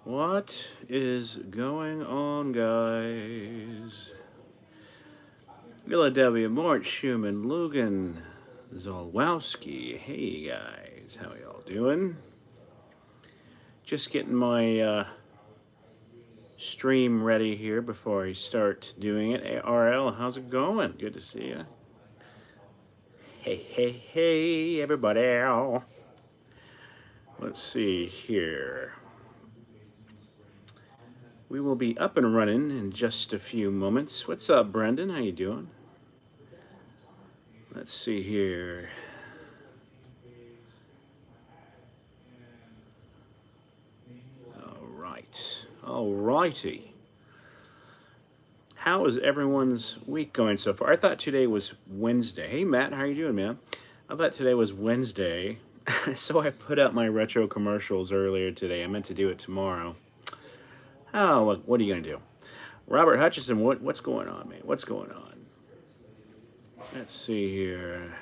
What is going on, guys? Philadelphia, Mort, Schumann, Lugan, Zolwowski. Hey, guys. How y'all doing? Just getting my stream ready here before I start doing it. RL, how's it going? Good to see you. Hey, everybody. Let's see here. We will be up and running in just a few moments. What's up, Brendan? How you doing? Let's see here. All righty. How is everyone's week going so far? I thought today was Wednesday. Hey, Matt, how are you doing, man? I thought today was Wednesday, so I put out my retro commercials earlier today. I meant to do it tomorrow. Oh, what are you going to do? Robert Hutchison, what's going on, man? What's going on? Let's see here.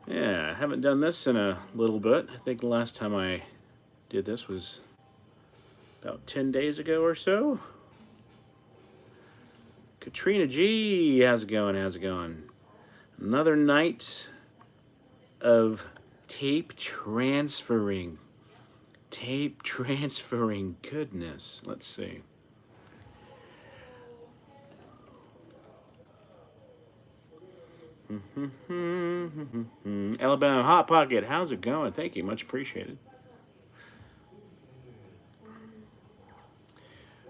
Yeah, I haven't done this in a little bit. I think the last time I did this was about 10 days ago or so. Katrina G, how's it going? How's it going? Another night of tape transferring. Tape transferring. Goodness. Let's see. Alabama Hot Pocket, how's it going? Thank you, much appreciated.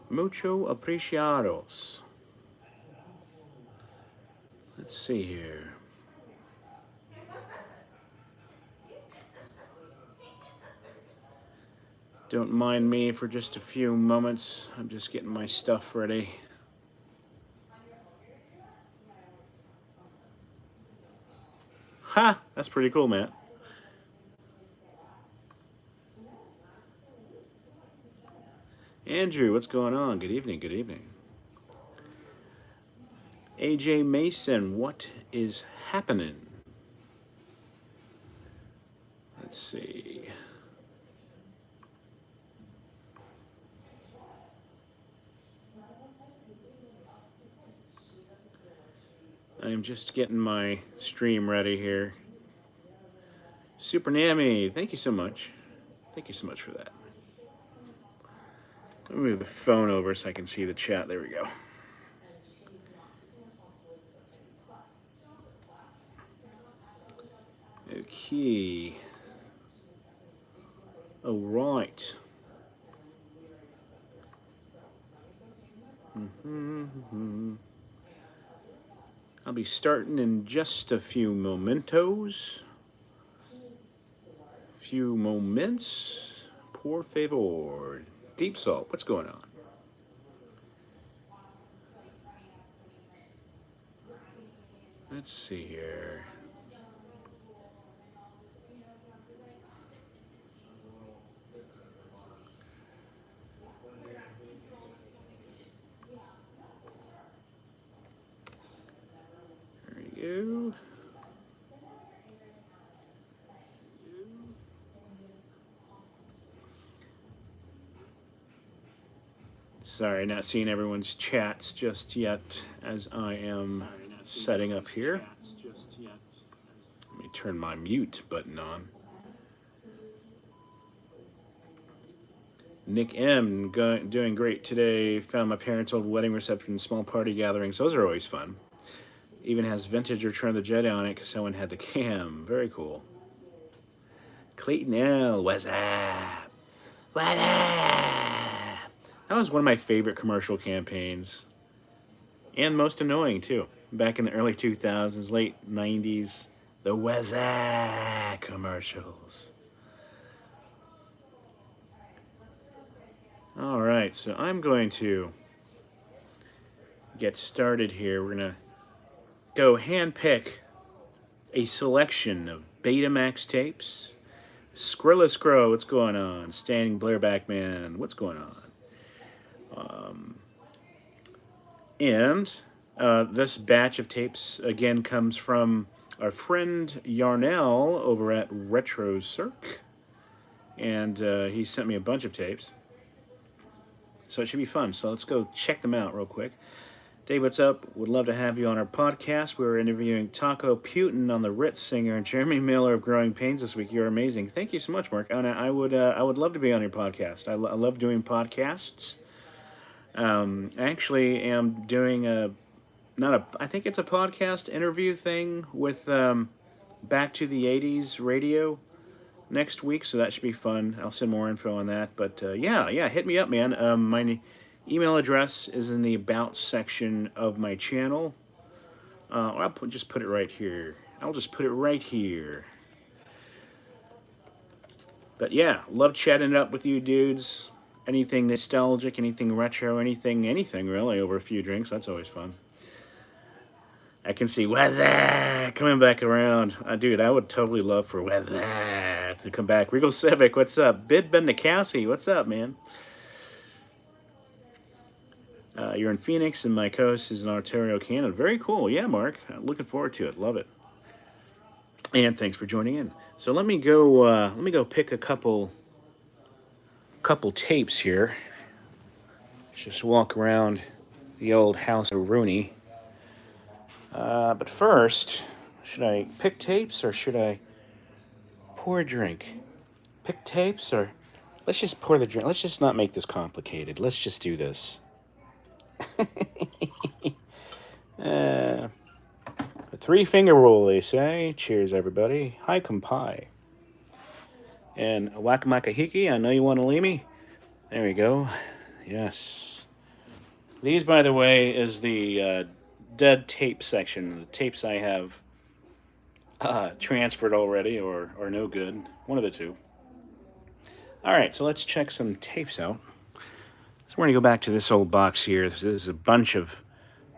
Mucho apreciados. Let's see here. Don't mind me for just a few moments. I'm just getting my stuff ready. Ha! That's pretty cool, Matt. Andrew, what's going on? Good evening, good evening. AJ Mason, what is happening? Let's see. I'm just getting my stream ready here. Super Nami, thank you so much. Thank you so much for that. Let me move the phone over so I can see the chat. There we go. Okay. All right. I'll be starting in just a few momentos. Few moments. Por favor. Deep Salt, what's going on? Let's see here. There you go. Sorry, not seeing everyone's chats just yet as I am setting up here. Let me turn my mute button on. Nick M, doing great today. Found my parents' old wedding reception, small party gatherings. Those are always fun. Even has vintage Return of the Jedi on it because someone had the cam. Very cool. Clayton L, what's up? What up? That was one of my favorite commercial campaigns. And most annoying, too. Back in the early 2000s, late 90s. The Wazza commercials. All right, so I'm going to get started here. We're going to go handpick a selection of Betamax tapes. Skrilla Scrow, what's going on? Standing Blairback Man, what's going on? And this batch of tapes, again, comes from our friend Yarnell over at Retrospective. And he sent me a bunch of tapes. So it should be fun. So let's go check them out real quick. Dave, what's up? Would love to have you on our podcast. We were interviewing Taco Putin on the Ritz singer and Jeremy Miller of Growing Pains this week. You're amazing. Thank you so much, Mark. And I would love to be on your podcast. I love doing podcasts. I actually am doing I think it's a podcast interview thing with Back to the 80s radio next week, so that should be fun. I'll send more info on that. But yeah, hit me up, man. My email address is in the About section of my channel. Just put it right here. I'll just put it right here. But yeah, love chatting it up with you dudes. Anything nostalgic, anything retro, anything really over a few drinks. That's always fun. I can see weather coming back around. Dude, I would totally love for weather to come back. Regal Civic, what's up? Bid Ben Nicassi, what's up, man? You're in Phoenix, and my co-host is in Ontario, Canada. Very cool. Yeah, Mark. Looking forward to it. Love it. And thanks for joining in. So let me go pick a couple tapes here. Just walk around the old house of Rooney. But first, should I pick tapes or should I pour a drink? Pick tapes or let's just pour the drink. Let's just not make this complicated. Let's just do this. The 3-finger rule, they say. Cheers, everybody. Hi, kumpai. And Wakamakahiki, I know you want to leave me. There we go. Yes. These, by the way, is the dead tape section. The tapes I have transferred already or no good. One of the two. All right, so let's check some tapes out. So we're going to go back to this old box here. This is a bunch of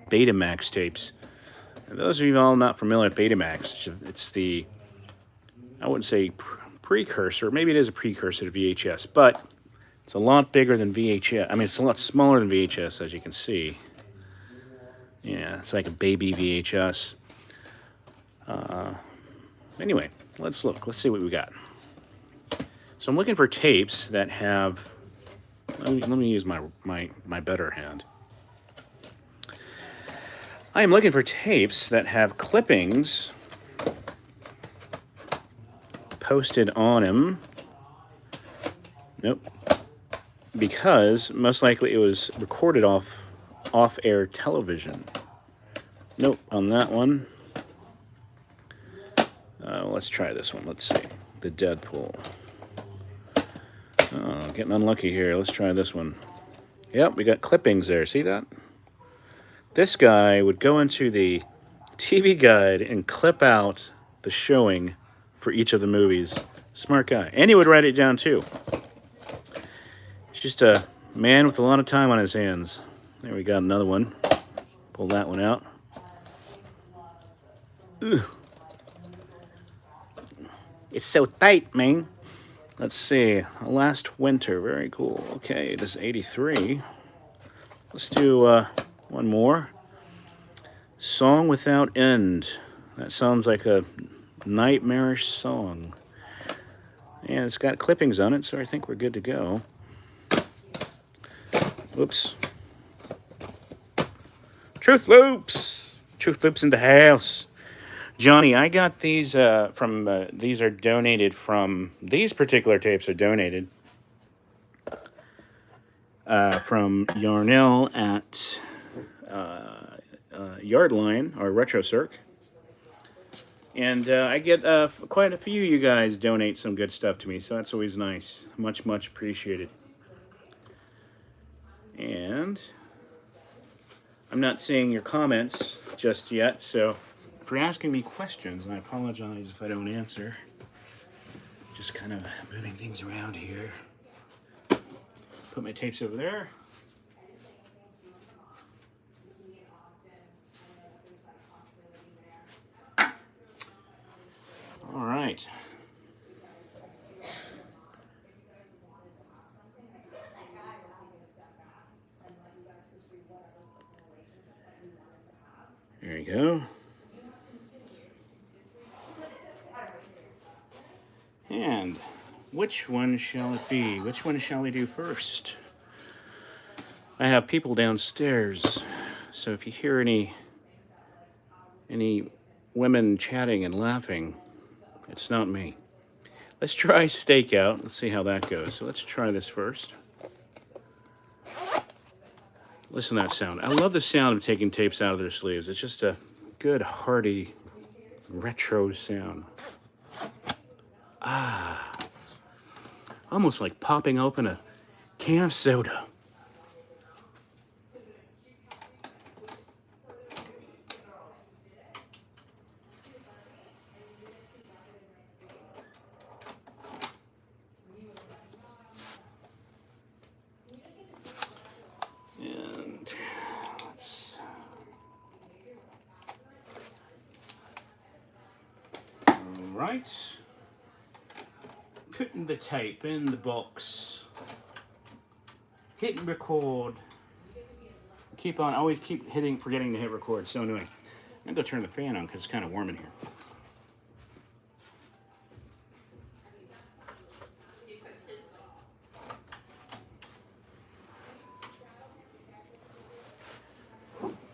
Betamax tapes. And those of you all not familiar with Betamax, it's the, I wouldn't say precursor, maybe it is a precursor to VHS, but it's a lot bigger than VHS. I mean, it's a lot smaller than VHS, as you can see. Yeah, it's like a baby VHS. Anyway, let's look. Let's see what we got. So I'm looking for tapes that have, let me use my better hand. I am looking for tapes that have clippings posted on them. Nope. Because most likely it was recorded off-air television. Nope, on that one. Let's try this one. Let's see. The Deadpool. Oh, getting unlucky here. Let's try this one. Yep, we got clippings there. See that? This guy would go into the TV guide and clip out the showing for each of the movies. Smart guy. And he would write it down too. He's just a man with a lot of time on his hands. There we got another one. Pull that one out. Ugh. It's so tight, man. Let's see. Last Winter. Very cool. Okay, this is 83. Let's do one more. Song Without End. That sounds like a nightmarish song. And it's got clippings on it, so I think we're good to go. Whoops. Truth Loops! Truth Loops in the house. Johnny, I got these from, these are donated from, these particular tapes are donated from Yarnell at Yardline, or Retrospective. And I get quite a few of you guys donate some good stuff to me, so that's always nice. Much, much appreciated. And I'm not seeing your comments just yet, so if you're asking me questions, and I apologize if I don't answer. Just kind of moving things around here. Put my tapes over there. All right. There you go. And which one shall it be? Which one shall we do first? I have people downstairs, so if you hear any women chatting and laughing, it's not me. Let's try stakeout. Let's see how that goes. So let's try this first. Listen to that sound. I love the sound of taking tapes out of their sleeves. It's just a good, hearty, retro sound. Ah, almost like popping open a can of soda. And let's... All right. Putting the tape in the box. Hitting record. Keep on, always keep forgetting to hit record. It's so annoying. I'm gonna go turn the fan on because it's kind of warm in here.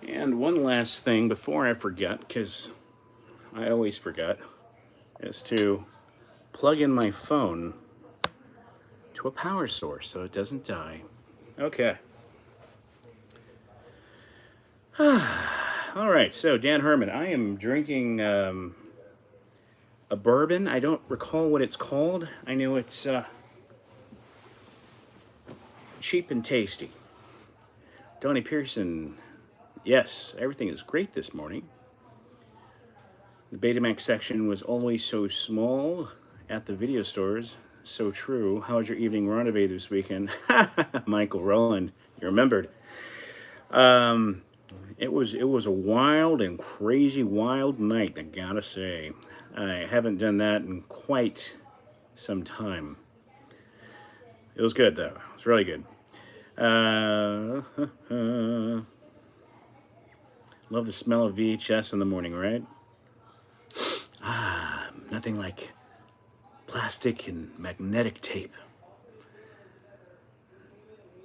And one last thing before I forget, because I always forget, is to plug in my phone to a power source so it doesn't die. Okay. All right, so Dan Herman, I am drinking a bourbon. I don't recall what it's called. I know it's cheap and tasty. Donnie Pearson, yes, everything is great this morning. The Betamax section was always so small at the video stores. So true. How was your evening rendezvous this weekend? Michael Rowland, you remembered. It was a wild and crazy wild night, I gotta say. I haven't done that in quite some time. It was good though. It was really good. Love the smell of VHS in the morning, right? Ah, nothing like plastic and magnetic tape.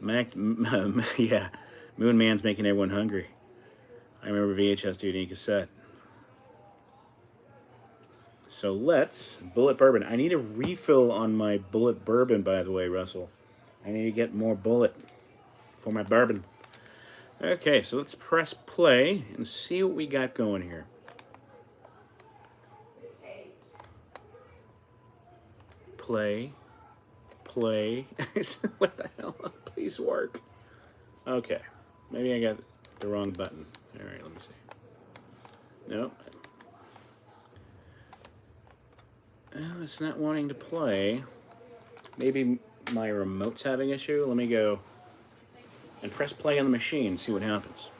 Yeah, Moon Man's making everyone hungry. I remember VHS DVD cassette. So let's bullet bourbon. I need a refill on my bullet bourbon, by the way, Russell. I need to get more bullet for my bourbon. Okay, so let's press play and see what we got going here. Play. What the hell? Please work. Okay, maybe I got the wrong button. All right, let me see. Nope. Oh, it's not wanting to play. Maybe my remote's having issue. Let me go and press play on the machine and see what happens.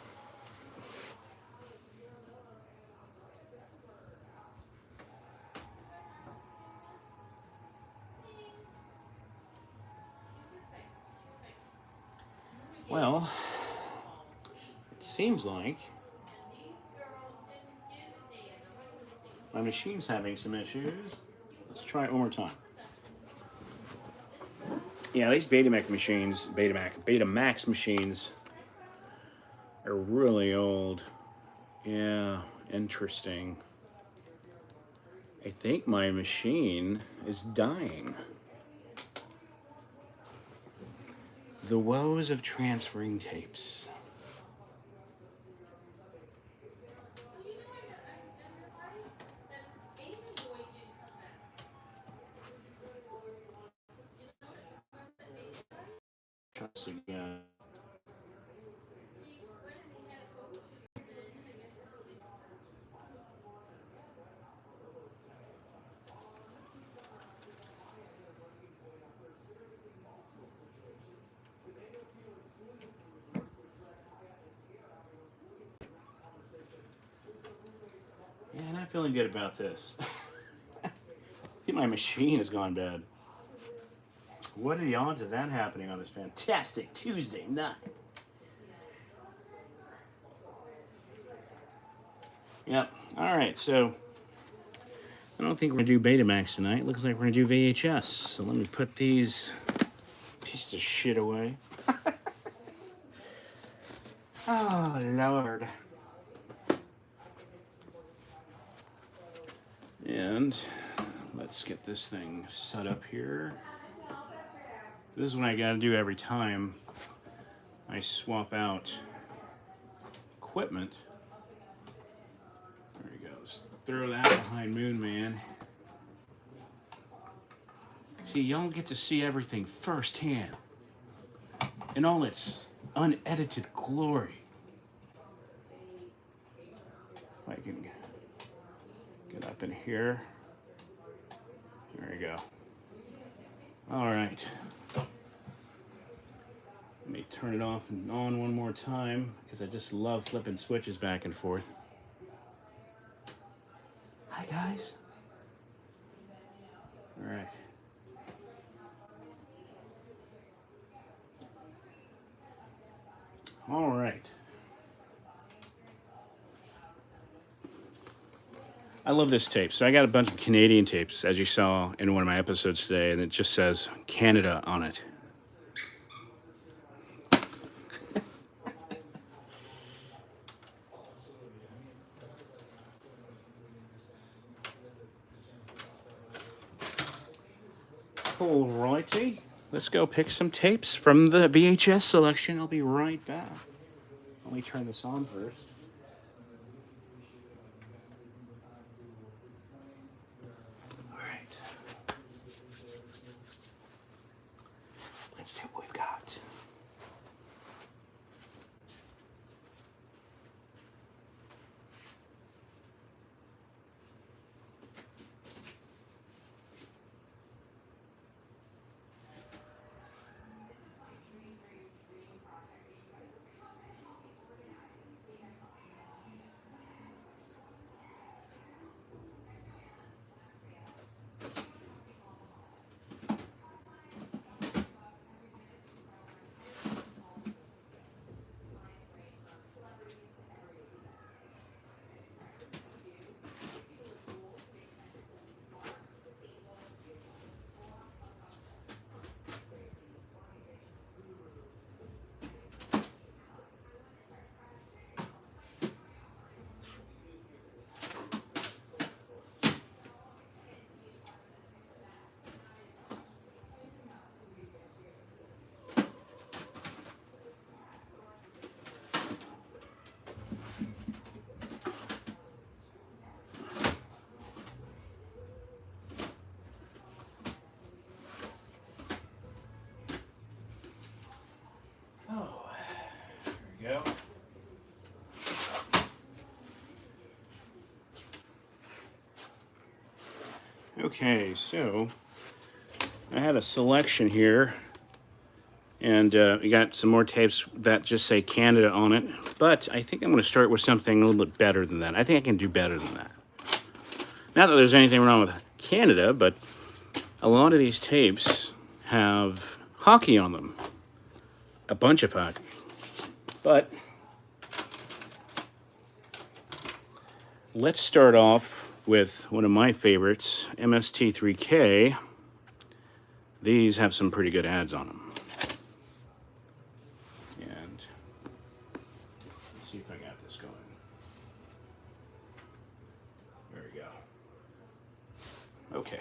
Well, it seems like my machine's having some issues. Let's try it one more time. Yeah, these Betamax machines are really old. Yeah, interesting. I think my machine is dying. The woes of transferring tapes. Try this again. Yeah, not feeling good about this. I think my machine has gone bad. What are the odds of that happening on this fantastic Tuesday night? Yep. All right, so I don't think we're going to do Betamax tonight. Looks like we're going to do VHS. So let me put these pieces of shit away. Oh, Lord. And let's get this thing set up here. This is what I got to do every time I swap out equipment. There he goes. Throw that behind Moon Man. See, y'all get to see everything firsthand in all its unedited glory. If I can get up in here. There you go. All right. Let me turn it off and on one more time because I just love flipping switches back and forth. Hi, guys. All right. All right. I love this tape. So I got a bunch of Canadian tapes, as you saw in one of my episodes today, and it just says Canada on it. Alrighty. Let's go pick some tapes from the VHS selection. I'll be right back. Let me turn this on first. All right. Let's see what we've got. Go. Okay, so I have a selection here, and we got some more tapes that just say Canada on it, but I think I'm going to start with something a little bit better than that. I think I can do better than that. Not that there's anything wrong with Canada, but a lot of these tapes have hockey on them. A bunch of hockey. But let's start off with one of my favorites, MST3K. These have some pretty good ads on them. And let's see if I got this going. There we go. Okay.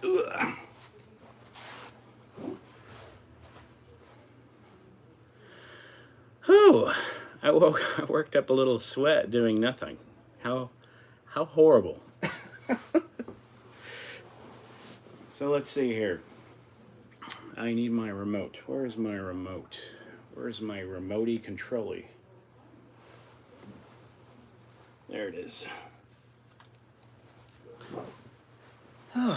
Ugh. Whew. I worked up a little sweat doing nothing. How horrible. So let's see here. I need my remote. Where's my remote? Where's my remotey controlly? There it is. All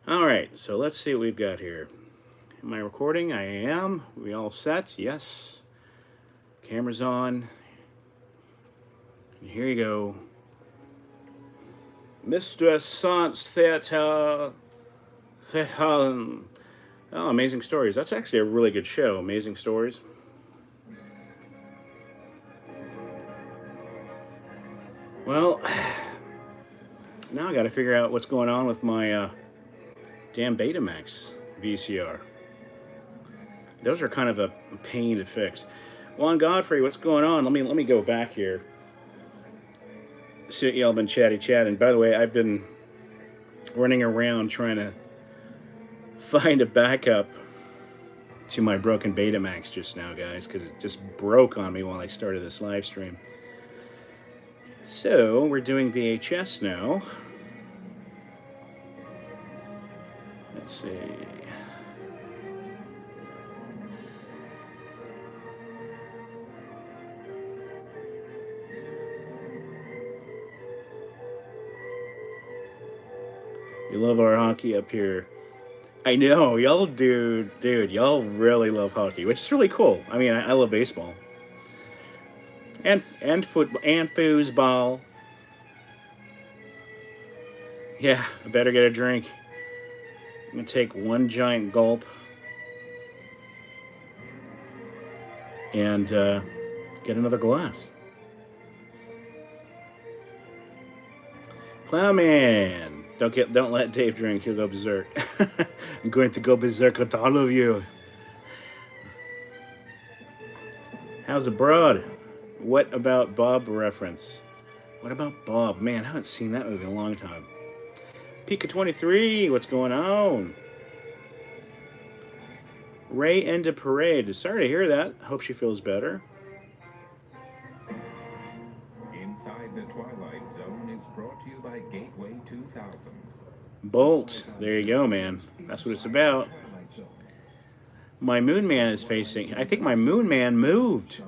right, so let's see what we've got here. Am I recording? I am. We all set? Yes. Camera's on. And here you go. Mr. Science Theater. Oh, Amazing Stories. That's actually a really good show, Amazing Stories. Well, now I got to figure out what's going on with my damn Betamax VCR. Those are kind of a pain to fix. Juan Godfrey, what's going on? Let me go back here. See what y'all been chatting. By the way, I've been running around trying to find a backup to my broken Betamax just now, guys, because it just broke on me while I started this live stream. So we're doing VHS now. Let's see. We love our hockey up here. I know, y'all do, dude, y'all really love hockey, which is really cool. I mean, I love baseball. And football and foosball. Yeah, I better get a drink. I'm gonna take one giant gulp and get another glass. Plowman, don't let Dave drink. He'll go berserk. I'm going to go berserk with all of you. How's abroad? What about Bob reference? What about Bob? Man, I haven't seen that movie in a long time. Pika 23, what's going on? Ray into parade. Sorry to hear that. Hope she feels better. Inside the Twilight Zone is brought to you by Gateway 2000. Bolt. There you go, man. That's what it's about. My Moon Man is facing. I think my Moon Man moved.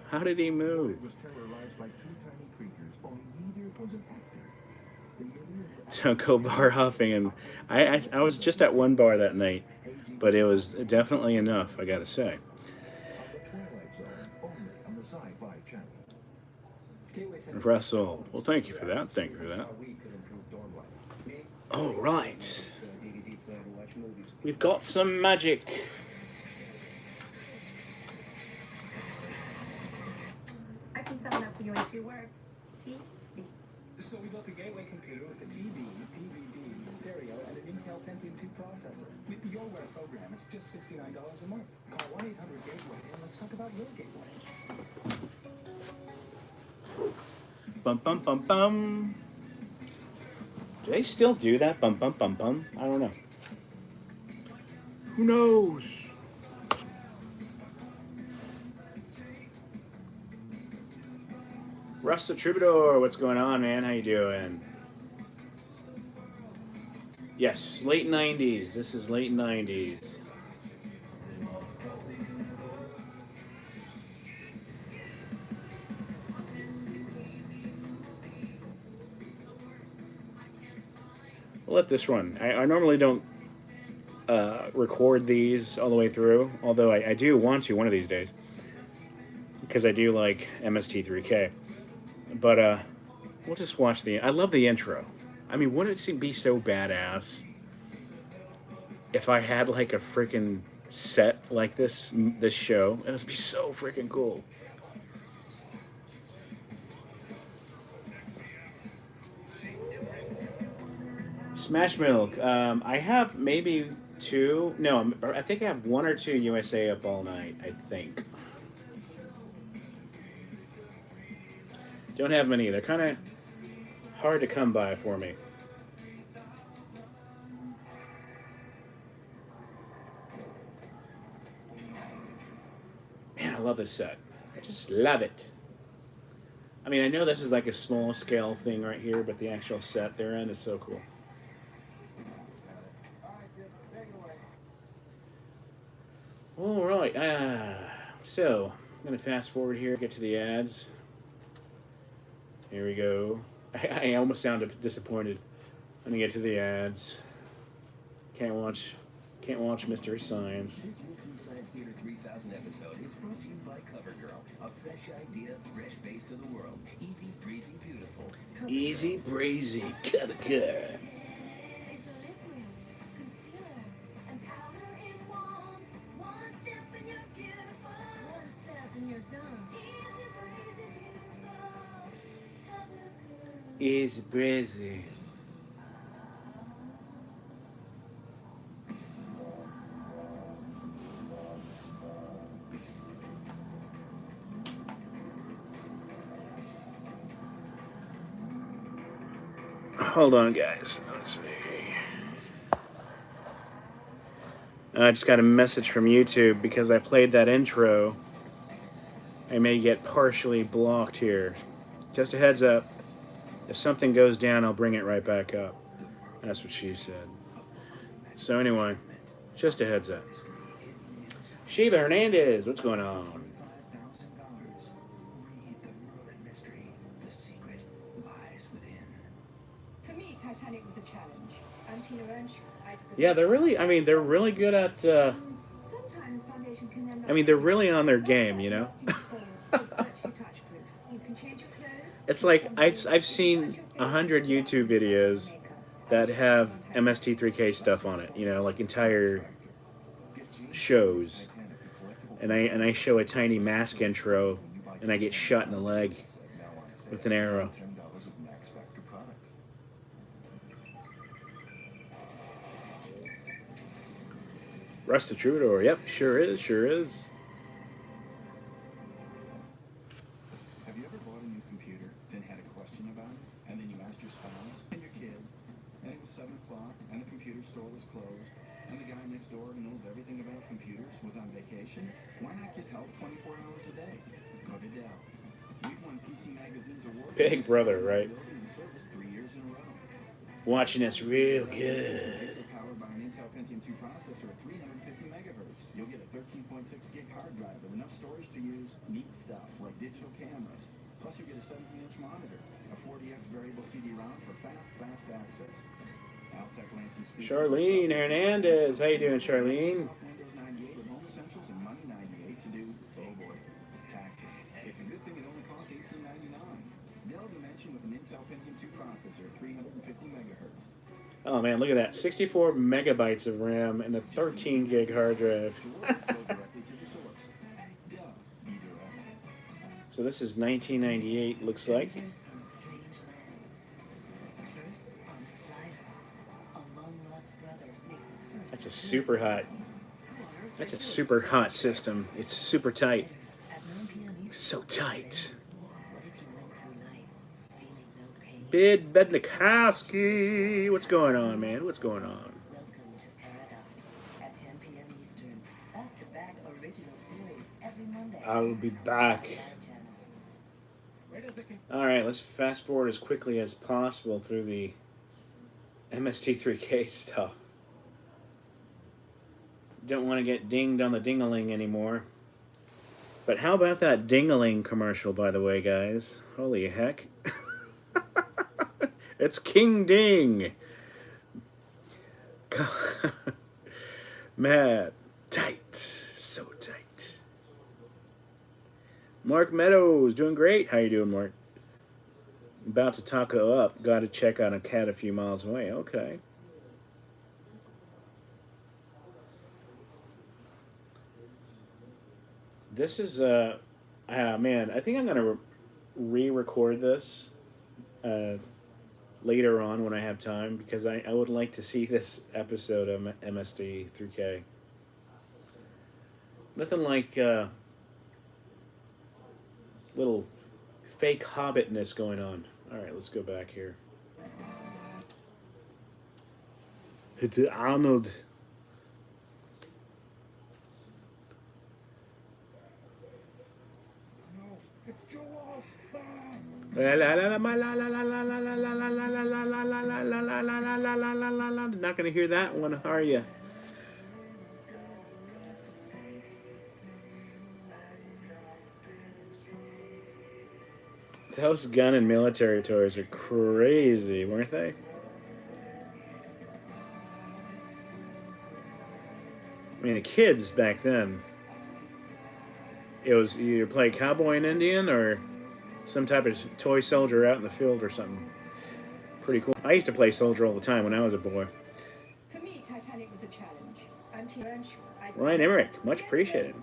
How did he move? So go bar hopping, and I was just at one bar that night, but it was definitely enough, I gotta say. Russell, well, thank you for that. Thank you for that. All right, we've got some magic. I can sum it up for you in 2 words. TV. So we built a gateway computer with a TV, DVD, stereo, and an Intel Pentium 2 processor. With the YourWare program, it's just $69 a month. Call 1-800-GATEWAY and let's talk about your gateway. Bum bum bum bum. Do they still do that? Bum bum bum bum. I don't know. Who knows? Russ the Troubadour, what's going on, man? How you doing? Yes, late 90s. This is late 90s. We'll let this run. I normally don't record these all the way through, although I do want to one of these days, because I do like MST3K. But we'll just watch the... I love the intro. I mean, wouldn't it be so badass if I had like a freaking set like this show? It would be so freaking cool. Smash Milk. I have maybe 2. No, I think I have 1 or 2 USA Up All Night, I think. Don't have many. They're kind of hard to come by for me. Man, I love this set. I just love it. I mean, I know this is like a small scale thing right here, but the actual set they're in is so cool. All right. So I'm going to fast forward here, get to the ads. Here we go. I almost sounded disappointed. Let me get to the ads. Can't watch Mystery Science. Science Theater 3000 episode is brought to you by CoverGirl. A fresh idea, fresh face to the world. Easy, breezy, beautiful. CoverGirl. Easy, breezy, CoverGirl. Easy breezy. Hold on, guys. Let's see. I just got a message from YouTube because I played that intro. I may get partially blocked here. Just a heads up. If something goes down, I'll bring it right back up. That's what she said. So anyway, just a heads up. Sheila Hernandez, what's going on? $5,000. Read the Merlin mystery. The secret lies within. For me, Titanic was a challenge. I'm Tina Ernst. Yeah, they're really, I mean, they're really good at, Sometimes foundation can end up. I mean, they're really on their game, you know? It's virtually touch-proof. You can change your clothes. It's like, I've seen 100 YouTube videos that have MST3K stuff on it, you know, like entire shows. And I show a tiny mask intro, and I get shot in the leg with an arrow. Russ the Troubadour, yep, sure is, sure is. Have you ever bought a new computer, then had a question about it, and then you asked your spouse and your kid, and it was 7 o'clock, and the computer store was closed, and the guy next door who knows everything about computers was on vacation? Why not get help 24 hours a day? Go to Dell. We've won PC Magazine's award. Big Brother, right? Service 3 years in a row. Watching us real good. Powered by an Intel Pentium 2 processor at 350 megahertz. You'll get a 13.6 gig hard drive with enough storage to use neat stuff like digital cameras. Plus you'll get a 17-inch monitor, a 40x variable CD-ROM for fast access. Altec Lansing speakers. Charlene Hernandez, how you doing, Charlene? Windows 98 with Home Essentials and Money 98 to do, oh boy, taxes. It's a good thing it only costs $18.99. Dell Dimension with an Intel Pentium 2 processor at 350 megahertz. Oh man, look at that. 64 megabytes of RAM and a 13 gig hard drive. So this is 1998, looks like. That's a super hot system. It's super tight. So tight. Bid Bednikowski, what's going on, man? What's going on? Welcome to Paradox at 10 p.m. Eastern. Back-to-back original series every Monday. I'll be back. All right, let's fast forward as quickly as possible through the MST3K stuff. Don't want to get dinged on the ding-a-ling anymore. But how about that ding-a-ling commercial, by the way, guys? Holy heck. It's King Ding. Man, tight. So tight. Mark Meadows, doing great. How you doing, Mark? About to taco up. Got to check on a cat a few miles away. Okay. This is, man, I think I'm going to re-record this later on when I have time, because I would like to see this episode of MST3K. Nothing like little fake hobbitness going on. All right, let's go back here. It's Arnold. Not gonna hear that one, are you? Those gun and military tours are crazy, weren't they? I mean, the kids back then, it was you play cowboy and Indian or some type of toy soldier out in the field or something. Pretty cool. I used to play soldier all the time when I was a boy. For me, Titanic was a challenge. I'm Tina Ernst. Ryan Emmerich, much appreciated.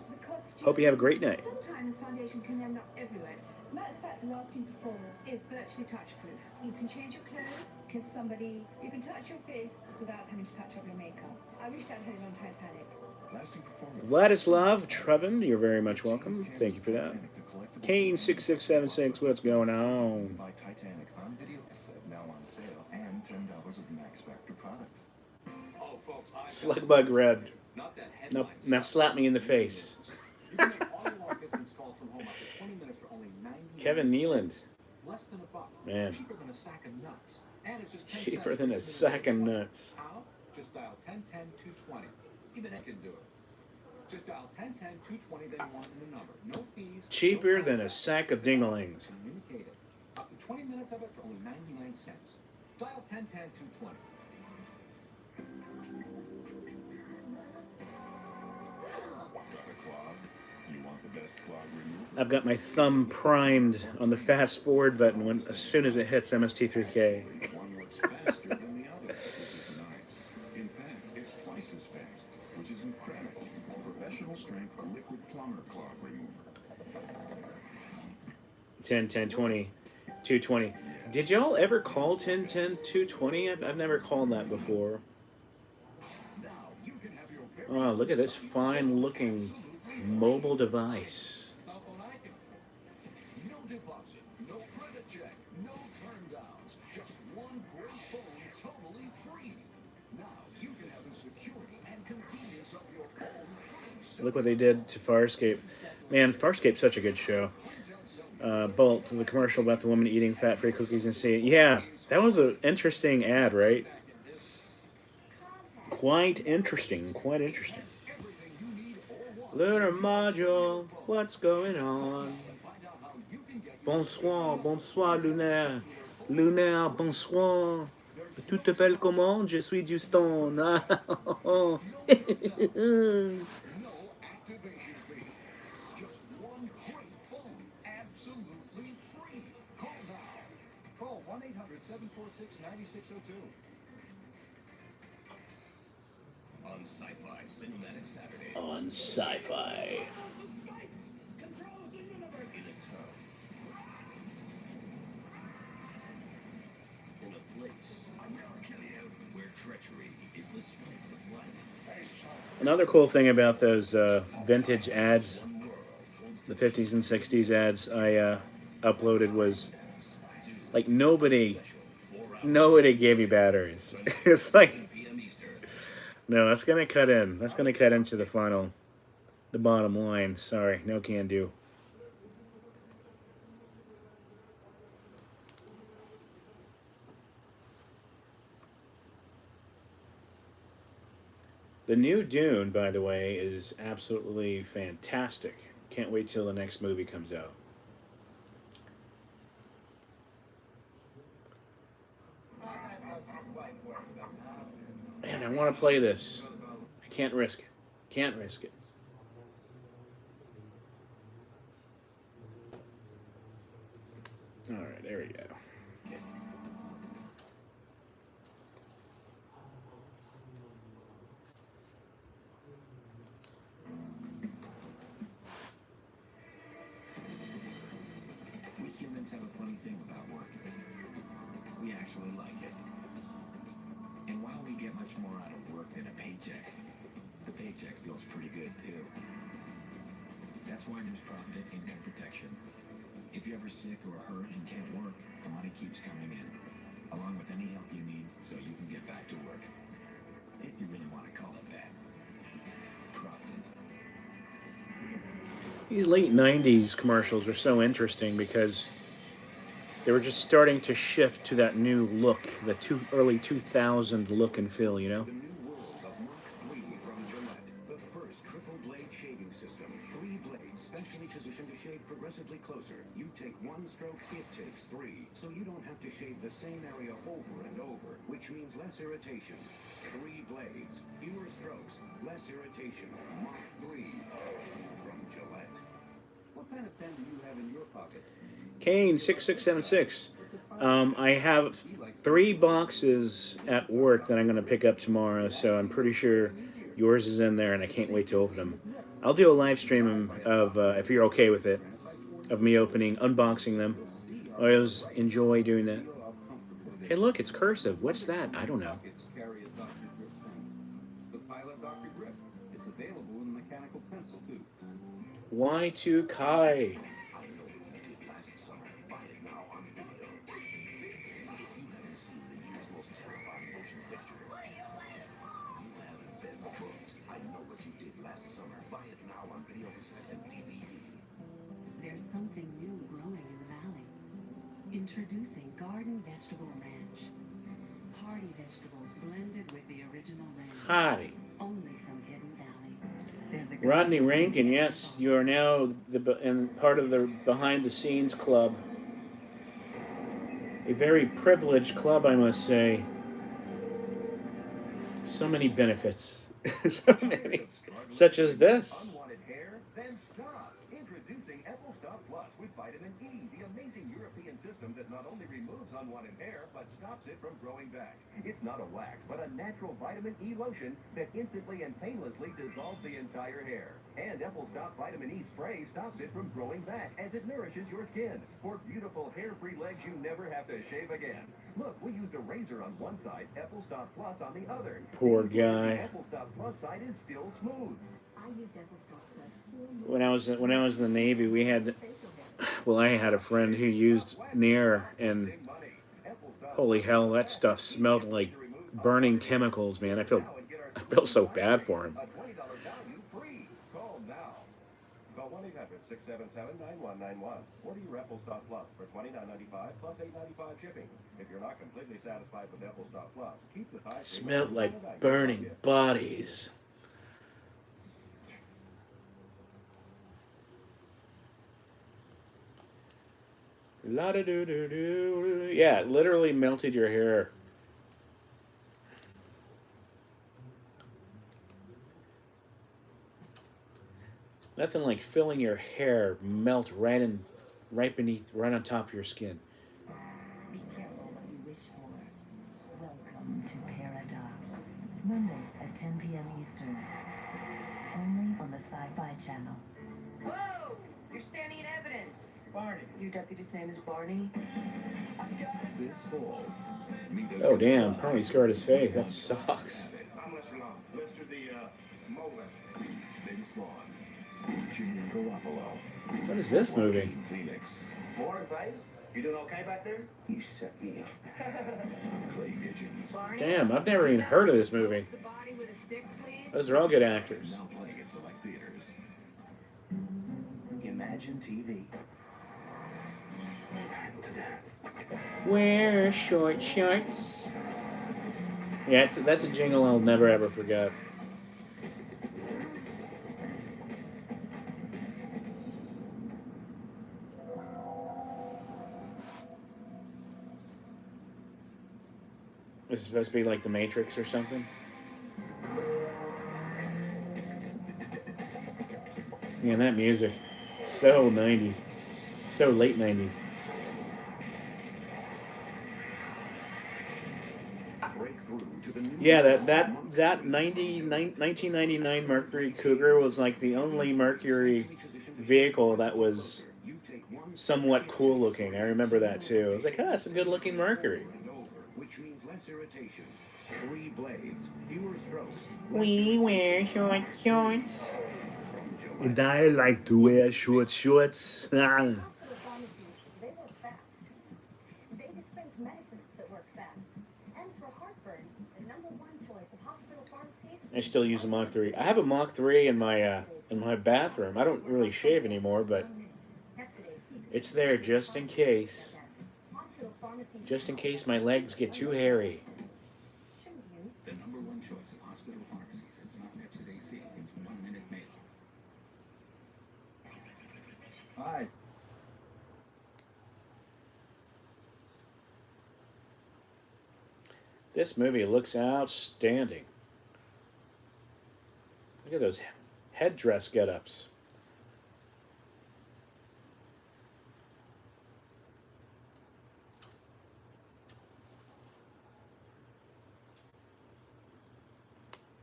Hope you have a great night. Sometimes foundation can end up everywhere. Max Factor lasting performance is virtually touch-proof. You can change your clothes, kiss somebody, you can touch your face without having to touch up your makeup. I wish Dad had it on Titanic. Lasting performance. Vladislav Trevin, you're very much welcome. Thank you for that. Kane6676, what's going on? Buy Titanic on video cassette, now on sale, and $10 of Max Factor products. Oh, folks, Slugbug Red. not that Nope, now slap me in the face. You can make all your long distance calls from home after 20 minutes for only 99 Kevin Nealand. cents. Less than $1. Man. Cheaper than a sack of nuts. And it's just 10 Cheaper cents than for a 6 sack of minutes. nuts. How? Just dial 1010-220. Even I can do it. Just dial 1010-220, then you want in the number. No fees. Cheaper no than a contract. sack of dinglings. Communicate it. Up to 20 minutes of it for only 99 cents. Dial 1010-220. Got a clog? You want the best clog remover? I've got my thumb primed on the fast forward button when as soon as it hits MST3K. One works faster than the other, which is nice. In fact, it's twice as fast, which is incredible. Professional strength liquid plumber clog remover. 10, 10, 20, 220. Did y'all ever call 10, 10, 220? I've never called that before. Now you can have your very Oh, look at this fine looking mobile device. Cell phone icon. No deposit, no credit check, no turn downs. Just one great phone totally free. Now you can have the security and convenience of your own free. Look what they did to Farscape. Man, Farscape's such a good show. Bolt, the commercial about the woman eating fat-free cookies and saying, yeah, that was an interesting ad, right? Quite interesting, quite interesting. Lunar module, what's going on? Bonsoir, bonsoir, Lunaire. Lunaire, bonsoir. Tu t'appelles comment? Je suis Justin. No activation fee. Just one great phone, absolutely free. Call now. Call 1-800-746-9602. On Sci-Fi Cinematic Saturday. On Sci-Fi. Control the universe in a tub. In a place where treachery is the spice of life. Another cool thing about those vintage ads, the 50s and 60s ads I uploaded was like nobody gave you batteries. It's like, PM Eastern. no, that's gonna cut in. That's gonna cut into the bottom line. Sorry, no can do. The new Dune, by the way, is absolutely fantastic. Can't wait till the next movie comes out. Man, I want to play this. I can't risk it. Can't risk it. All right, there we go. We humans have a funny thing about work. We actually like it. And while we get much more out of work than a paycheck, the paycheck feels pretty good too. That's why there's Provident Income Protection. If you're ever sick or hurt and can't work, the money keeps coming in, along with any help you need so you can get back to work. If you really want to call it that. Provident. These late 90s commercials are so interesting because they were just starting to shift to that new look, the early 2000 look and feel, you know? The new world of Mark III from Gillette. The first triple blade shaving system. 3 blades specially positioned to shave progressively closer. You take 1 stroke, it takes 3. So you don't have to shave the same area over and over, which means less irritation. 3 blades, fewer strokes, less irritation. Mark III from Gillette. What kind of pen do you have in your pocket? Kane6676. I have 3 boxes at work that I'm going to pick up tomorrow, so I'm pretty sure yours is in there, and I can't wait to open them. I'll do a live stream of if you're okay with it. of me unboxing them. I always enjoy doing that. Hey, look, it's cursive. What's that? I don't know. Carry a Dr. Grip pen. The Pilot Dr. Grip. It's available in mechanical pencil too. Y2 Kai. I know what you did last summer. Buy it now on video. If you haven't seen the year's most terrifying motion picture, you haven't been booked. I know what you did last summer. Buy it now on video cassette and DVD. There's something new growing in the valley. Introducing Garden Vegetable Ranch. Hearty vegetables blended with the original ranch. Hi. Only from Hidden Valley. There's a Rodney Rankin, yes, you are now part of the behind the scenes club. A very privileged club, I must say. So many benefits. So many. Such as this. Unwanted hair? Then stop. Introducing Apple Stop Plus with vitamin E, the amazing European system that not only removes unwanted hair, but stops it from growing back. It's not a wax, but a natural vitamin E lotion that instantly and painlessly dissolves the entire hair. And Apple Stop Vitamin E Spray stops it from growing back as it nourishes your skin. For beautiful hair-free legs you never have to shave again. Look, we used a razor on one side, Apple Stop Plus on the other. Poor The guy. Apple Stop Plus side is still smooth. I used Apple Stop Plus. When I was in the Navy, I had a friend who used Nair, and holy hell, that stuff smelled like burning chemicals, man. I feel so bad for him. A $20 value free. Call now. Call 1-800-677-9191. Order your Apple Stop Plus for $29.95 plus $8.95 shipping. If you're not completely satisfied with Apple Stop Plus, keep the $5 Smelled like burning bodies. La da doo doo doo. Yeah, it literally melted your hair. Nothing like feeling your hair melt right on top of your skin. Be careful what you wish for. Welcome to Paradox. Mondays at 10 p.m. Eastern. Only on the Sci-Fi Channel. Whoa! You're standing in evidence. Barney. Your deputy's name is Barney? This fall. Oh damn, apparently scarred his face. That sucks. I'm Lester Long. Lester the, Mo Lester. Vince Vaughn. Jimmy Garoppolo. What is this movie? Phoenix. Morning, Faith. You doing okay back there? You set me up. Clay Pigeons. Barney, Damn, I've never even heard of this movie. the body with a stick, please. Those are all good actors. Now playing in select theaters. Imagine TV. Time to dance. Wear short shorts. Yeah, that's a jingle I'll never ever forget. This is supposed to be like The Matrix or something. Man, that music. So 90s. So late 90s. Breakthrough to the new Yeah, that 1999 Mercury Cougar was like the only Mercury vehicle that was somewhat cool looking. I remember that too. I was like, that's a good looking Mercury. which means less irritation. 3 blades, fewer strokes. We wear short shorts. From Joe And I like to wear short shorts. Hospital pharmacies, they work fast. They dispense medicines that work fast. And for heartburn, the #1 choice of hospital pharmacies. I still use a Mach 3. I have a Mach 3 in my bathroom. I don't really shave anymore, but it's there just in case. Hospital pharmacies. Just in case my legs get too hairy. Shouldn't you? The #1 choice of hospital pharmacies. It's not Pepsi AC. It's 1-minute mailings. Hi. This movie looks outstanding. Look at those headdress get-ups.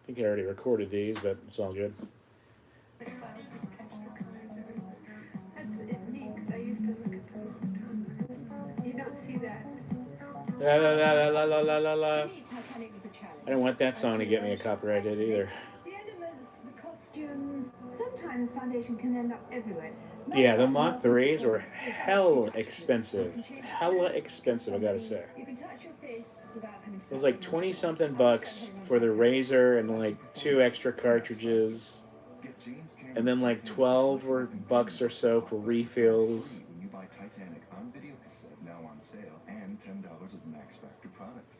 I think I already recorded these, but it's all good. That's it, me, 'cause I La la la la la la la la. For me, Titanic was a challenge. I don't want that song to get me a copyright hit either. The elements, the costumes, sometimes foundation can end up everywhere. Yeah, the Most Mach artists 3s were is hell actually expensive. touch. You can change Hella your clothes, expensive, I gotta say. you can touch your face without having to It was touch like your 20 makeup. something I wish bucks I'd had it for on the Titanic. razor and like 2 extra cartridges. Get James Cameron's And then like Titanic 12 or flexible bucks or so for refills. when you buy Titanic on video cassette, now on sale, and $10 of Max Factor products.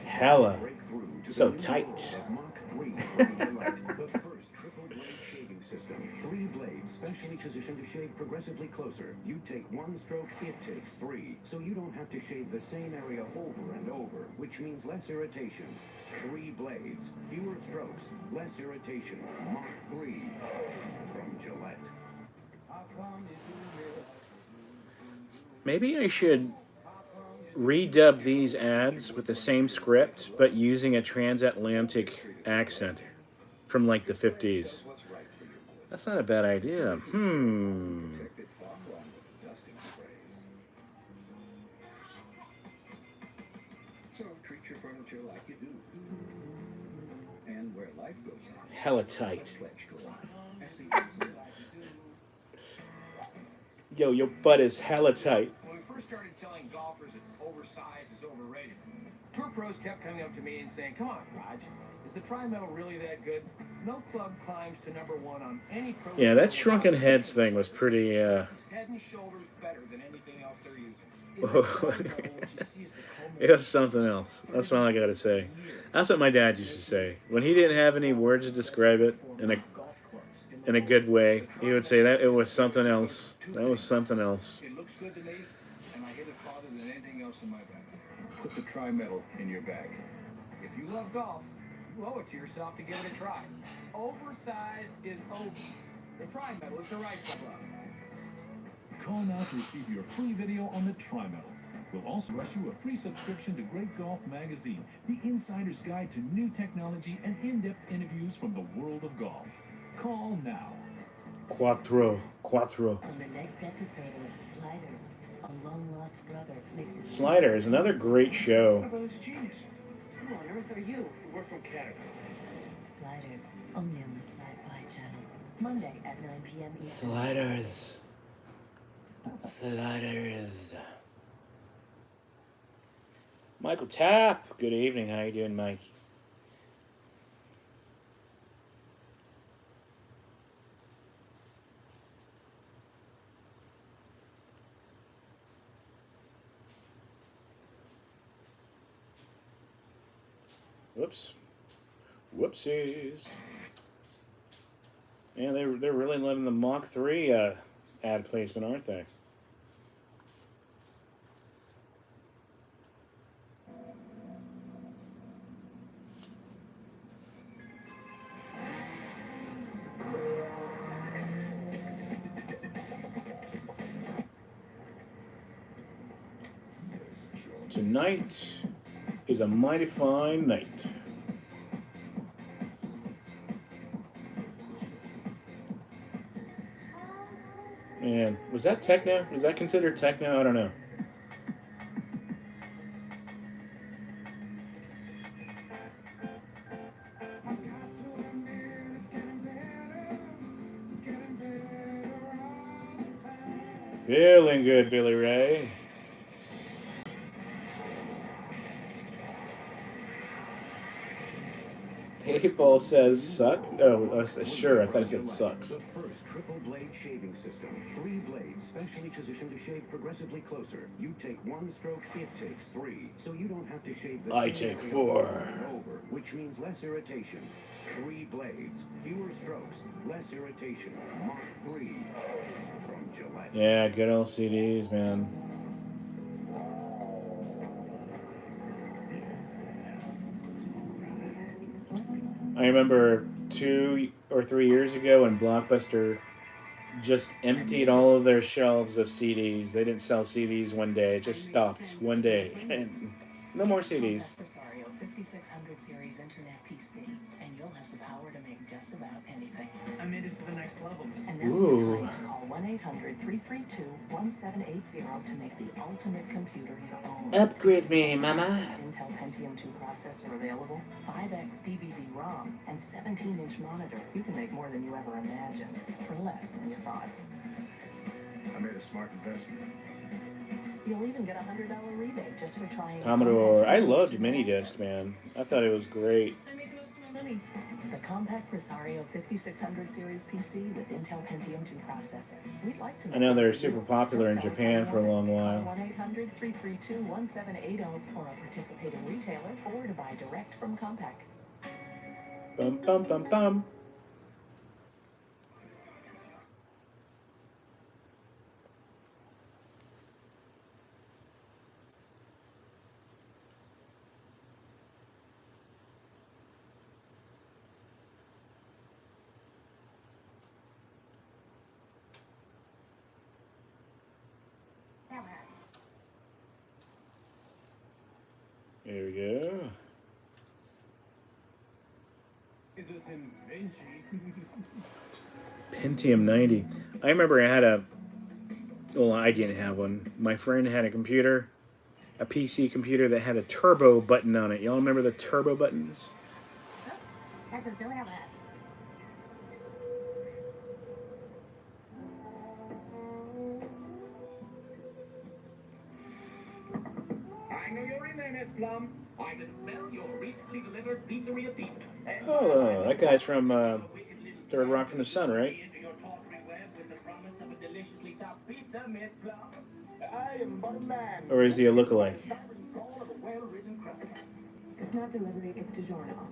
Hella. Breakthrough to So the new tight. world of Mach 3 from Gillette, the first triple blade shaving system. 3 blades specially positioned to shave progressively closer. You take 1 stroke, it takes 3. So you don't have to shave the same area over and over, which means less irritation. 3 blades, fewer strokes, less irritation. Mach 3 from Gillette. Maybe I should redub these ads with the same script, but using a transatlantic accent from like the 50s. That's not a bad idea. So treat your furniture like you do. And where life goes on, Hella tight. pledge go on. As the answer life do. Yo, your butt is hella tight. When we first started telling golfers that oversized is overrated, tour pros kept coming up to me and saying, "Come on, Raj, is the tri-metal really that good? No club climbs to #1 on any pro." Yeah, that shrunken heads thing was pretty, This is head and shoulders better than anything else they're using. it was something else. That's all I gotta say. That's what my dad used to say. When he didn't have any words to describe it in a good way, he would say that it was something else. That was something else. It looks good to me, and I hit it farther than anything else in my bag. Put the tri-metal in your bag. If you love golf, you owe it to yourself to give it a try. Oversized is over. The tri-metal is the right stuff. Call now to receive your free video on the tri-metal. We'll also rush you a free subscription to Great Golf Magazine, the insider's guide to new technology and in-depth interviews from the world of golf. Call now. Quattro. On the next episode of Sliders, a long-lost brother makes his... Slider is another great show. My brother's a genius. Who on earth are you? We're from Canada. Sliders, only on the Sci-Fi Channel. Monday at 9 p.m. Eastern. Sliders. Michael Tapp. Good evening. How you doing, Mike? Whoops. Whoopsies. Yeah, they're really letting the Mach 3 ad placement, aren't they? Tonight is a mighty fine night. And was that techno? Was that considered techno? I don't know. Feeling good, Billy Ray. Paintball says suck. Oh, sure. I thought it said sucks. The first triple blade shaving system. 3 blades specially positioned to shave progressively closer. You take 1 stroke, it takes 3. So you don't have to shave the I same take area 4. over and over, which means less irritation. 3 blades, fewer strokes, less irritation. Mach 3 from Gillette. Yeah, good old CDs, man. I remember 2 or 3 years ago when Blockbuster just emptied all of their shelves of CDs. They didn't sell CDs one day. It just stopped one day. And no more CDs. Rosario 5600 series internet PC, and you'll have the power to make just about anything. I made it to the next level. And now Ooh. it's time to call 1-800-332-1780 to make the ultimate computer your own. Upgrade me, mama. Intel Pentium 2 processor available, 5x DVD-ROM, and 17-inch monitor. You can make more than you ever imagined for less than you thought. I made a smart investment. You'll even get a $100 rebate just for trying Commodore. I loved mini disc, man. I thought it was great. I made the most of my money. The compact Presario 5600 series PC with Intel Pentium 2 processor. We'd like to I know they were super popular in Japan for a long while. 1-800-332-1780 for a participating retailer or to buy direct from Compaq. Bum bum bum bum. There we go. Pentium 90. I remember I had well, I didn't have one. My friend had a computer, a PC computer that had a turbo button on it. Y'all remember the turbo buttons? I know you're in there, Miss Plum. I can smell your recently delivered pizzeria pizza. Oh, that guy's from Third Rock from the Sun, right? Into your tawdry web with the promise of a deliciously topped Pizza, Miss Plum. I am but a man. Or is he a lookalike? Siren's call of a well-risen crust. It's not delivery, it's DiGiorno.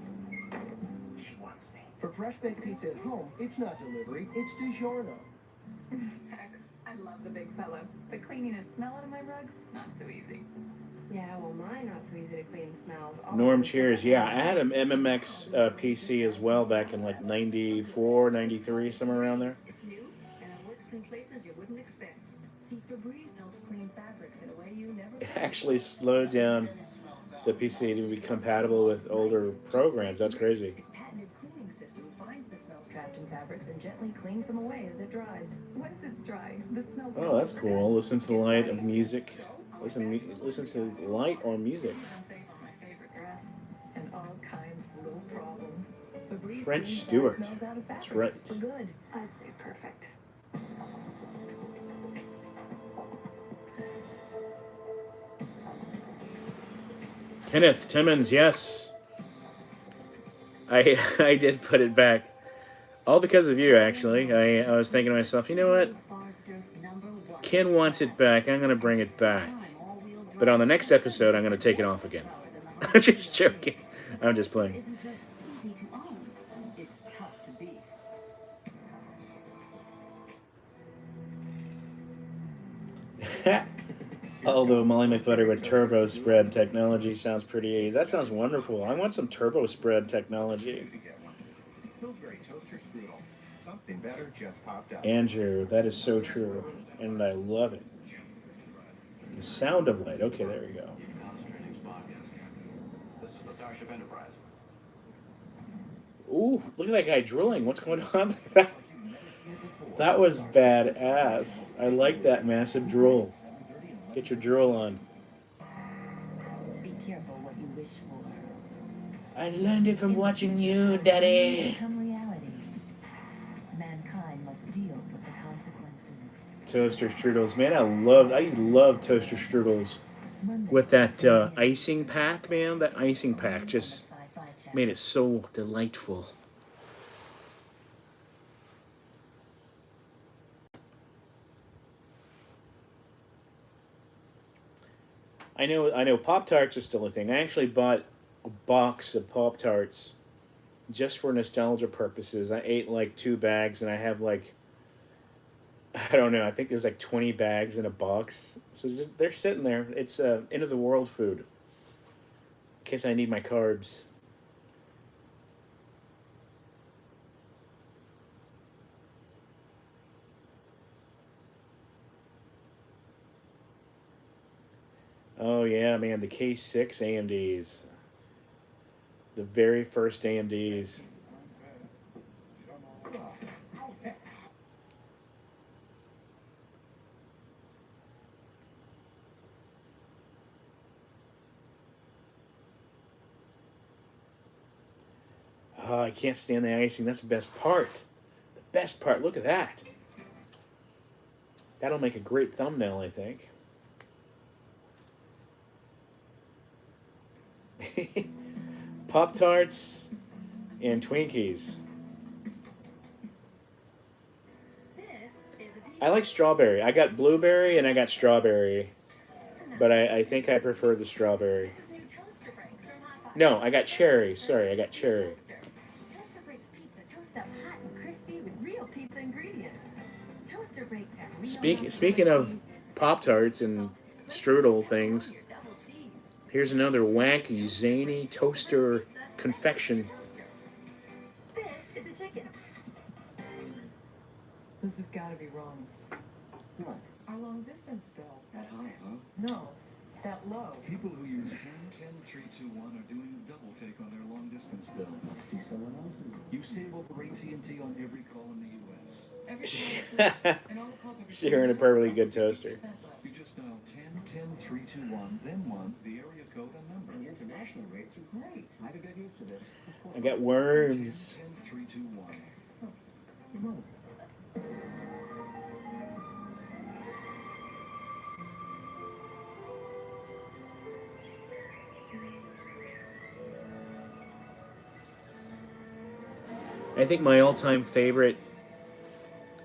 she wants me. For fresh baked pizza at home, it's not delivery, it's DiGiorno. Tex, I love the big fellow. But cleaning a smell out of my rugs, not so easy. Yeah, well, mine not so easy to clean smells. Norm Cheers. Yeah, I had an MMX PC as well back in like 94, 93, somewhere around there. It's new, and it works in places you wouldn't expect. See, Febreze helps clean fabrics in a way you never... It actually slowed down the PC to be compatible with older programs. That's crazy. Its patented cleaning system finds the smells trapped in fabrics and gently cleans them away as it dries. Once it's dry, the smell... Oh, that's cool. Listen to the light of music. Listen to light or music. Unsafe on my favorite dress. And all kinds of little problems. Febreze French cleans Stewart. bad smells out of That's fabrics right. for good. I'd say perfect. Kenneth Timmons, yes. I did put it back. All because of you, actually. I was thinking to myself, you know what? Ken wants it back. I'm going to bring it back. But on the next episode, I'm going to take it off again. I'm just joking. I'm just playing. Isn't just easy to own. It's tough to beat. Although Molly McButter with turbo spread technology sounds pretty easy. That sounds wonderful. I want some turbo spread technology. Pillsbury toaster strudel. Something better just popped up. Andrew, that is so true. And I love it. The sound of light. Okay, there we go. This is the Starship Enterprise. Ooh, look at that guy drilling. What's going on? That was badass. I like that massive drill. Get your drill on. Be careful what you wish for. I learned it from watching you, Daddy. Become reality. Mankind must deal with the consequences. Toaster strudels, man. I love toaster strudels. With that icing pack, man. That icing pack just made it so delightful. I know Pop-Tarts are still a thing. I actually bought a box of Pop-Tarts just for nostalgia purposes. I ate like 2 bags, and I have like, I don't know, I think there's like 20 bags in a box. So they're sitting there. It's end of the world food. In case I need my carbs. Oh yeah, man, the K6 AMDs. The very first AMDs. Oh, I can't stand the icing. That's the best part. The best part. Look at that. That'll make a great thumbnail, I think. Pop-Tarts and Twinkies. I like strawberry. I got blueberry and I got strawberry. But I think I prefer the strawberry. No, I got cherry. Sorry, I got cherry. Toaster Breaks pizza toast up hot and crispy with real pizza ingredients. Toaster Breaks have real Speaking of Pop-Tarts and strudel things, here's another wacky, zany toaster confection. This is a chicken. This has got to be wrong. What? Our long distance bill. That high, huh? No, that low. People who use 10-10-3-2-1 are doing double take on their long distance bill. Must be someone else's. You save over AT&T on every call in the U.S. She's hearing a perfectly good toaster. You just dial 10-10-3-2-1, then 1, the area code and number. The international rates are great. I had to get used to this. I got worms. 10-10-3-2-1. I think my all-time favorite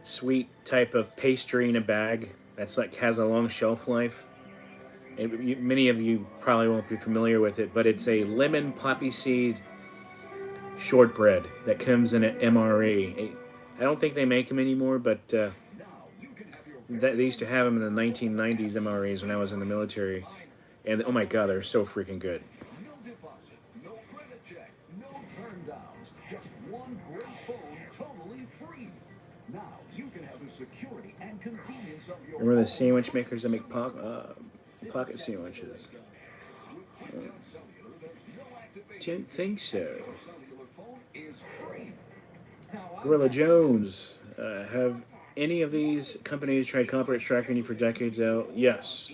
sweet type of pastry in a bag that's like has a long shelf life. Many of you probably won't be familiar with it, but it's a lemon poppy seed shortbread that comes in an MRE. I don't think they make them anymore, but they used to have them in the 1990s MREs when I was in the military. And oh my god, they're so freaking good. No deposit, no credit check, no turndowns, just one great phone totally free. Now you can have the security and convenience of your Remember the sandwich makers that make pocket sandwiches? Didn't think so. Gorilla Jones. Have any of these companies tried copyright striking you for decades out? Yes.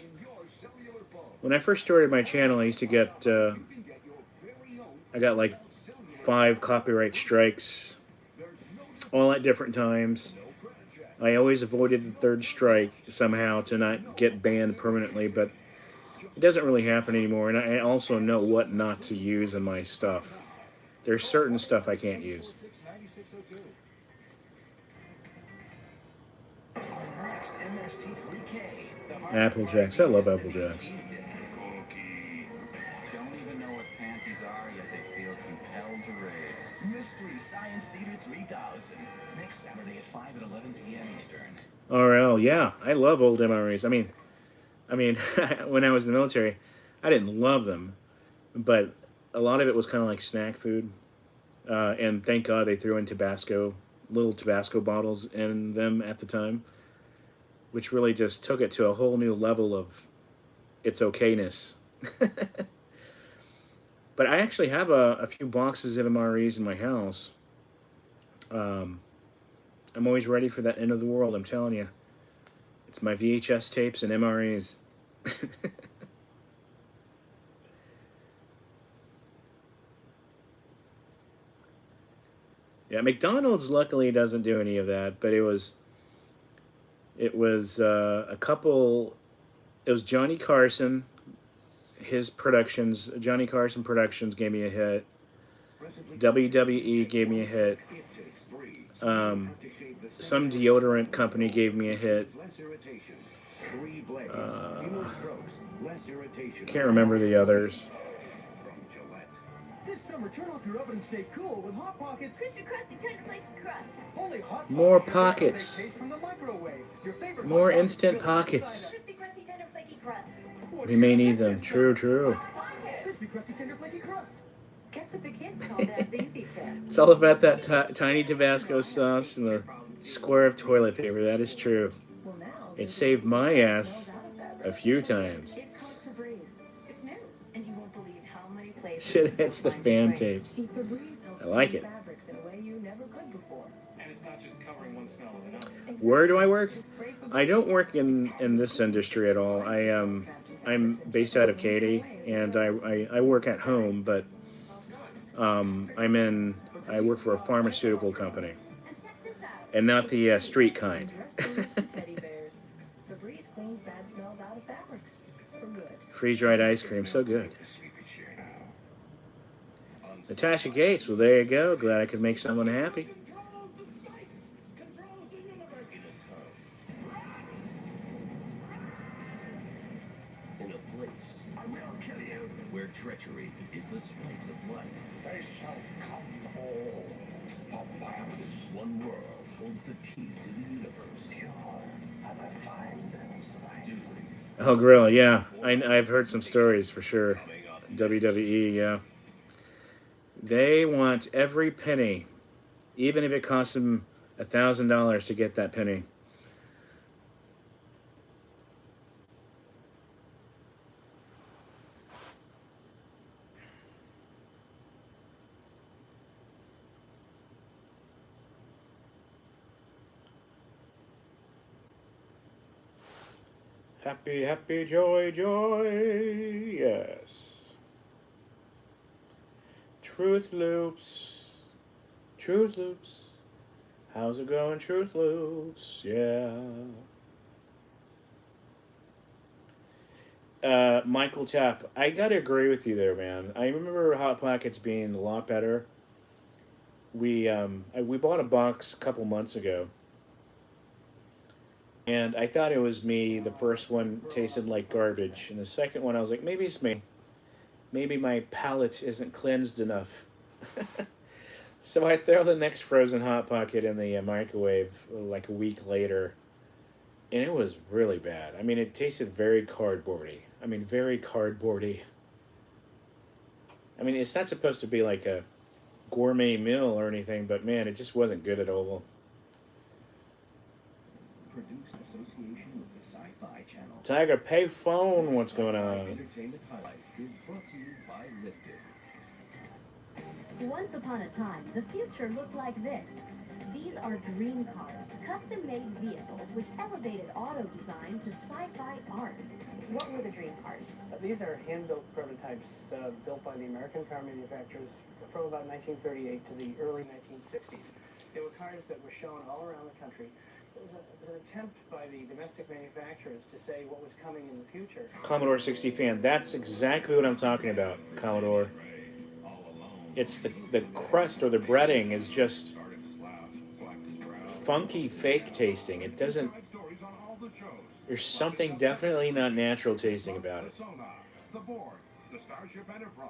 When I first started my channel, I used to get, I got like 5 copyright strikes, all at different times. I always avoided the 3rd strike somehow to not get banned permanently, but it doesn't really happen anymore, and I also know what not to use in my stuff. There's certain stuff I can't use. Apple Jacks. I love Apple Jacks. Don't even know what panties are, yet they feel compelled to raid. Mystery Science Theater 3000. Next Saturday at 5 and 11 p.m. Eastern. RL, yeah, I love old MREs. I mean, when I was in the military, I didn't love them, but a lot of it was kind of like snack food. And thank God they threw in little Tabasco bottles in them at the time, which really just took it to a whole new level of its okayness. But I actually have a few boxes of MREs in my house. I'm always ready for that end of the world, I'm telling you. It's my VHS tapes and MREs. Yeah, McDonald's luckily doesn't do any of that, but it was a couple. It was Johnny Carson, his productions. Johnny Carson Productions gave me a hit. WWE gave me a hit. Some deodorant company gave me a hit. Can't remember the others. This summer, turn off your oven and stay cool with Hot Pockets. Crispy, crusty, tender, flaky crust. Only Hot More Pockets pockets. taste from the microwave. Your favorite More Hot Pockets instant filled with pockets. Crispy, crusty, tender, flaky crust. We may need them. True, true. Crispy, crusty, tender, flaky crust. Guess what the kids call that easy chip? It's all about that tiny Tabasco sauce and the square of toilet paper. That is true. Well, now It saved my ass a few times. It comes Febreze. It's new, and you won't believe how many places. Shit hits the you'll find fan it great. tapes. See, Febreze helps I like clean it. fabrics in a way you never could before. And it's not just covering one smell with another. Where do I work? Just spray Febreze. I don't work in this industry at all. I'm based out of Katy, and I work at home, but I'm in I work for a pharmaceutical company, And check this out. and not the street kind. Teddy bears. Febreze cleans bad smells out of fabrics. For good. Freeze-dried ice cream, so good. Natasha Gates, well, there you go. Glad I could make someone happy. In a place where treachery is the spice of life. They shall come all. One world holds the key to the universe. Oh, Gorilla, yeah. I've heard some stories for sure. WWE, yeah. They want every penny, even if it costs them $1,000 to get that penny. Happy, happy, joy, joy, yes. Truth Loops, Truth Loops. How's it going, Truth Loops? Yeah. Michael Tapp, I gotta agree with you there, man. I remember Hot Pockets being a lot better. We bought a box a couple months ago. And I thought it was me. The first one tasted like garbage. And the second one, I was like, maybe it's me. Maybe my palate isn't cleansed enough. So I throw the next frozen Hot Pocket in the microwave like a week later. And it was really bad. I mean, it tasted very cardboardy. I mean, very cardboardy. I mean, it's not supposed to be like a gourmet meal or anything, but man, it just wasn't good at all. Produced in association with the Sci-Fi Channel. Tiger, pay phone. What's going on? Entertainment Highlights is brought to you by Lipton. Once upon a time, the future looked like this. These are dream cars, custom-made vehicles which elevated auto design to sci-fi art. What were the dream cars? These are hand-built prototypes built by the American car manufacturers from about 1938 to the early 1960s. They were cars that were shown all around the country. It was an attempt by the domestic manufacturers to say what was coming in the future. Commodore 60 fan. That's exactly what I'm talking about, Commodore. It's the crust or the breading is just funky, fake tasting. It doesn't. There's something definitely not natural tasting about it. The board, the Starship Enterprise.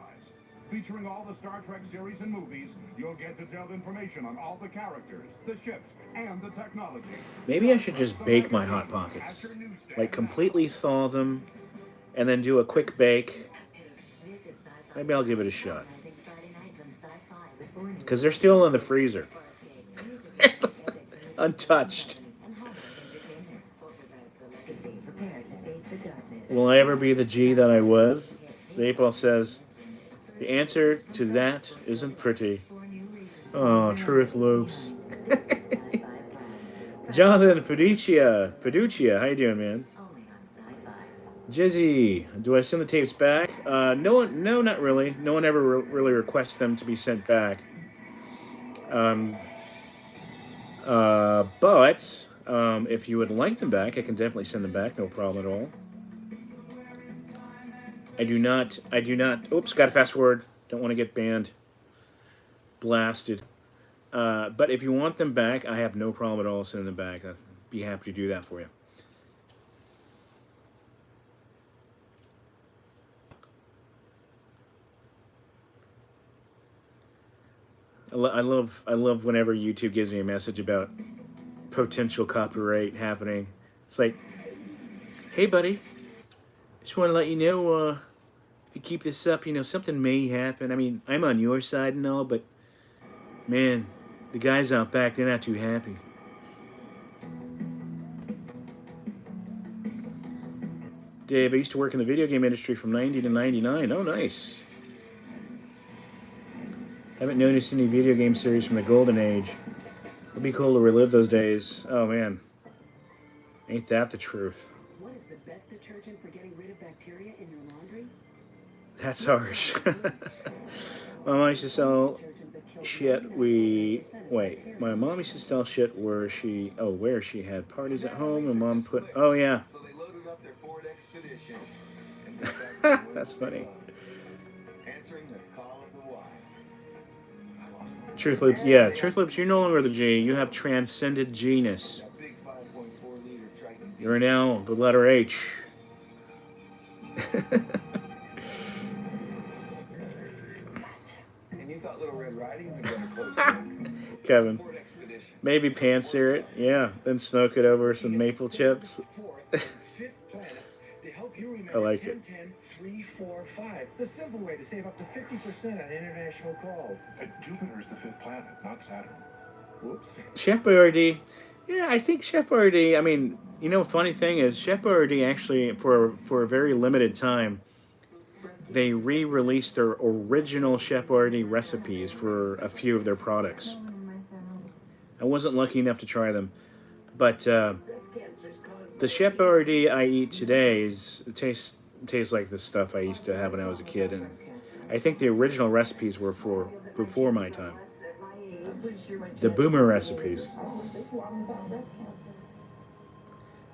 Featuring all the Star Trek series and movies, you'll get detailed information on all the characters, the ships, and the technology. Maybe I should just bake my Hot Pockets. Like completely thaw them and then do a quick bake. Maybe I'll give it a shot. Because they're still in the freezer. Untouched. Will I ever be the G that I was? The April says, the answer to that isn't pretty. Oh, Truth Loops. Jonathan Fiducia, how you doing, man? Jizzy, do I send the tapes back? No, not really. No one ever really requests them to be sent back. But if you would like them back, I can definitely send them back. No problem at all. I do not, oops, gotta fast forward. Don't want to get banned. Blasted. But if you want them back, I have no problem at all sending them back. I'd be happy to do that for you. I love whenever YouTube gives me a message about potential copyright happening. It's like, hey buddy, just want to let you know, if you keep this up, something may happen. I mean, I'm on your side and all, but man, the guys out back, they're not too happy. Dave, I used to work in the video game industry from 90 to 99. Oh, nice. Haven't noticed any video game series from the golden age. It'd be cool to relive those days. Oh, man. Ain't that the truth? What is the best detergent for getting rid of bacteria in your laundry? That's harsh. Mom, I used to sell shit my mom used to sell shit where she had parties at home and mom put, oh yeah. So they loaded up their Ford Expedition and went back to the way That's they funny. belonged, answering the call of the wild. Truth Loops, yeah, Truth Loops, you're no longer the G. You have transcended G-ness. That big 5.4-liter Triton You're now the letter H. And you thought Little Red Riding Hood got a close second. Kevin, Ford Expedition. maybe pan-sear it, yeah, then smoke it over some maple chips. Fourth and fifth planets to help you remember I like 10, it. 10, 3, 4, 5. The simple way to save up to 50% on international calls. Jupiter's the fifth planet, not Saturn. Whoops. Chef Boyardee, yeah, I think Chef Boyardee, I mean, you know, funny thing is, Chef Boyardee actually, for a very limited time, they re-released their original Chef Boyardee recipes for a few of their products. I wasn't lucky enough to try them, but the Chef Boyardee I eat today tastes like the stuff I used to have when I was a kid, and I think the original recipes were for before my time. The boomer recipes.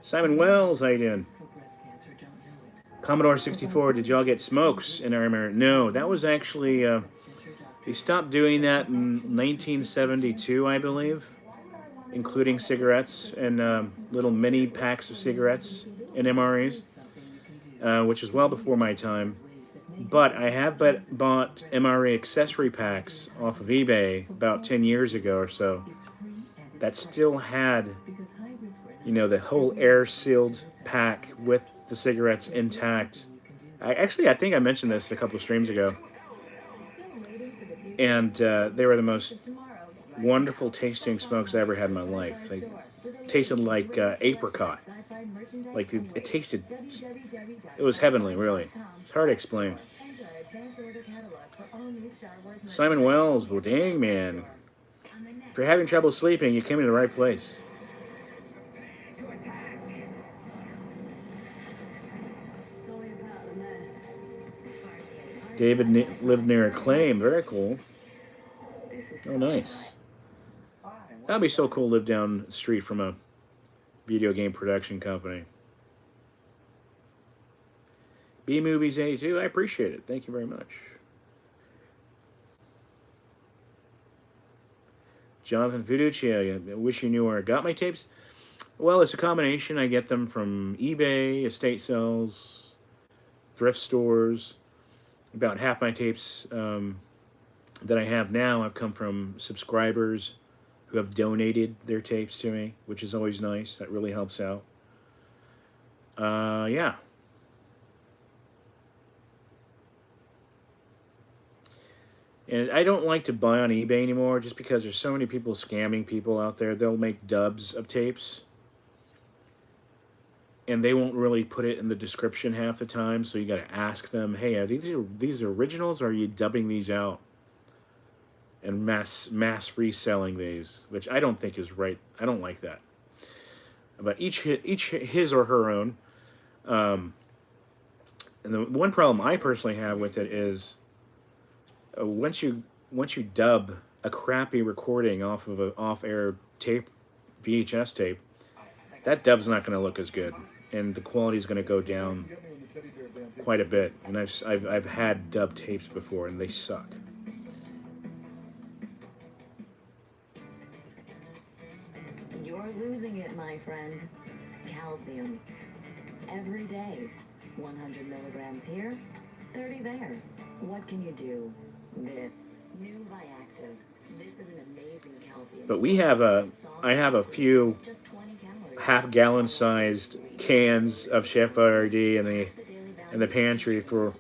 Simon Wells, how you doing? Commodore 64, did y'all get smokes in our America? No, that was actually, they stopped doing that in 1972, I believe, including cigarettes and little mini packs of cigarettes and MREs, which is well before my time. But I have bought MRE accessory packs off of eBay about 10 years ago or so that still had, you know, the whole air-sealed pack with the cigarettes intact. I think I mentioned this a couple of streams ago. And they were the most wonderful tasting smokes I ever had in my life. They tasted like apricot. Like it tasted, it was heavenly, really. It's hard to explain. Simon Wells, well, dang, man. If you're having trouble sleeping, you came to the right place. David lived near a claim. Very cool. Oh, nice. That'd be so cool to live down the street from a video game production company. B-Movies 82, I appreciate it. Thank you very much. Jonathan Fiducia, I wish you knew where I got my tapes. Well, it's a combination. I get them from eBay, estate sales, thrift stores. About half my tapes that I have now have come from subscribers who have donated their tapes to me, which is always nice. That really helps out. Yeah. And I don't like to buy on eBay anymore just because there's so many people scamming people out there. They'll make dubs of tapes. And they won't really put it in the description half the time, so you got to ask them, hey, are these originals, or are you dubbing these out and mass reselling these? Which I don't think is right. I don't like that. But each his or her own. And the one problem I personally have with it is once you dub a crappy recording off of an off-air tape, VHS tape, that dub's not going to look as good, and the quality is going to go down quite a bit. And I've had dub tapes before, and they suck. You're losing it, my friend. Calcium. Every day. 100 milligrams here, 30 there. What can you do? This. New Viactive. This is an amazing calcium. But I have a few half-gallon sized cans of Chef Boyardee in the pantry for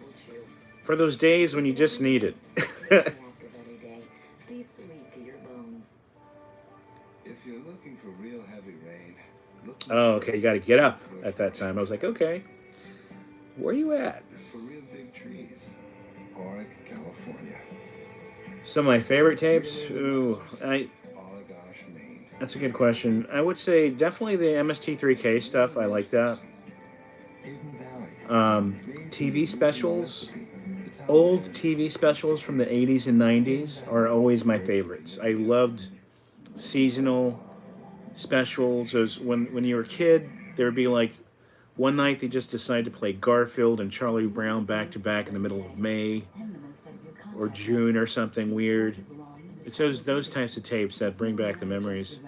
those days when you just need it. Be sweet to your bones. If you're looking for real heavy rain, look Oh, okay, you got to get up at that time. I was like, okay, where are you at? for real big trees. Auric, California. Some of my favorite tapes. Ooh, Allagash, Maine. that's a good question. I would say definitely the MST3K stuff. I like that. Hidden Valley. TV specials. Old TV specials from the 80s and 90s are always my favorites. I loved seasonal specials. As when you were a kid, there would be like one night they just decided to play Garfield and Charlie Brown back to back in the middle of May or June or something weird. It's those types of tapes that bring back the memories.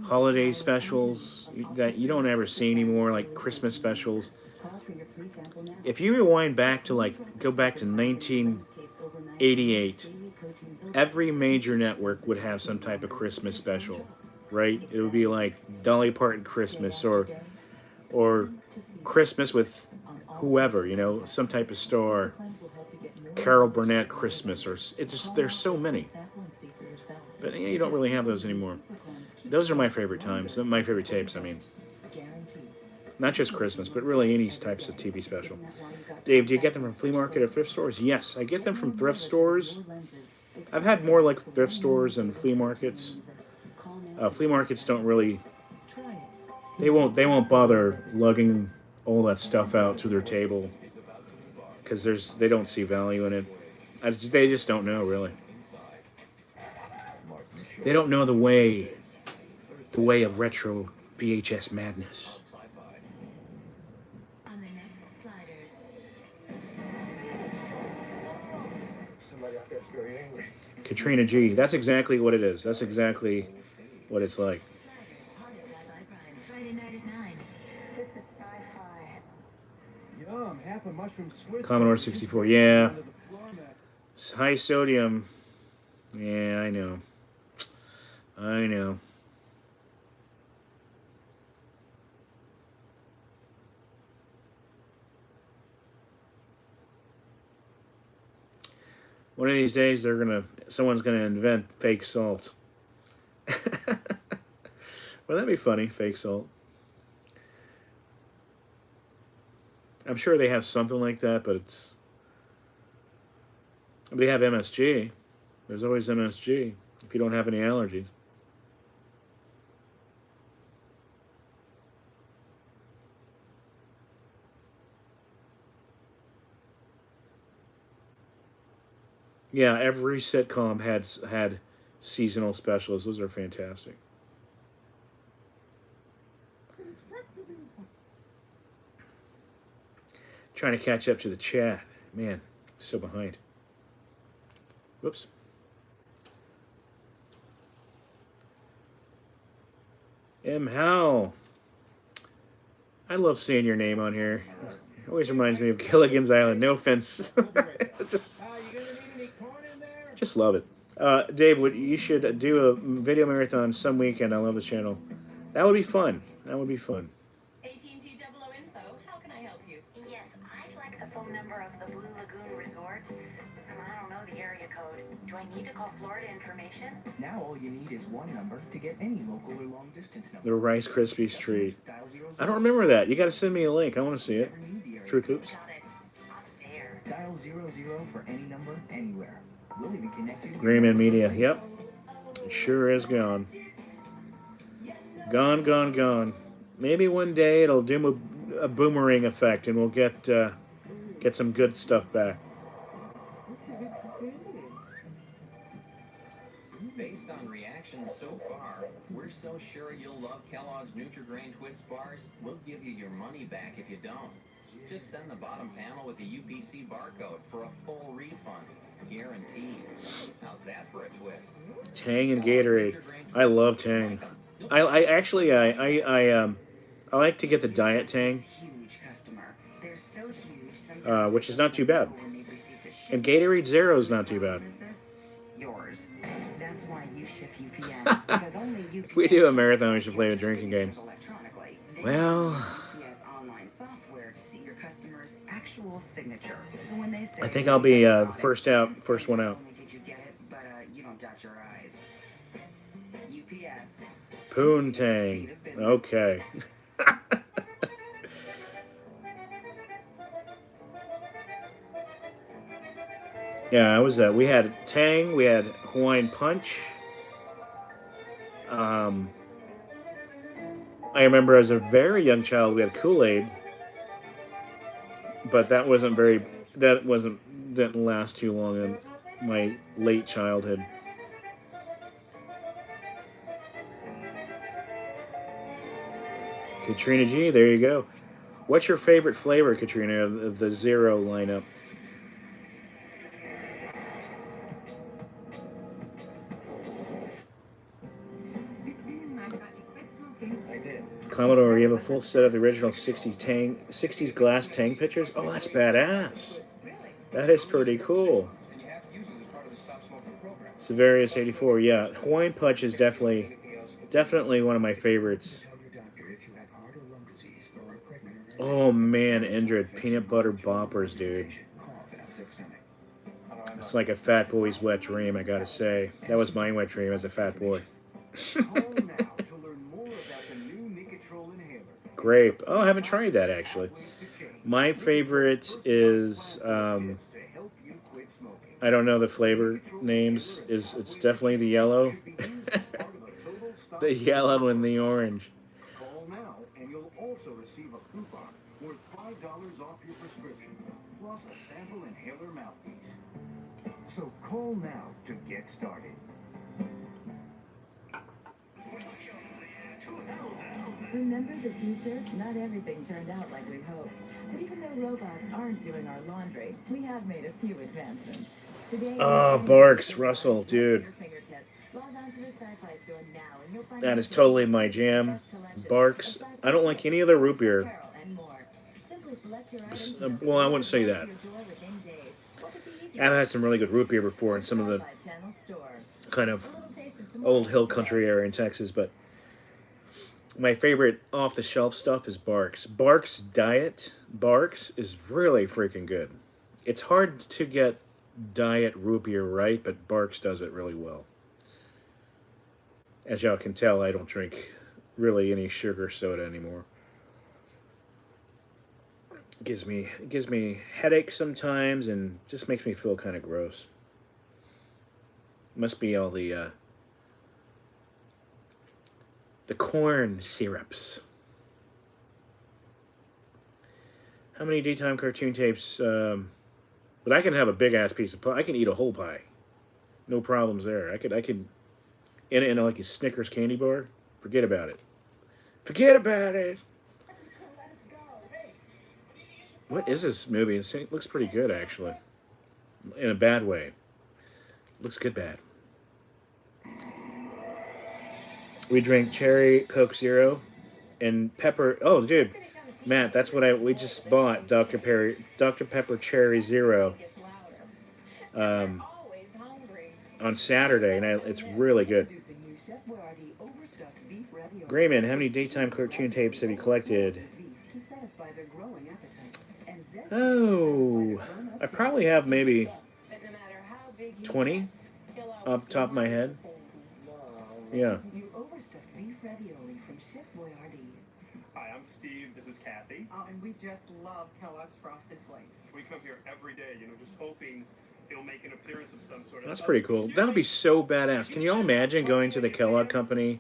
Holiday specials that you don't ever see anymore, like Christmas specials. If you rewind back to go back to 1988, every major network would have some type of Christmas special, right? It would be like Dolly Parton Christmas or Christmas with whoever, some type of star. Carol Burnett Christmas, or there's so many. But you don't really have those anymore. Those are my favorite times, my favorite tapes, I mean. Not just Christmas, but really any types of TV special. Dave, do you get them from flea market or thrift stores? Yes, I get them from thrift stores. I've had more like thrift stores than flea markets. Flea markets don't really. They won't bother lugging all that stuff out to their table because they don't see value in it. They just don't know really. They don't know the way of retro VHS madness. Katrina G. That's exactly what it is. That's exactly what it's like. Commodore 64. Yeah. High sodium. Yeah, I know. One of these days, someone's gonna invent fake salt. Well, that'd be funny, fake salt. I'm sure they have something like that, but they have MSG. There's always MSG if you don't have any allergies. Yeah, every sitcom had seasonal specials. Those are fantastic. Trying to catch up to the chat. Man, so behind. Whoops. M. Howell. I love seeing your name on here. It always reminds me of Gilligan's Island. No offense. Just love it. Dave, you should do a video marathon some weekend. I love the channel. That would be fun. That would be fun. AT&T Double O Info, how can I help you? Yes, I'd like the phone number of the Blue Lagoon Resort. I don't know the area code. Do I need to call Florida information? Now all you need is one number to get any local or long distance number. The Rice Krispies treat. I don't remember that. You got to send me a link. I want to see it. Truth Hoops. Dial 00 for any number anywhere. We'll even connect you. Grayman Media. Yep. It sure is gone. Gone. Maybe one day it'll do a boomerang effect and we'll get some good stuff back. Based on reactions so far, we're so sure you'll love Kellogg's Nutri-Grain Twist bars, we'll give you your money back if you don't. Just send the bottom panel with the UPC barcode for a full refund. Guaranteed. How's that for a twist? Tang and Gatorade. I love Tang. I actually like to get the Diet Tang, which is not too bad. And Gatorade Zero is not too bad. If we do a marathon, we should play a drinking game. Well, I think I'll be first one out. Poontang. Okay. Yeah, I was. We had Tang. We had Hawaiian Punch. I remember as a very young child we had Kool-Aid, but that wasn't didn't last too long in my late childhood. Katrina G, there you go. What's your favorite flavor, Katrina, of the Zero lineup? I did. Commodore, you have a full set of the original 60s glass Tang pictures? Oh, that's badass. That is pretty cool. And you have to use it as part of the Stop Smoking program. Severius 84, yeah. Hawaiian Punch is definitely one of my favorites. Tell your doctor if you have heart or lung disease or are pregnant Oh man, Indrid, peanut butter boppers, dude. cough and upset stomach. It's like a fat boy's wet dream, I gotta say. That was my wet dream as a fat boy. Call now to learn more about the new Nicotrol inhaler. Grape. Oh, I haven't tried that actually. Ways to change. My favorite is To help you quit smoking. I don't know the flavor names. It's definitely the yellow. Should be used as part of a total stop The yellow and the orange. Call now, and you'll also receive a coupon worth $5 off your prescription, plus a sample inhaler mouthpiece. So call now to get started. Remember the future? Not everything turned out like we hoped. But even though robots aren't doing our laundry, we have made a few advancements. Today, Oh, Barks, Russell, dude. Log on to the Sci-Fi store now and you'll find That is totally my jam. Barks. I don't like any other root beer. apparel and more. Simply select your items Well, I wouldn't say that. to your door within days. What could be easier? I've had some really good root beer before in some of the Sci-Fi Channel store. kind A of little taste of tomorrow. old hill country area in Texas, but my favorite off the shelf stuff is Barks. Barks Diet. Barks is really freaking good. It's hard to get diet root beer right, but Barks does it really well. As y'all can tell, I don't drink really any sugar soda anymore. It gives me headaches sometimes and just makes me feel kind of gross. Must be all the corn syrups. How many daytime cartoon tapes? But I can have a big ass piece of pie. I can eat a whole pie. No problems there. I could in like a Snickers candy bar. Forget about it. Forget about it. What is this movie? It looks pretty good actually. In a bad way. Looks good bad. We drink cherry Coke Zero and pepper. Oh, dude, Matt, that's what we just bought. Dr. Pepper Cherry Zero on Saturday, and it's really good. Grayman, how many daytime cartoon tapes have you collected? Oh, I probably have maybe 20 off the top of my head. Yeah. You overstuffed beef ravioli from Chef Boyardee. Hi, I'm Steve. This is Kathy. And we just love Kellogg's Frosted Flakes. We come here every day, just hoping it'll make an appearance of some sort. That's pretty cool. That would be so badass. Can you all imagine going to the Kellogg Company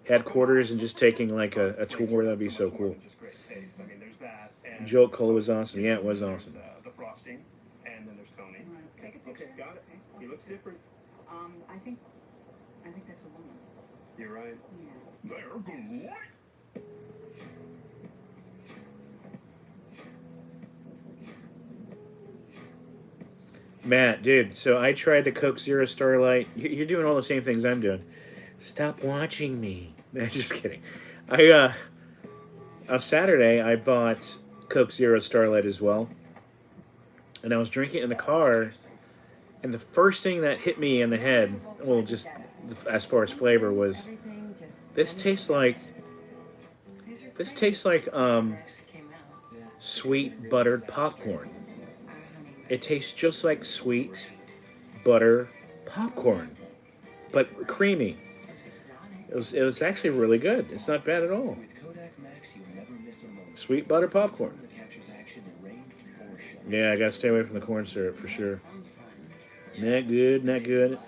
headquarters and just taking like a tour? That'd be so cool. Joe Cola was awesome. Yeah, it was awesome. The frosting, and then there's Tony. Take a picture. Okay, got it. He looks different. I think that's a woman. You're right. Yeah. They're good. Matt, dude, so I tried the Coke Zero Starlight. You're doing all the same things I'm doing. Stop watching me. Man, just kidding. On Saturday, I bought Coke Zero Starlight as well. And I was drinking it in the car, and the first thing that hit me in the head, well, just as far as flavor, was this tastes like sweet buttered popcorn. It tastes just like sweet butter popcorn, but creamy. It was actually really good. It's not bad at all. Sweet butter popcorn. Yeah, I gotta stay away from the corn syrup for sure. Not good, not good.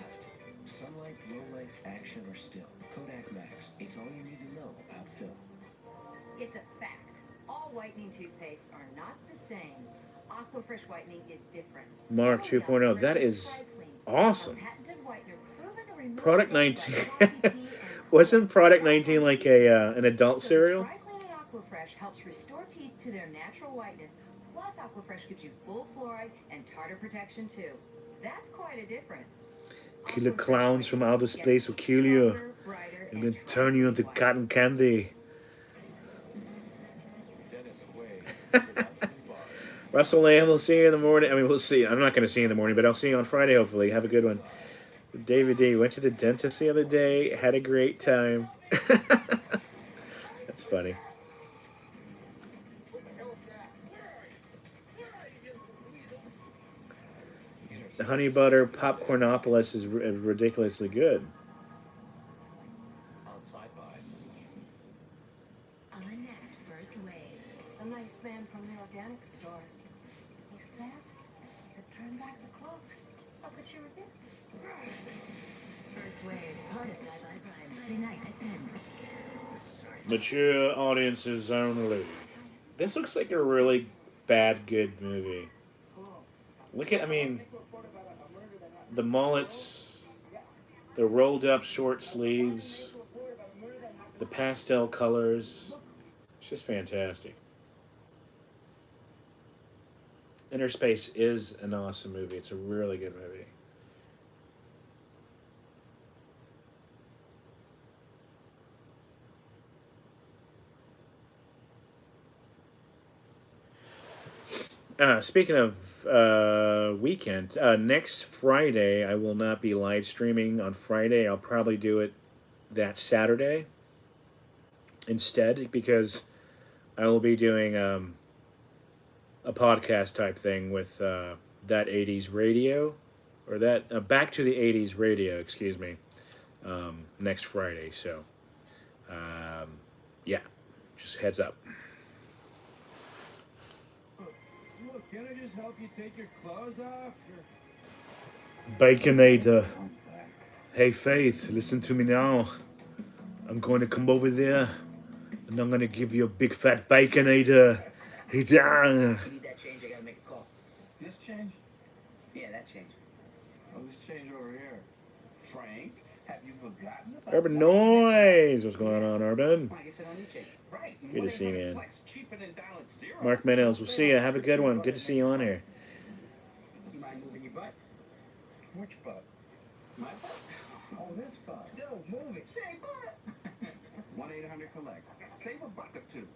Sunlight, low light, action, or still. Kodak Max. It's all you need to know about film. It's a fact. All whitening toothpastes are not the same. Aquafresh whitening is different. Mark 2.0. That is awesome. Patented whitener proven to remove Product stains 19. like coffee, tea, and Wasn't Product 19 like an adult So cereal? Tri-Clean Aquafresh helps restore teeth to their natural whiteness. Plus, Aquafresh gives you full fluoride and tartar protection too. That's quite a difference. Killer clowns from outer space will kill you and then turn you into cotton candy. Dennis Quaid. Russell Lamb, we'll see you in the morning. I mean, we'll see. I'm not going to see you in the morning, but I'll see you on Friday, hopefully. Have a good one. David D. Went to the dentist the other day. Had a great time. That's funny. The honey butter popcornopolis is ridiculously good. On sci-fi. Unmatched first wave. A nice man from the organic store. Except it turned back the clock. How could she resist? First wave. Hardest Sci-Fi Prime. Friday night at 10. Mature audiences only. This looks like a really bad, good movie. Look at, I mean, the mullets, the rolled up short sleeves, the pastel colors. It's just fantastic. Inner Space is an awesome movie. It's a really good movie. Speaking of weekend, next Friday I will not be live streaming on Friday. I'll probably do it that Saturday instead because I will be doing a podcast type thing with that 80s radio, or that Back to the 80s radio, excuse me, next Friday. So, yeah, just heads up. Look, can I just help you take your clothes off? Baconator. Hey Faith, listen to me now. I'm going to come over there and I'm going to give you a big fat baconator. Hey, down. You need that change, I gotta make a call. This change? Yeah, that change. Oh, this change over here. Frank, have you forgotten about Urban Noise. What's going on, Urban? Well, I guess I don't need change. Right. Good to see you, man. Flex, cheaper than dial at zero. Mark Meadows, we'll see you. Have a good one. Good to see you on here. You mind moving your butt? Which butt? My butt? Oh, this butt. Go, move it. Say butt! 1-800-COLLECT. Save a buck or two.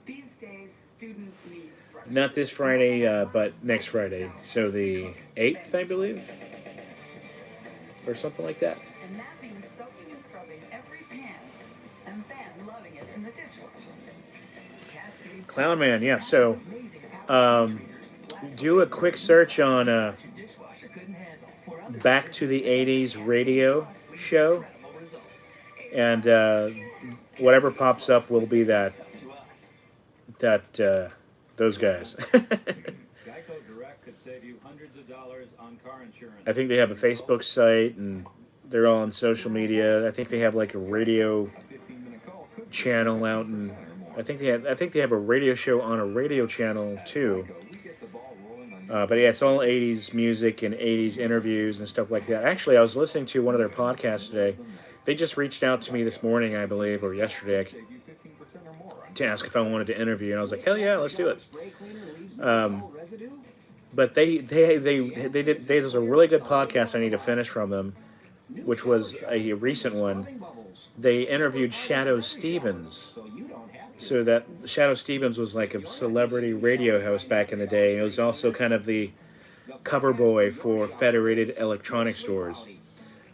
These days, students need structure. Not this Friday, but next Friday. So the 8th, I believe? Or something like that. And that means soaking and scrubbing every pan, and then loving it in the dishwasher. Clown Man, yeah. So, do a quick search on Back to the 80s radio show, and whatever pops up will be those guys. Geico Direct could save you hundreds of dollars on car insurance. I think they have a Facebook site, and they're all on social media. I think they have like a radio channel out, and I think they have a radio show on a radio channel too. But yeah, it's all 80s music and 80s interviews and stuff like that. Actually, I was listening to one of their podcasts today. They just reached out to me this morning, I believe, or yesterday, to ask if I wanted to interview, and I was like, hell yeah, let's do it. But there's a really good podcast I need to finish from them, which was a recent one. They interviewed Shadow Stevens. So that Shadow Stevens was like a celebrity radio host back in the day. It was also kind of the cover boy for Federated Electronic Stores.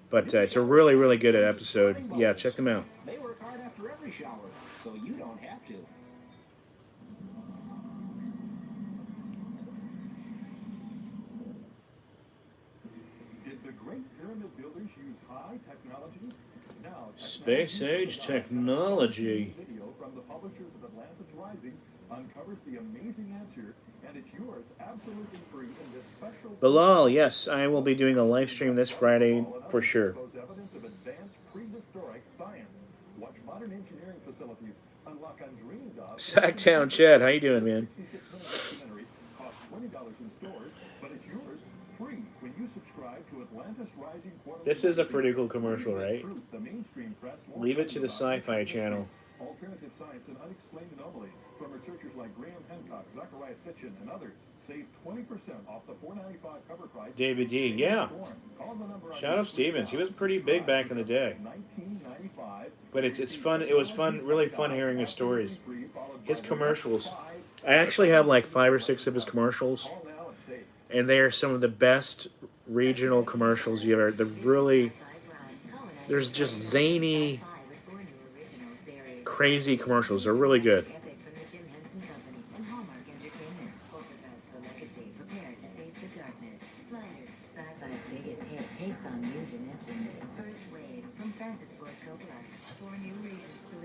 But it's a really, really good episode. Yeah, check them out. They work hard after every shower, so you don't have to. Did the Great Pyramid builders use high technology? Now, Space age technology. Video from the publishers of Atlantis Rising uncovers the amazing answer, and it's yours absolutely free in this special. Bilal, yes, I will be doing a live stream this Friday for sure. Shows evidence of advanced prehistoric science. Watch modern engineering facilities unlock undreamed of. Sacktown Chad, how you doing, man? 66-minute documentary costs $20 This is a pretty cool commercial, right? The mainstream press won't Leave it tell to you the about Sci-Fi extraterrestrial Channel. alternative science and unexplained anomalies from researchers like Graham Hancock, Zachariah Sitchin, and others. Save 20% off the $4.95 cover price. David D. Yeah. Call the number on Shout out your screen Stevens. He now. was pretty big back in the day. $19.95. But it's fun. It was fun, really fun hearing his stories. His commercials. I actually have like 5 or 6 of his commercials, and they are some of the best regional commercials you ever. They're really. There's just zany, crazy commercials. They're really good.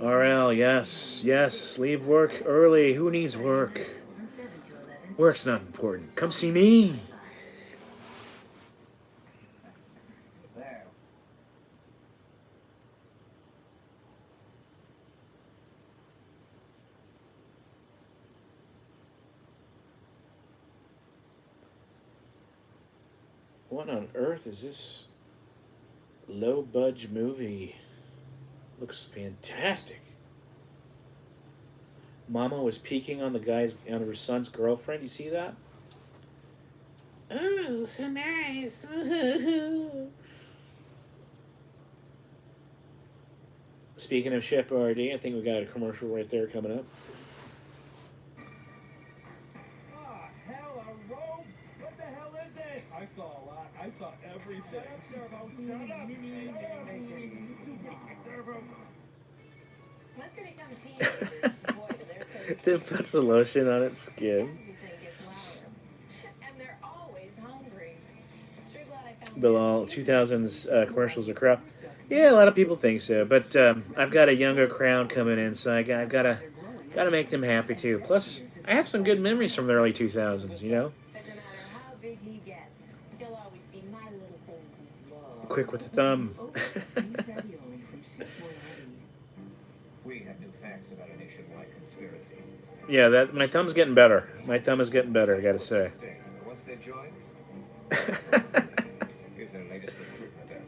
RL, yes, yes. Leave work early. Who needs work? Work's not important. Come see me. There. What on earth is this low budge movie? Looks fantastic. Mama was peeking on on her son's girlfriend. You see that? Oh, so nice. Speaking of Shep RD, I think we got a commercial right there coming up. Ah, hell, a robe? What the hell is this? I saw a lot. I saw everything. Shut up, Servo. Shut up. Servo. Let's get it done teenagers. Boy, they're so It puts the lotion on its skin. everything gets louder. And they're always hungry. Sure glad I found Bilal, 2000s commercials are crap. Yeah, a lot of people think so, but I've got a younger crowd coming in, so I've gotta make them happy too. Plus, I have some good memories from the early 2000s, you know? But no matter how big he gets, he'll always be my little baby. Quick with the thumb. We have new facts about a nationwide conspiracy. Yeah, that my thumb's getting better. My thumb is getting better, I gotta say. Once they join, here's their latest recruitment effort.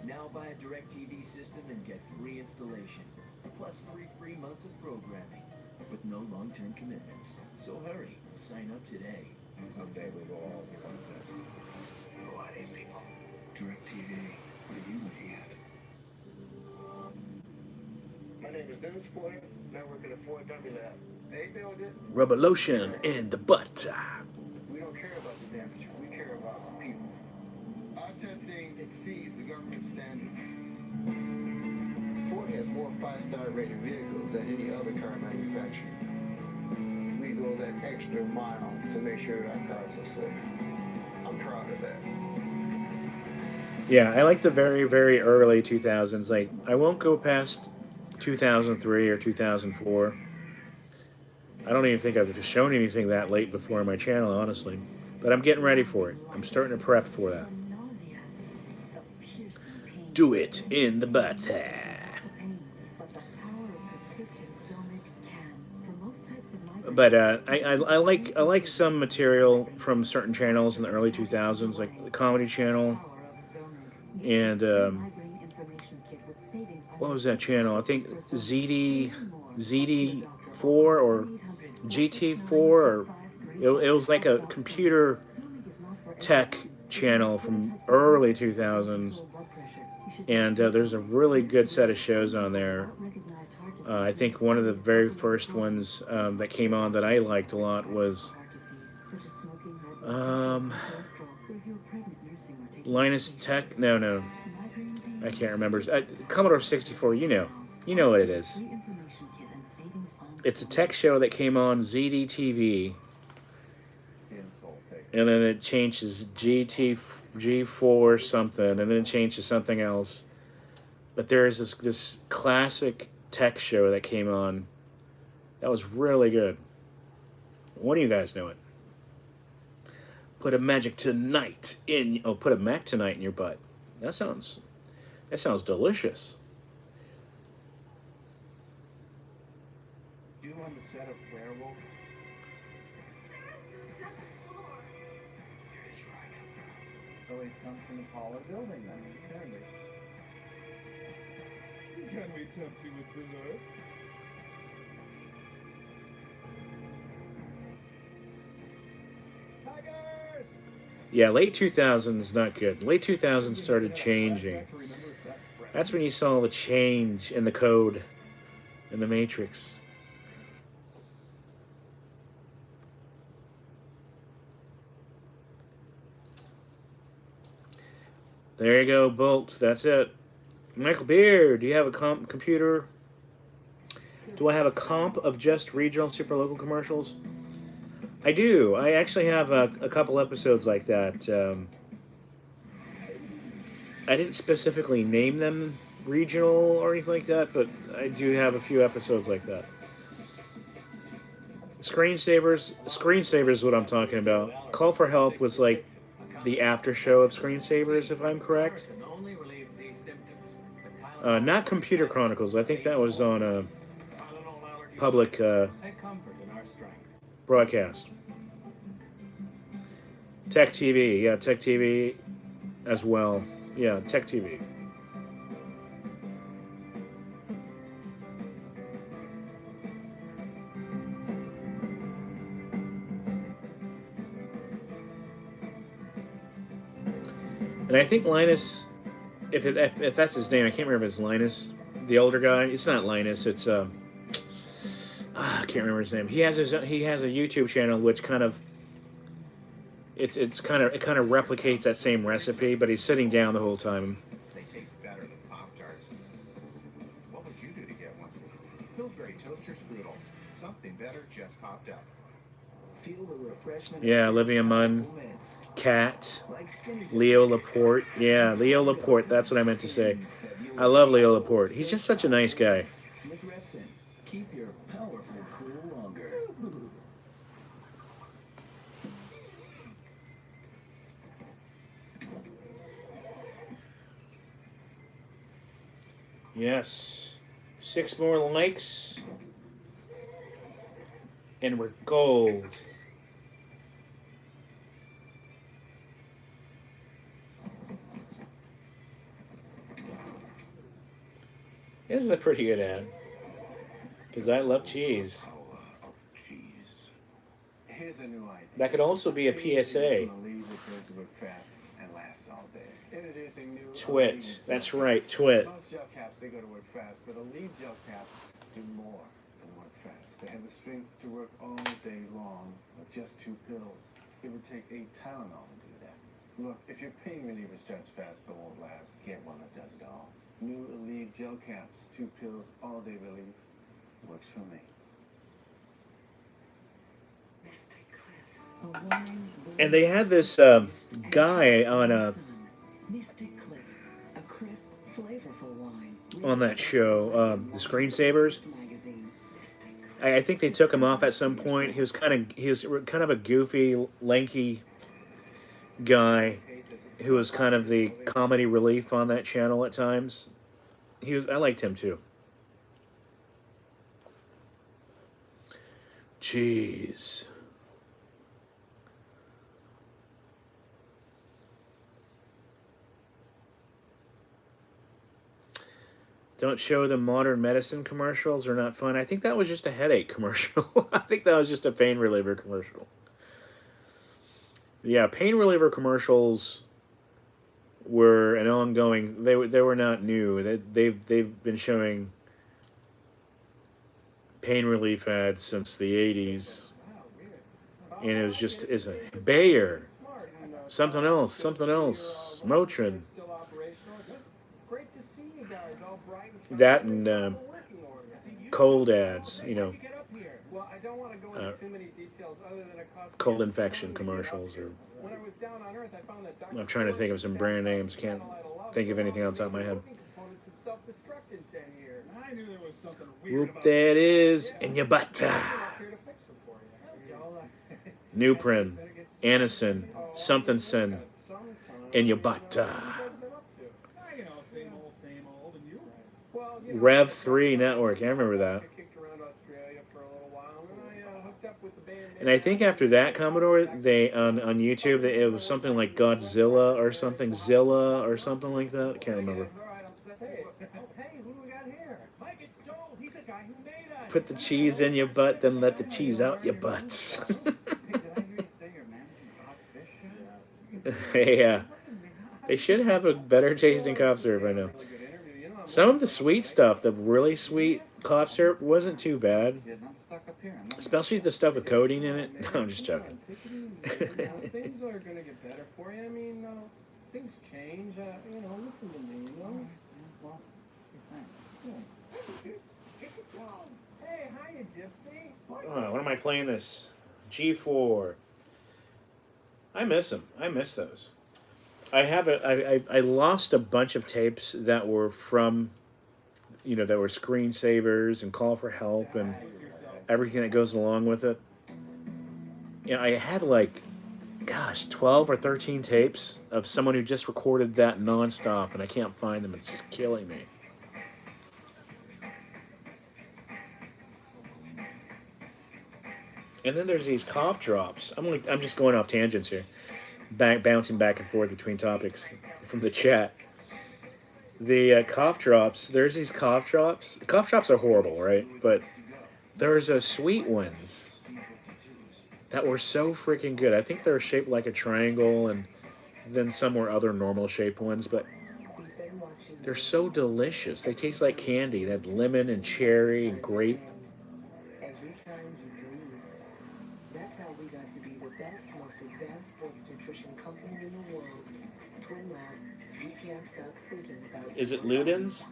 Now buy a DirecTV system and get free installation, plus 3 free months of programming, with no long-term commitments. So hurry, sign up today. Someday we will all be one of them. Who are these people? DirecTV, what are you looking at? My name is Dennis Porter, and I work at a Ford W Lab. They build it. Rubber lotion in the butt. We don't care about the damage. We care about the people. Our testing exceeds the government standards. Ford has more 5-star rated vehicles than any other car manufacturer. We go that extra mile to make sure our cars are safe. I'm proud of that. Yeah, I like the very, very early 2000s. Like, I won't go past 2003 or 2004. I don't even think I've shown anything that late before on my channel, honestly. But I'm getting ready for it. I'm starting to prep for that. Do it in the butt. But I like some material from certain channels in the early 2000s, like the Comedy Channel, and what was that channel? I think ZD4 or GT4, or it was like a computer tech channel from early 2000s, and there's a really good set of shows on there. I think one of the very first ones that came on that I liked a lot was Linus Tech. No, I can't remember. Commodore 64. You know what it is. It's a tech show that came on ZDTV, and then it changes G4 something, and then it changes something else. But there is this classic tech show that came on that was really good. One of you guys know it. Put a Mac tonight in your butt. That sounds delicious. You on the set of Werewolf? You're his right. So it comes from the taller building then, apparently. Can we tempt you with desserts? Tigers! Yeah, late 2000s not good. Late 2000s started changing. That's when you saw the change in the code in the Matrix. There you go, Bolt. That's it. Michael Beard, do you have a computer? Do I have a comp of just regional superlocal commercials? I do. I actually have a couple episodes like that. I didn't specifically name them regional or anything like that, but I do have a few episodes like that. Screensavers is what I'm talking about. Call for Help was like the after show of Screensavers, if I'm correct. Not Computer Chronicles. I think that was on a public broadcast. Tech TV, yeah, Tech TV as well. Yeah, Tech TV. And I think Linus, if that's his name, I can't remember if it's Linus, the older guy. It's not Linus. It's I can't remember his name. He has a YouTube channel which kind of it kind of replicates that same recipe, but he's sitting down the whole time. They taste better than Pop-Tarts. What would you do to get one? Pillsbury Toaster Strudel. Something better just popped up. Feel the refreshment. Yeah, Olivia Munn, Cat, Leo Laporte. Yeah, Leo Laporte. That's what I meant to say. I love Leo Laporte. He's just such a nice guy. Keep your powerful cool longer. Yes. 6 more likes. And we're gold. This is a pretty good ad. Because I love cheese. Here's a new idea. That could also be a PSA. Twit. That's right, Twit. Most gel caps, they go to work fast, but Aleve gel caps do more than work fast. They have the strength to work all day long with just 2 pills. It would take 8 Tylenol to do that. Look, if your pain reliever starts fast but won't last, get one that does it all. New Aleve gel caps, 2 pills, all day relief. Works for me. And they had this guy on that show, the Screensavers. I think they took him off at some point. He was kind of a goofy, lanky guy who was kind of the comedy relief on that channel at times. I liked him too. Jeez. Don't show the modern medicine commercials. They're not fun. I think that was just a headache commercial. I think that was just a pain reliever commercial. Yeah, pain reliever commercials were an ongoing. They were not new. They've been showing pain relief ads since the 80s. And it was just a Bayer, something else, Motrin. That and cold ads, cold infection commercials. Or I'm trying to think of some brand names. Can't think of anything on top of my head. Whoop, that is in your butt. Nuprin, Anacin, something sin in your butt. Rev 3 Network, I remember that. And I think after that Commodore, they on YouTube, it was something like Godzilla or something, Zilla or something like that. I can't remember. Hey, who do we got here? Mike, it's Joel. He's the guy who made us. Put the cheese in your butt, then let the cheese out your butts. Hey, did I hear you say your man's hot fish? Yeah, they should have a better tasting cough syrup. I know. Some of the sweet stuff, the really sweet cough syrup, wasn't too bad. Especially the stuff with codeine in it. No, I'm just joking. Things are going to get better for you. I mean, things change. You know, listen to me, you know? Well, hey, hiya, Gypsy. Oh, when am I playing this? G4. I miss them. I miss those. I lost a bunch of tapes that were from, that were screensavers and call for help and everything that goes along with it. I had 12 or 13 tapes of someone who just recorded that nonstop, and I can't find them. It's just killing me. And then there's these cough drops. I'm just going off tangents here, bouncing back and forth between topics from the chat. The cough drops. There's these cough drops. The cough drops are horrible, right? But there's sweet ones that were so freaking good. I think they're shaped like a triangle, and then some were other normal shaped ones, but they're so delicious. They taste like candy. They have lemon and cherry and grape. Every time you breathe. That's how we got to be the best, most advanced sports nutrition company in the world. Twin Lab, we can't stop thinking about it. Is it Ludens?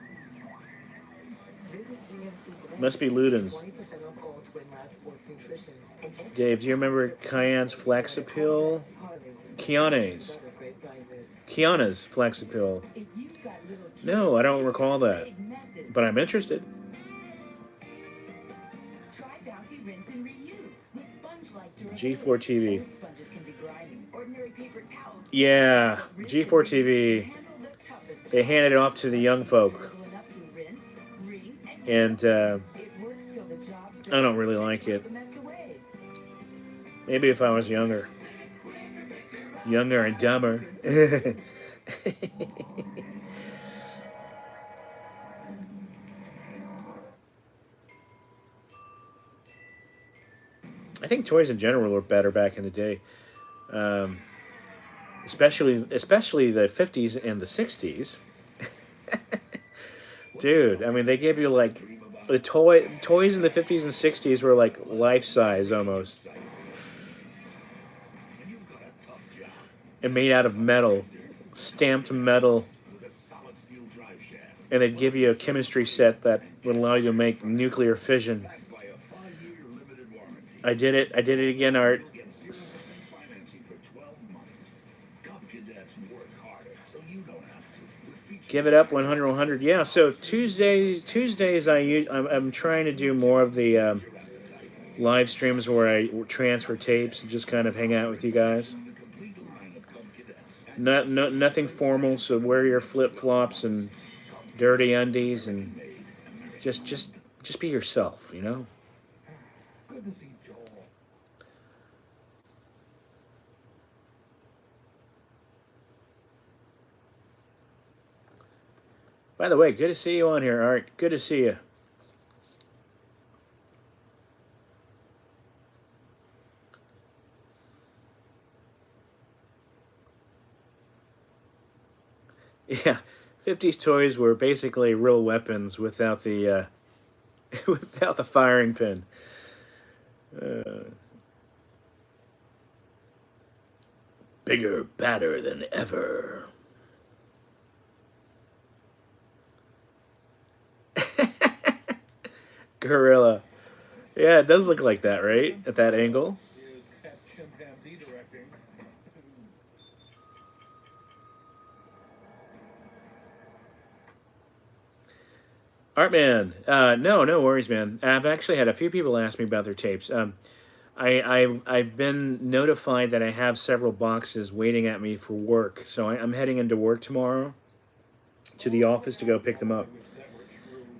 Visit GNC today. Must be Ludens. 20% off all Twin Lab sports nutrition. Dave, do you remember Cayenne's Flex Appeal? Kiana's Flex Appeal. No, I don't recall that. But I'm interested. G4 TV. Yeah, G4 TV. They handed it off to the young folk. And I don't really like it. Maybe if I was younger. Younger and dumber. I think toys in general were better back in the day. Especially the 50s and the 60s. Dude, I mean, they gave you the toys in the 50s and 60s were like life size almost. And made out of metal, stamped metal. And they'd give you a chemistry set that would allow you to make nuclear fission. I did it again, Art. Give it up 100 100. Yeah, so Tuesdays I'm trying to do more of the live streams where I transfer tapes and just kind of hang out with you guys. Nothing formal, so wear your flip-flops and dirty undies and just be yourself, you know? Good to see Joel. By the way, good to see you on here, Art. Good to see you. Yeah, 50s toys were basically real weapons without the without the firing pin. Bigger, badder than ever. Gorilla. Yeah, it does look like that, right? At that angle. Chimpanzee directing. Artman, no worries, man. I've actually had a few people ask me about their tapes. I've been notified that I have several boxes waiting at me for work, so I'm heading into work tomorrow to the office to go pick them up.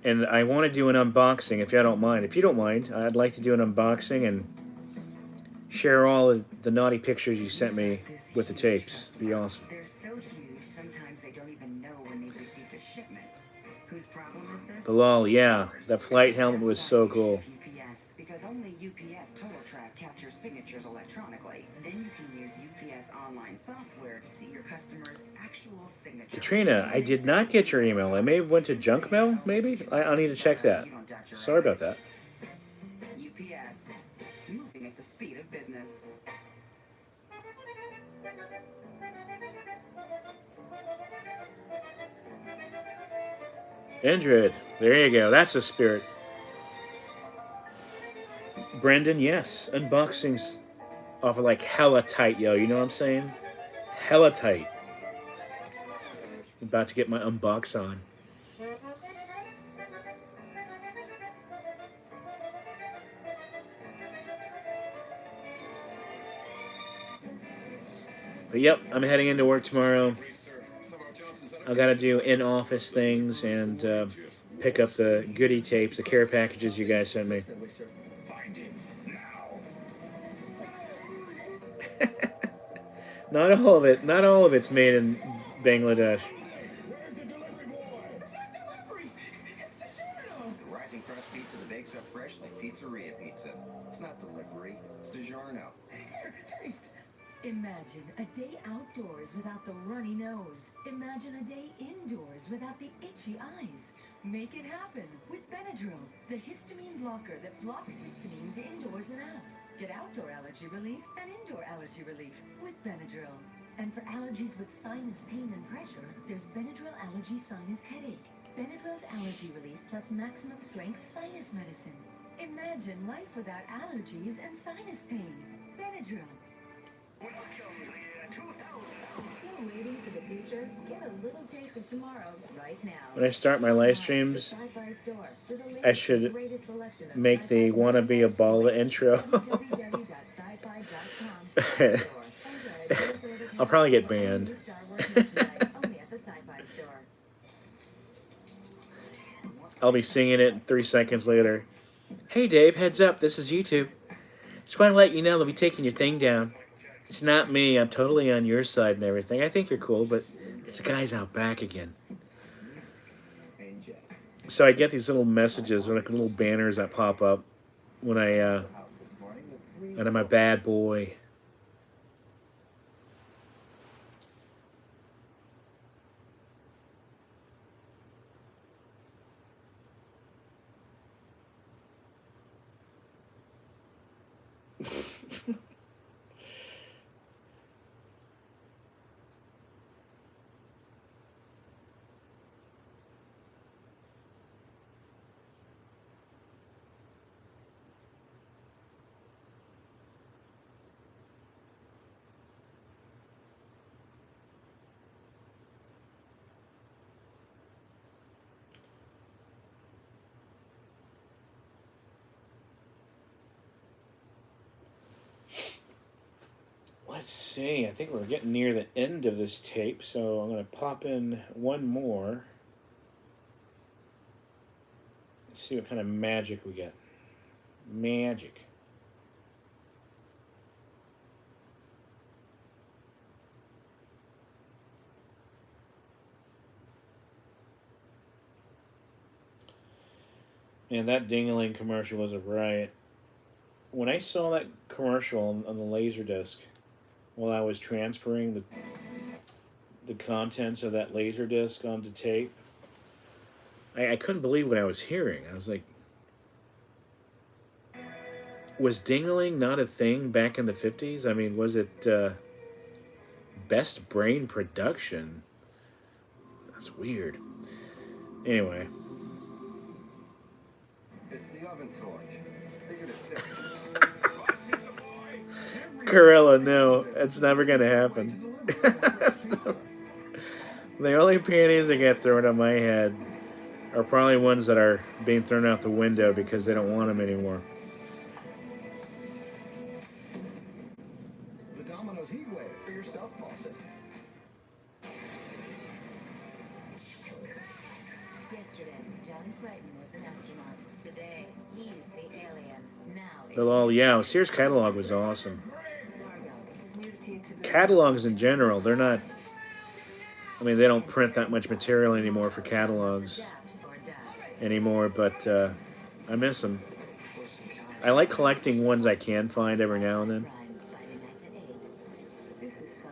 And I want to do an unboxing, if you don't mind. If you don't mind, I'd like to do an unboxing and share all the naughty pictures you sent me with the tapes. Be awesome. They're so huge, sometimes they don't even know when they've received a shipment. Whose problem is this? The lol, yeah. That flight helmet was so cool. UPS, because only UPS TotalTrack captures signatures electronically. Then you can use UPS online software to see your customer's actual signature. Katrina, I did not get your email. I may have went to junk mail, maybe? I'll need to check that. Sorry about that. UPS, moving at the speed of business. Indrid, there you go. That's the spirit. Brendan, yes. Unboxings offer like hella tight, yo. You know what I'm saying? Hella tight. I'm about to get my unbox on. But yep, I'm heading into work tomorrow. I gotta do in-office things and pick up the goodie tapes, the care packages you guys sent me. Not all of it's made in Bangladesh. The rising crust pizza that bakes up fresh like pizzeria pizza. It's not delivery, it's DiGiorno. Imagine a day outdoors without the runny nose. Imagine a day indoors without the itchy eyes. Make it happen with Benadryl, the histamine blocker that blocks histamines indoors and out. Get outdoor allergy relief and indoor allergy relief with Benadryl. And for allergies with sinus pain and pressure, there's Benadryl Allergy Sinus Headache. Benadryl's allergy relief plus maximum strength sinus medicine. Imagine life without allergies and sinus pain. Benadryl. Still waiting for the future? Get a little taste of tomorrow right now. When I start my live streams, I should make the "Wanna Be a Baller" intro. I'll probably get banned. I'll be singing it 3 seconds later. Hey Dave, heads up, this is YouTube. Just want to let you know they'll be taking your thing down. It's not me, I'm totally on your side and everything. I think you're cool, but it's the guys out back again. So I get these little messages, or like little banners that pop up when and I'm a bad boy. Let's see, I think we're getting near the end of this tape, so I'm going to pop in one more. Let's see what kind of magic we get. Magic. And that ding-a-ling commercial was a riot. When I saw that commercial on the Laserdisc, while I was transferring the contents of that Laserdisc onto tape, I couldn't believe what I was hearing. I was like, was ding-a-ling not a thing back in the 50s? I mean, was it Best Brain Production? That's weird. Anyway. It's the oven torch. Figured it tips. Corella, no, it's never gonna happen. The only panties that get thrown on my head are probably ones that are being thrown out the window because they don't want them anymore. The Domino's heat wave for your self faucet. Guess Yesterday, John Crichton was an astronaut. Today, he's the alien. Now, But all, yeah, Sears catalog was awesome. Catalogs in general, they're not. I mean, they don't print that much material anymore for catalogs anymore, but I miss them. I like collecting ones I can find every now and then. This is sci-fi.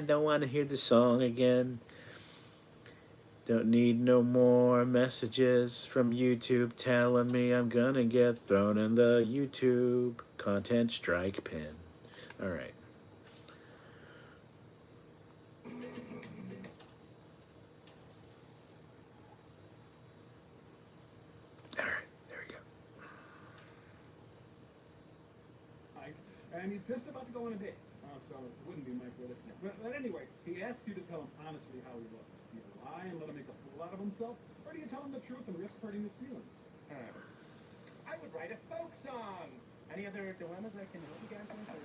Don't want to hear the song again. Don't need no more messages from YouTube telling me I'm gonna get thrown in the YouTube content strike pin. All right. All right, there we go. And he's just about to go on a date. So it wouldn't be my fault. But anyway, he asked you to tell him honestly how he looks. Do you lie and let him make a fool out of himself, or do you tell him the truth and risk hurting his feelings? I would write a folk song. Any other dilemmas I can help you guys with? Or?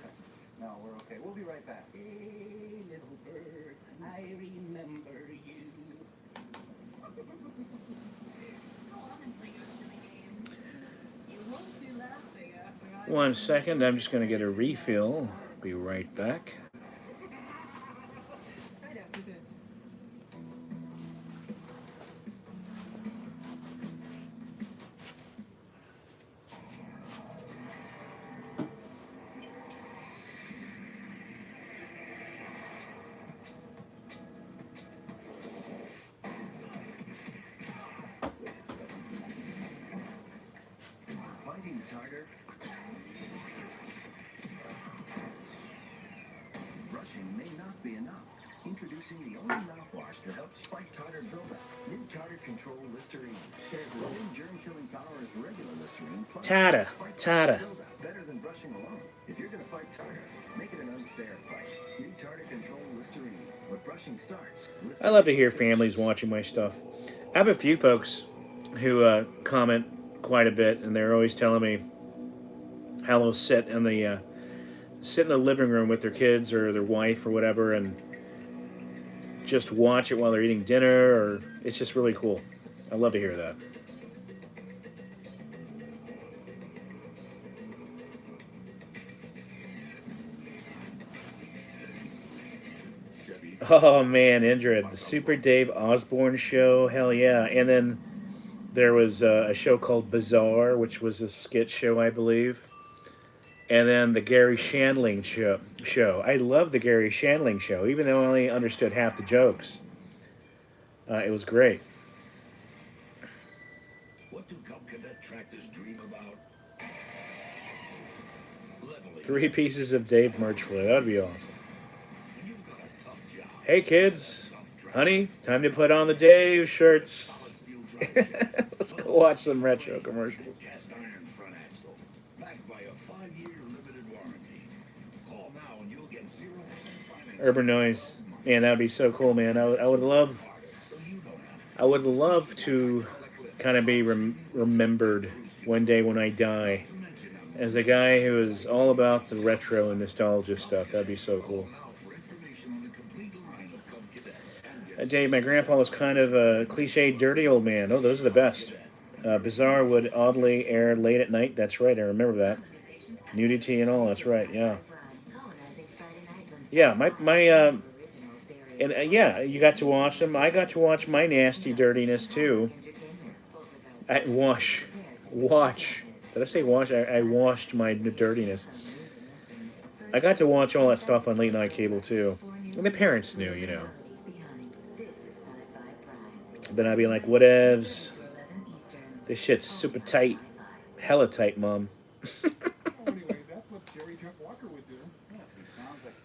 No, we're okay. We'll be right back. Hey, little bird, I remember you. Go on and play your silly game. You won't be laughing after I... 1 second, I'm just gonna get a refill. Be right back. Right after this. Fighting tartar. Brushing may not be enough. Introducing the only mouthwash that helps fight tartar buildup. New Tartar Control Listerine. It has the same germ-killing power as regular Listerine. Plus Tartar, fights tartar. buildup better than brushing alone. If you're going to fight tartar, make it an unfair fight. New Tartar Control Listerine. When brushing starts, I love to hear families watching my stuff. I have a few folks who comment quite a bit, and they're always telling me how they'll sit in the living room with their kids or their wife or whatever, and just watch it while they're eating dinner. Or it's just really cool. I love to hear that. Oh man, Indrid, the Super Dave Osborne show, hell yeah! And then there was a show called Bizarre, which was a skit show, I believe. And then the Gary Shandling show. I love the Gary Shandling show, even though I only understood half the jokes. It was great. What do Cub Cadet tractors dream about? 3 pieces of Dave merch for that. That'd be awesome. You've got a tough job. Hey kids, honey, time to put on the Dave shirts. Let's go watch some retro commercials. Cast iron front axle. Backed by a 5-year limited warranty. Call now and you'll get 0% financing. Urban Noise, man, that'd be so cool, man. I would love to kind of be remembered one day when I die as a guy who is all about the retro and nostalgia stuff. That'd be so cool. Dave, my grandpa was kind of a cliched dirty old man. Oh, those are the best. Bizarre would oddly air late at night. That's right, I remember that. Nudity and all, that's right, yeah. Yeah, yeah, you got to watch them. I got to watch my nasty dirtiness too. Watch. Did I say wash? I washed my dirtiness. I got to watch all that stuff on late night cable too. And the parents knew, you know. Then I'd be like, whatevs. This shit's super tight. Hella tight, Mom. Anyway, that's what Jerry Jeff Walker would do. Yeah, it sounds like...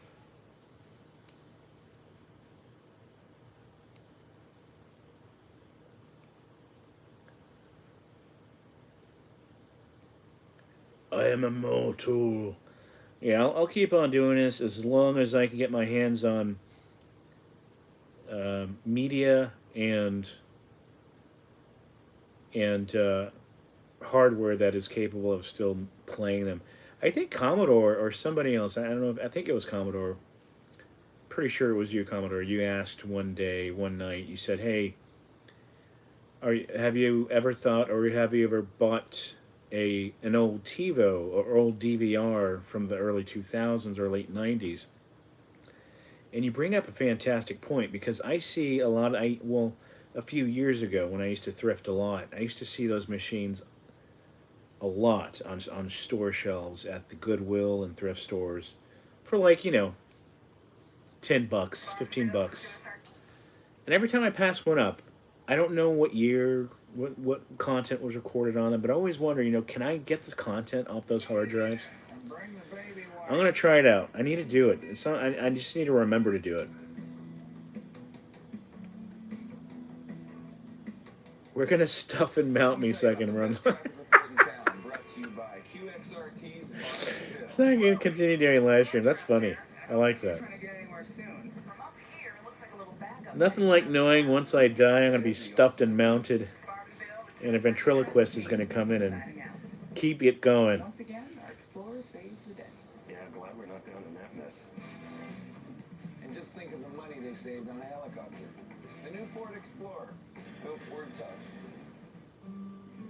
I am immortal. Yeah, I'll keep on doing this as long as I can get my hands on media and and hardware that is capable of still playing them. I think Commodore or somebody else. I don't know. I think it was Commodore. Pretty sure it was you, Commodore. You asked one day, one night. You said, "Hey, have you ever thought, or have you ever bought an old TiVo or old DVR from the early 2000s or late 90s?" And you bring up a fantastic point, because I see a lot. A few years ago when I used to thrift a lot, I used to see those machines a lot on store shelves at the Goodwill and thrift stores for, like, $10, $15. And every time I pass one up, I don't know what year, what content was recorded on them, but I always wonder, can I get this content off those hard drives? I'm gonna try it out. I need to do it. It's not, I just need to remember to do it. We're gonna stuff and mount me so I can run. So I can continue doing live stream. That's funny. I like that. Nothing like knowing once I die I'm gonna be stuffed and mounted, and a ventriloquist is gonna come in and keep it going. Once again, our explorer saves the day. Yeah, glad we're not down in that mess. And just think of the money they saved on a helicopter. The new Ford Explorer. No Ford touch.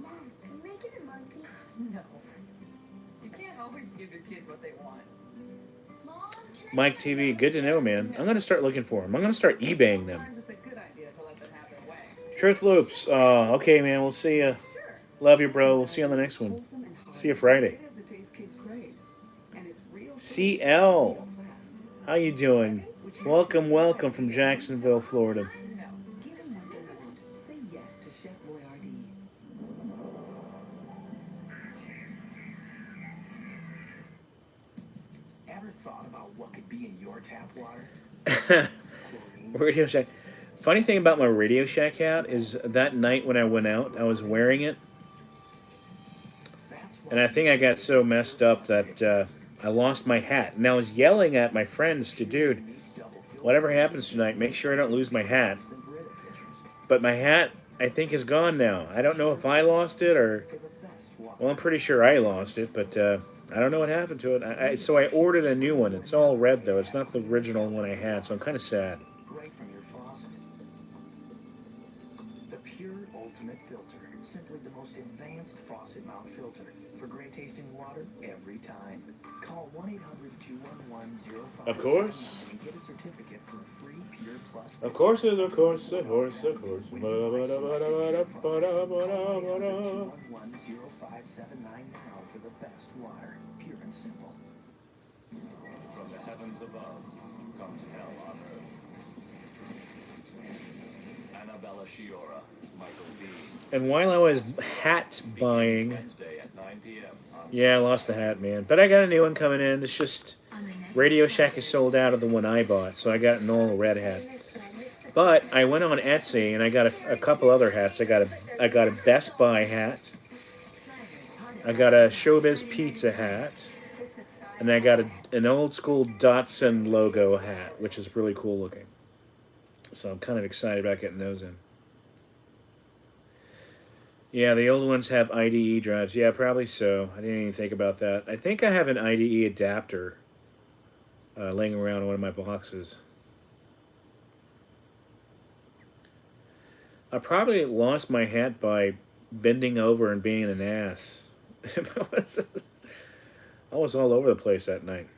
Mom, can we get a monkey? No. You can't always give your kids what they want. Mom, Mike TV, good to know, man. I'm gonna start looking for them. I'm gonna start eBaying them. Sometimes it's a good idea to let them have their way. Truth Loops. Okay, man. We'll see you. Love you, bro. We'll see you on the next one. See you Friday. CL, how you doing? Welcome, welcome from Jacksonville, Florida. Give him what they want. Say yes to Chef Boyardee. Ever thought about what could be in your tap water? Radio Shack. Funny thing about my Radio Shack hat is that night when I went out, I was wearing it, and I think I got so messed up that I lost my hat. And I was yelling at my friends to, dude, whatever happens tonight, make sure I don't lose my hat. But my hat, I think, is gone now. I don't know if I lost it or... Well, I'm pretty sure I lost it, but I don't know what happened to it. So I ordered a new one. It's all red, though. It's not the original one I had, so I'm kind of sad. Right from your faucet. The Pure Ultimate Filter. Simply the most advanced faucet mount filter for great tasting water every time. Call 1-800-211-0579 Of course. and get a certificate for a free Pure Plus. Of course, of course, of course, of course. 1-800-211-0579 now for the best water. Pure and simple. From the heavens above comes hell on earth. Annabella Shiora, Michael B. And while I was hat buying... Wednesday at 9 p.m. Yeah, I lost the hat, man. But I got a new one coming in. It's just... Radio Shack is sold out of the one I bought, so I got an all red hat. But I went on Etsy and I got a couple other hats. I got a Best Buy hat. I got a Showbiz Pizza hat. And I got an old school Datsun logo hat, which is really cool looking. So I'm kind of excited about getting those in. Yeah, the old ones have IDE drives. Yeah, probably so. I didn't even think about that. I think I have an IDE adapter laying around in one of my boxes. I probably lost my hat by bending over and being an ass. I was all over the place that night.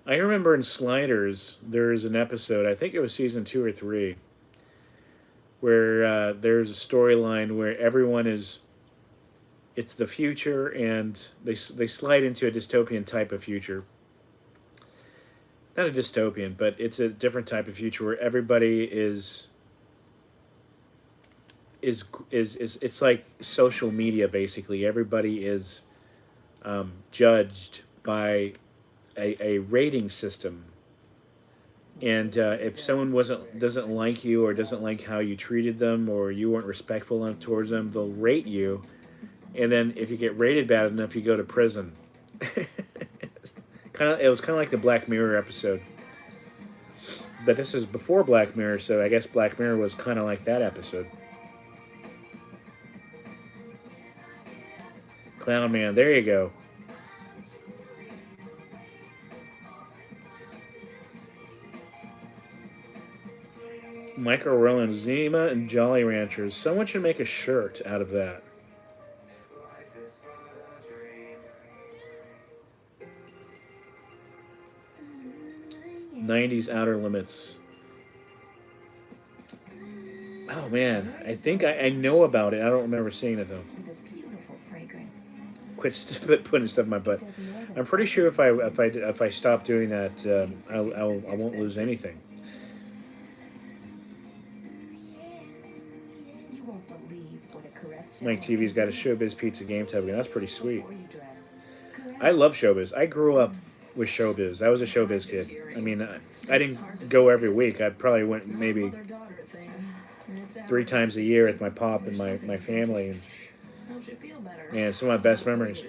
I remember in Sliders, there's an episode, I think it was season 2 or 3, where there's a storyline where everyone is, it's the future, and they slide into a dystopian type of future. Not a dystopian, but it's a different type of future where everybody is it's like social media, basically. Everybody is judged by a rating system, and if someone doesn't like you or doesn't like how you treated them or you weren't respectful enough towards them, they'll rate you, and then if you get rated bad enough, you go to prison. It was kind of like the Black Mirror episode. But this is before Black Mirror, so I guess Black Mirror was kind of like that episode. Clown Man, there you go. Michael Rowland, Zima and Jolly Ranchers. Someone should make a shirt out of that. '90s Outer Limits. Oh man, I think I know about it. I don't remember seeing it though. Quit putting stuff in my butt. I'm pretty sure if I stop doing that, I won't lose anything. Mike TV's got a Showbiz Pizza game tab again. That's pretty sweet. I love Showbiz. I grew up with Showbiz. I was a Showbiz kid. I mean, I didn't go every week. I probably went maybe 3 times a year with my pop and my family. And some of my best memories.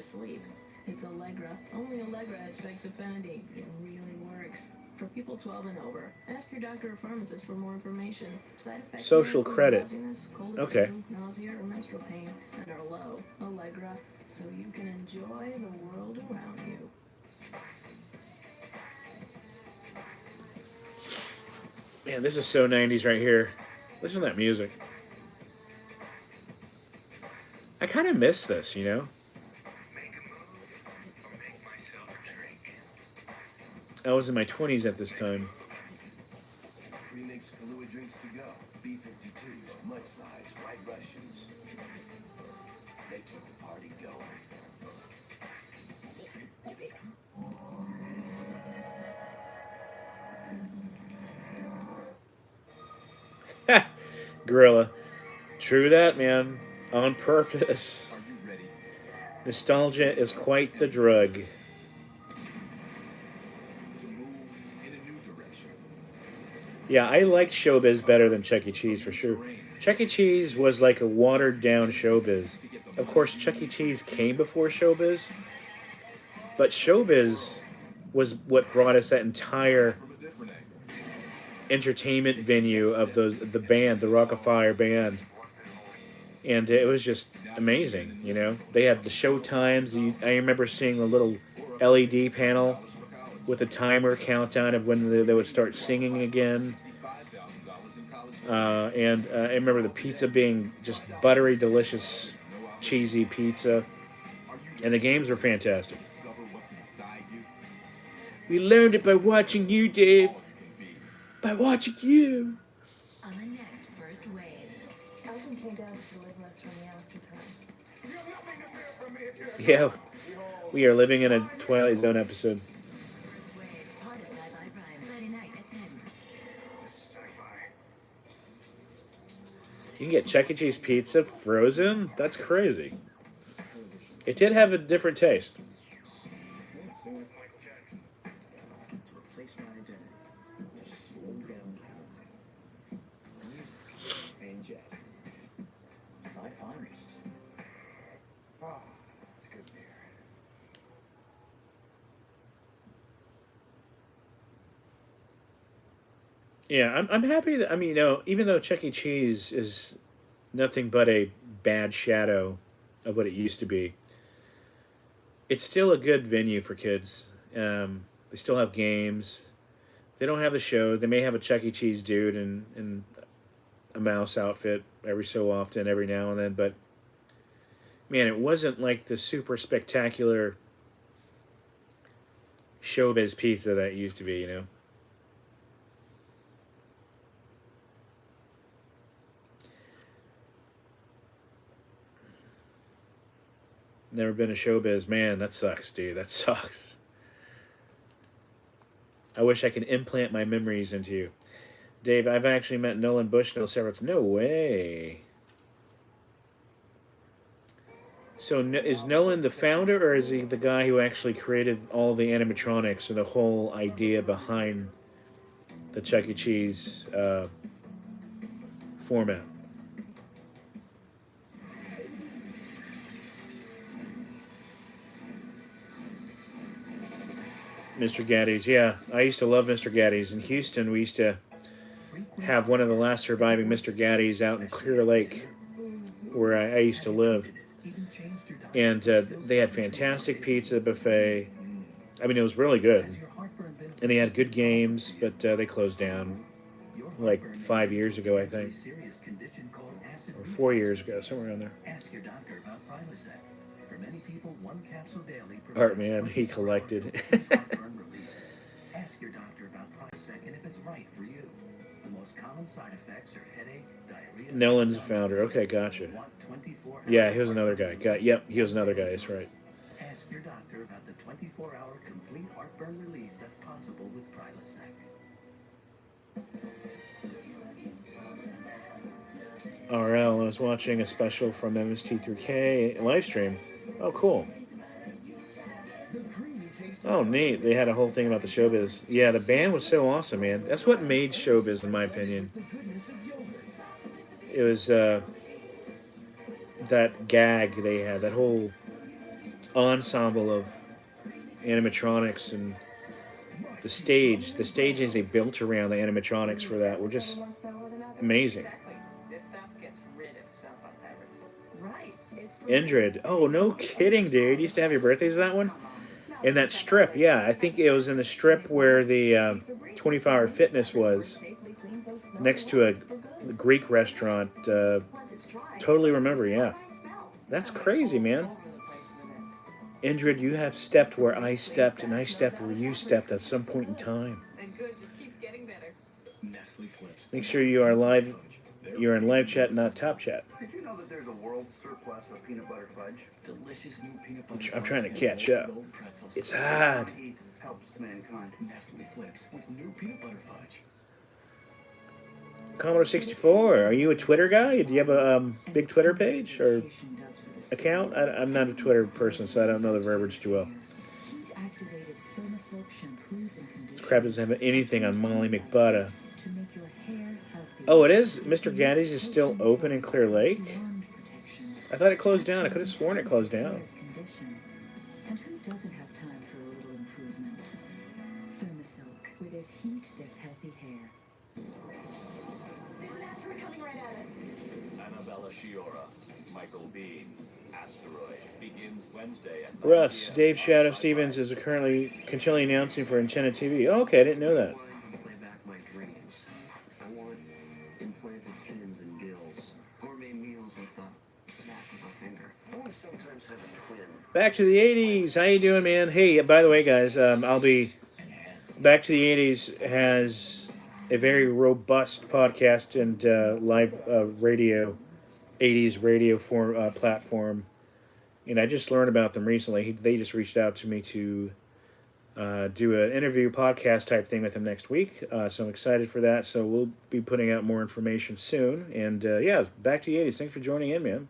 It's Allegra. Only Allegra has Fexofenadine. It really works. For people 12 and over, ask your doctor or pharmacist for more information. Side effects: Social credit. cold Okay. flu, nausea, or menstrual pain, and are low. Allegra, so you can enjoy the world around you. Man, this is so 90s right here. Listen to that music. I kind of miss this, you know? I was in my 20s at this time. Premix Kahlua drinks to go. B-52s, mudslides, White Russians. They keep the party going. Gorilla. True that, man. On purpose. Nostalgia is quite the drug. Yeah, I liked Showbiz better than Chuck E. Cheese for sure. Chuck E. Cheese was like a watered down Showbiz. Of course, Chuck E. Cheese came before Showbiz, but Showbiz was what brought us that entire entertainment venue of the band, the Rock-afire band, and it was just amazing. You know, they had the show times. I remember seeing the little LED panel with a timer countdown of when they would start singing again. And I remember the pizza being just buttery, delicious, cheesy pizza. And the games were fantastic. We learned it by watching you, Dave. By watching you. On the next first wave, Elton came down to deliver us from the aftertime. Yeah, we are living in a Twilight Zone episode. You can get Chuck E. Cheese pizza frozen? That's crazy. It did have a different taste. Yeah, I'm happy that, I mean, you know, even though Chuck E. Cheese is nothing but a bad shadow of what it used to be, it's still a good venue for kids. They still have games. They don't have the show. They may have a Chuck E. Cheese dude in a mouse outfit every so often, every now and then, but man, it wasn't like the super spectacular Showbiz pizza that it used to be, you know? Never been a Showbiz. Man, that sucks, dude. That sucks. I wish I could implant my memories into you. Dave, I've actually met Nolan Bushnell several times. No way. So is Nolan the founder, or is he the guy who actually created all the animatronics and the whole idea behind the Chuck E. Cheese format? Mr. Gaddy's, yeah. I used to love Mr. Gaddy's. In Houston, we used to have one of the last surviving Mr. Gaddy's out in Clear Lake, where I used to live. And they had fantastic pizza buffet. I mean, it was really good. And they had good games, but they closed down like 5 years ago, I think. Or 4 years ago, somewhere around there. Ask your doctor about Prilosec. For many people, one capsule daily Art man, he collected. Ask your doctor about Prilosec and if it's right for you. The most common side effects are headache, diarrhea. Nolan's the founder. Okay, gotcha. Yeah, he was another guy. Yep, he was another guy. That's right. Ask your doctor about the 24-hour complete heartburn relief that's possible with Prilosec. RL, I was watching a special from MST3K live stream. Oh, cool. Oh, neat. They had a whole thing about the showbiz. Yeah, the band was so awesome, man. That's what made showbiz, in my opinion. It was that gag they had, that whole ensemble of animatronics and the stages they built around the animatronics for that were just amazing. Indrid. Oh, no kidding, dude. You used to have your birthdays that one? In that strip, yeah. I think it was in the strip where the 24-hour fitness was, next to a Greek restaurant. Totally remember, yeah. That's crazy, man. Indrid, you have stepped where I stepped, and I stepped where you stepped at some point in time. Make sure you are live. You're in live chat, not top chat. Did you know that there's a world surplus of peanut butter fudge? Delicious new peanut butter. I'm trying to catch up. It's hard. Helps mankind. Nestle Flips with new peanut butter fudge. Commodore 64. Are you a Twitter guy? Do you have a big Twitter page or account? I'm not a Twitter person, so I don't know the verbiage too well. This crap doesn't have anything on Molly McButta. Oh, it is? Mr. Gaddy's is still open in Clear Lake? I thought it closed down. I could have sworn it closed down. And who doesn't have time for a little improvement? Thermosilk. Where there's heat, there's healthy hair. There's an asteroid coming right at us. Annabella Shiora, Michael Bean. Asteroid begins Wednesday at Russ, Dave Shadow Stevens is currently continually announcing for Antenna TV. Oh, okay, I didn't know that. Back to the 80s. How you doing, man? Hey, by the way, guys, I'll be... Back to the 80s has a very robust podcast and live radio, 80s radio platform. And I just learned about them recently. They just reached out to me to do an interview podcast type thing with them next week. So I'm excited for that. So we'll be putting out more information soon. And yeah, back to the 80s. Thanks for joining in, man.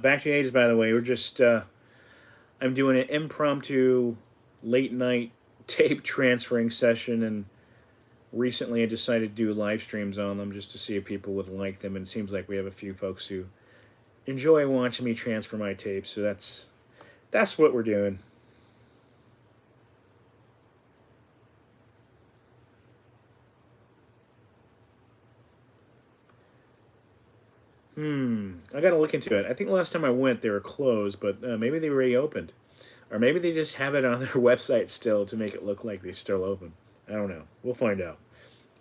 Back to the 80s, by the way. We're just, I'm doing an impromptu late night tape transferring session, and recently I decided to do live streams on them just to see if people would like them, and it seems like we have a few folks who enjoy watching me transfer my tapes, so that's what we're doing. I gotta look into it. I think last time I went, they were closed, but maybe they reopened. Or maybe they just have it on their website still to make it look like they're still open. I don't know. We'll find out.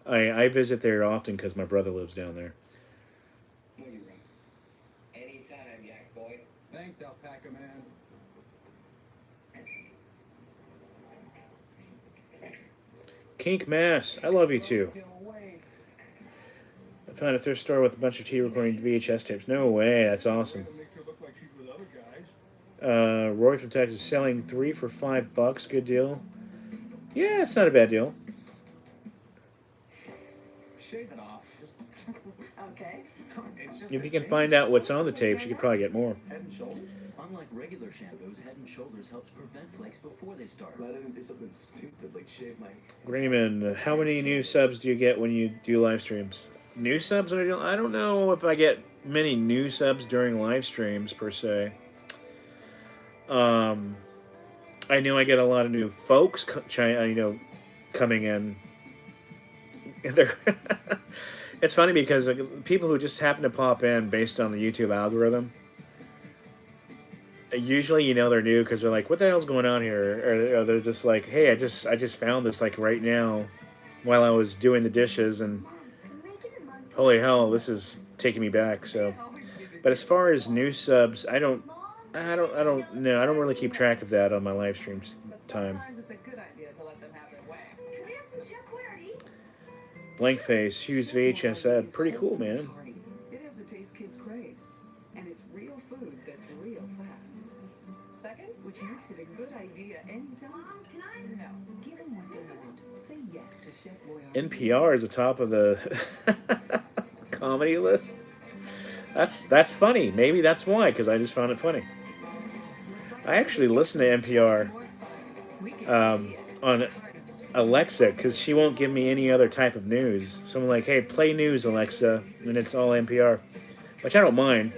I visit there often because my brother lives down there. Anytime, Yak Boy. Thanks, Alpaca Man. Kink Mass, I love you too. I found a thrift store with a bunch of tea recording VHS tapes. No way, that's awesome. Roy from Texas selling 3 for $5. Good deal. Yeah, it's not a bad deal. Shave it off. Okay. If you can find out what's on the tapes, you could probably get more. Head and Shoulders. Unlike regular shampoos, Head and Shoulders helps prevent flakes before they start. Let him do something stupid like shave my... Grayman, how many new subs do you get when you do live streams? New subs? I don't know if I get many new subs during live streams, per se. I know I get a lot of new folks, coming in. They're it's funny because people who just happen to pop in based on the YouTube algorithm, usually they're new because they're like, "What the hell's going on here?" Or they're just like, "Hey, I just found this like right now, while I was doing the dishes, and holy hell, this is taking me back." So, but as far as new subs, I don't know. I don't really keep track of that on my live streams time. Sometimes it's a good idea to let them have their way. Come here from Chef Query. Blank face, Hughes VHS ad, pretty cool, man. It has the taste kids crave. And it's real food that's real fast. Seconds? Which makes it a good idea anytime. Mom, can I? No. Give them what they want. Say yes to Chef Boyardee. NPR is the top of the comedy list. That's funny. Maybe that's why, because I just found it funny. I actually listen to NPR on Alexa because she won't give me any other type of news. So I'm like, hey, play news, Alexa, and it's all NPR, which I don't mind.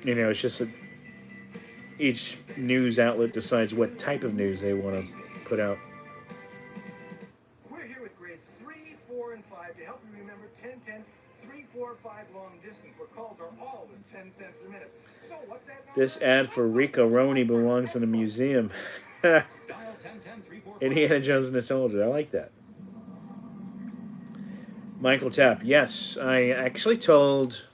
It's just that each news outlet decides what type of news they want to put out. We're here with grades 3, 4, and 5 to help you remember 10, 10, 3, 4, 5 long distance, where calls are always 10 cents a minute. So what's that number? This ad for Rico Roni belongs in a museum. Indiana Jones and the Soldier. I like that. Michael Tapp. Yes, I actually told.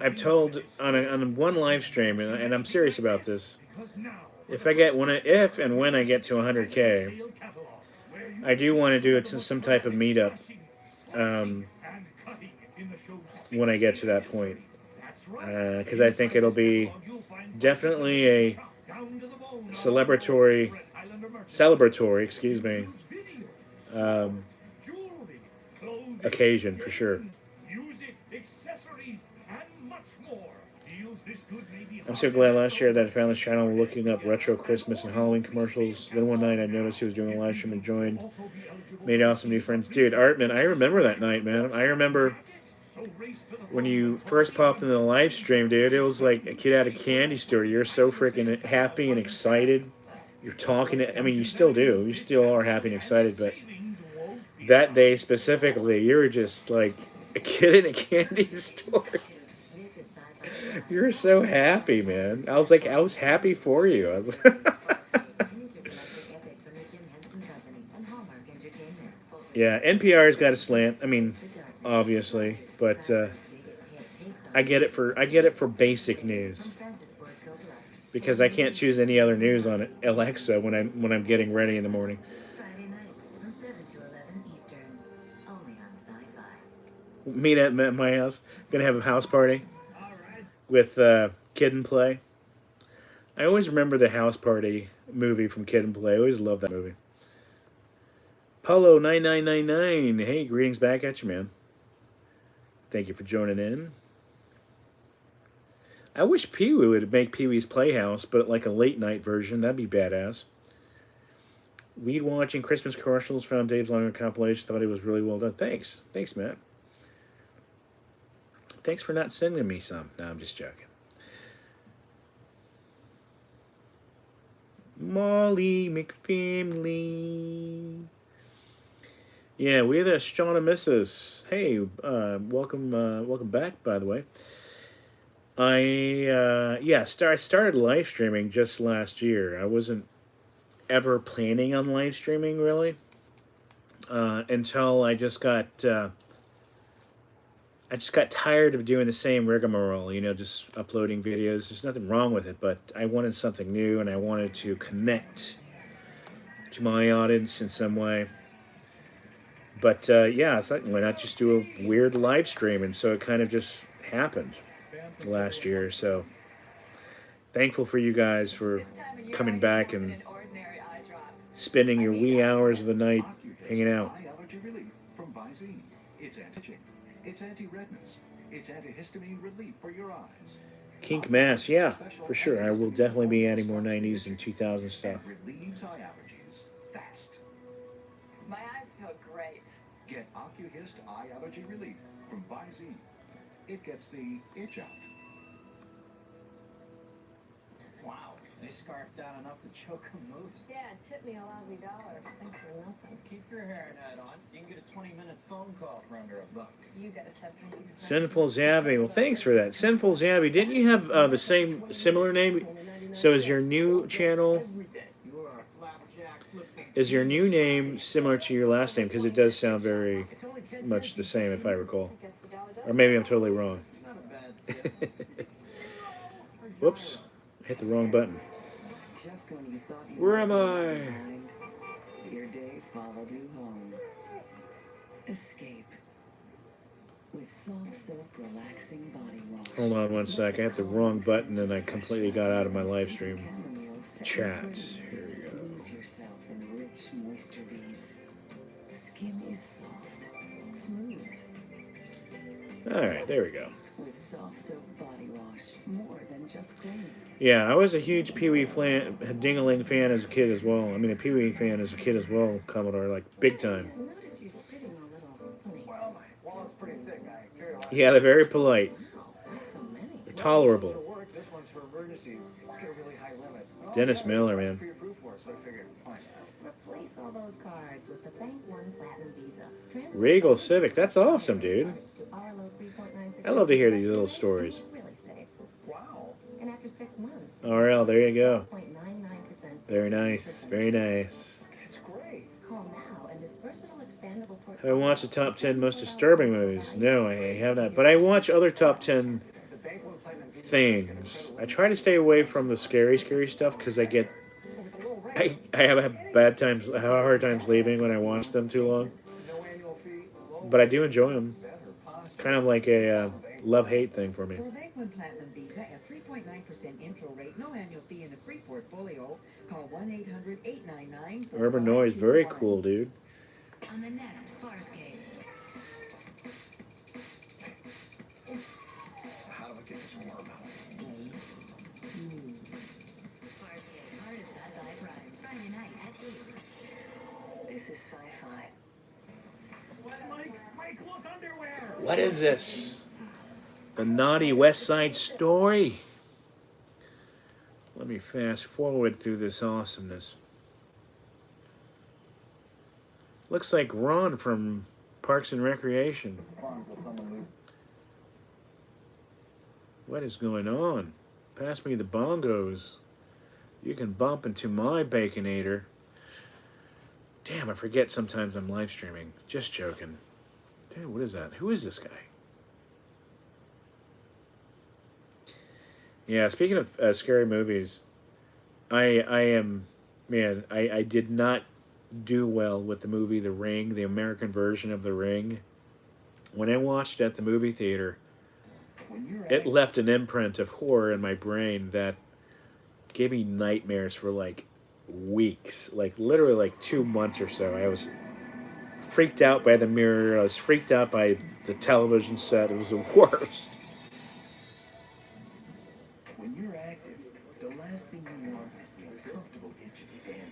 I've told on one live stream, and I'm serious about this. If and when I get to 100K, I do want to do it to some type of meetup. When I get to that point, because I think it'll be definitely a celebratory, occasion for sure. I'm so glad last year that I found this channel looking up retro Christmas and Halloween commercials. Then one night I noticed he was doing a live stream and joined. Made awesome new friends. Dude, Artman, I remember that night, man. I remember when you first popped into the live stream, dude. It was like a kid at a candy store. You're so freaking happy and excited. You're talking to, I mean, you still do. You still are happy and excited, but that day specifically, you were just like a kid in a candy store. You're so happy, man. I was happy for you. I was yeah, NPR's got a slant. I mean, obviously, but I get it for basic news because I can't choose any other news on Alexa when I'm getting ready in the morning. Meet at my house. Gonna have a house party with Kid and Play. I always remember the House Party movie from Kid and Play. I always loved that movie. Polo 9999. Hey, greetings back at you, man. Thank you for joining in. I wish Pee-wee would make Pee-wee's Playhouse, but like a late night version. That'd be badass. Weed watching Christmas commercials. Found Dave's longer compilation. Thought it was really well done. Thanks, Matt. Thanks for not sending me some. No, I'm just joking. Molly McFamily. Yeah, we're the Shauna Missus. Hey, welcome back, by the way. I started live streaming just last year. I wasn't ever planning on live streaming, really, until I just got tired of doing the same rigmarole, just uploading videos. There's nothing wrong with it, but I wanted something new, and I wanted to connect to my audience in some way. But I thought, why not just do a weird live stream? And so it kind of just happened last year. So thankful for you guys for coming back and spending your wee hours of the night hanging out. It's anti-itching. It's anti-redness. It's antihistamine relief for your eyes. Kink Mass, yeah, for sure. I will definitely be adding more 90s and 2000s stuff. Relieves eye allergies fast. My eyes feel great. Get OcuHist Eye Allergy Relief from Visine. It gets the itch out Wow, they scarfed down enough to choke a moose. Dad, tip me a lousy $1. Thanks for nothing. Keep your hairnet on. You can get a 20-minute phone call for under $1. You gotta stop drinking. Sinful Zabby. Well, thanks for that. Sinful Zabby. Didn't you have the similar name? So is your new channel, is your new name similar to your last name? Because it does sound very much the same, if I recall. Or maybe I'm totally wrong. Whoops. I hit the wrong button. Just when you thought you Where am I? Your day followed you home. Escape. With soft soap relaxing body wash. Hold on one sec. I hit the wrong button and I completely got out of my live stream chat. Here we go. Lose yourself in rich moisture beads. Skin is soft, smooth. Alright, there we go. With soft soap body wash, more than just clean. Yeah, I was a huge Pee Wee Ding-a-ling fan as a kid as well. I mean, a Pee Wee fan as a kid as well, Commodore, like big time. Notice you're sitting a little funny. Well, my wallet's pretty thick. I carry a lot. Yeah, they're very polite. So many. They're tolerable. This one's for emergencies. It's got a really high limit. Dennis Miller, man. Pre-approved for it, so I figured, fine. Replace all those cards with the Bank One Platinum Visa. Transfer Regal Civic, that's awesome, dude. cards to our low 3.9%. I love to hear these little stories. Really safe. Wow. And after 6 months, RL, there you go. 0.99%. Very nice, very nice. It's great. Call now and this versatile expandable Have I watched the top 10 most disturbing movies? No, I have not. But I watch other top 10 The Bank One Platinum Visa things. I try to stay away from the scary stuff because I get... I have bad times, I have hard times leaving when I watch them too long. no annual fee. Low But I do enjoy them. better posture. Kind of like a love-hate thing for me. For a Bank One Platinum Visa at 3.9% intro rate, no annual fee in a free portfolio. Call 1-800-899. Urban Noise, very cool, dude. On the next Farscape. How do I get this worm out? Farscape, hardest sci-fi prime. Friday night at 8. This is sci-fi. Mike, look, underwear. What is this? The Naughty West Side Story? Let me fast forward through this awesomeness. Looks like Ron from Parks and Recreation. What is going on? Pass me the bongos. You can bump into my Baconator. Damn, I forget sometimes I'm live streaming. Just joking. Dude, what is that? Who is this guy? Yeah, speaking of scary movies, I did not do well with the movie The Ring, the American version of The Ring. When I watched it at the movie theater, it left an imprint of horror in my brain that gave me nightmares for like weeks, like literally like 2 months or so. I was freaked out by the mirror. I was freaked out by the television set. It was the worst. When you're active, the last thing you want is the uncomfortable itch of dandruff.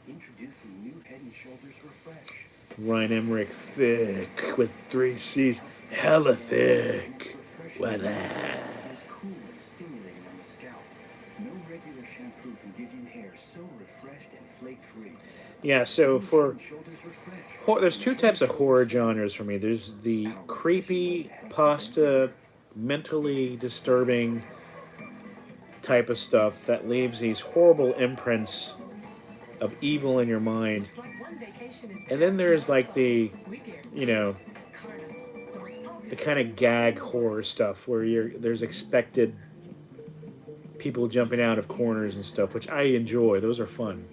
Introducing new Head & Shoulders Refresh. Ryan Emmerich, thick with 3 C's, hella thick. What that? It's cool and stimulating on the scalp. No regular shampoo can give you hair so refreshed and flake-free. Yeah, so for there's 2 types of horror genres for me. There's the creepy pasta, mentally disturbing type of stuff that leaves these horrible imprints of evil in your mind. And then there's like the, you know, the kind of gag horror stuff where there's expected people jumping out of corners and stuff, which I enjoy. Those are fun.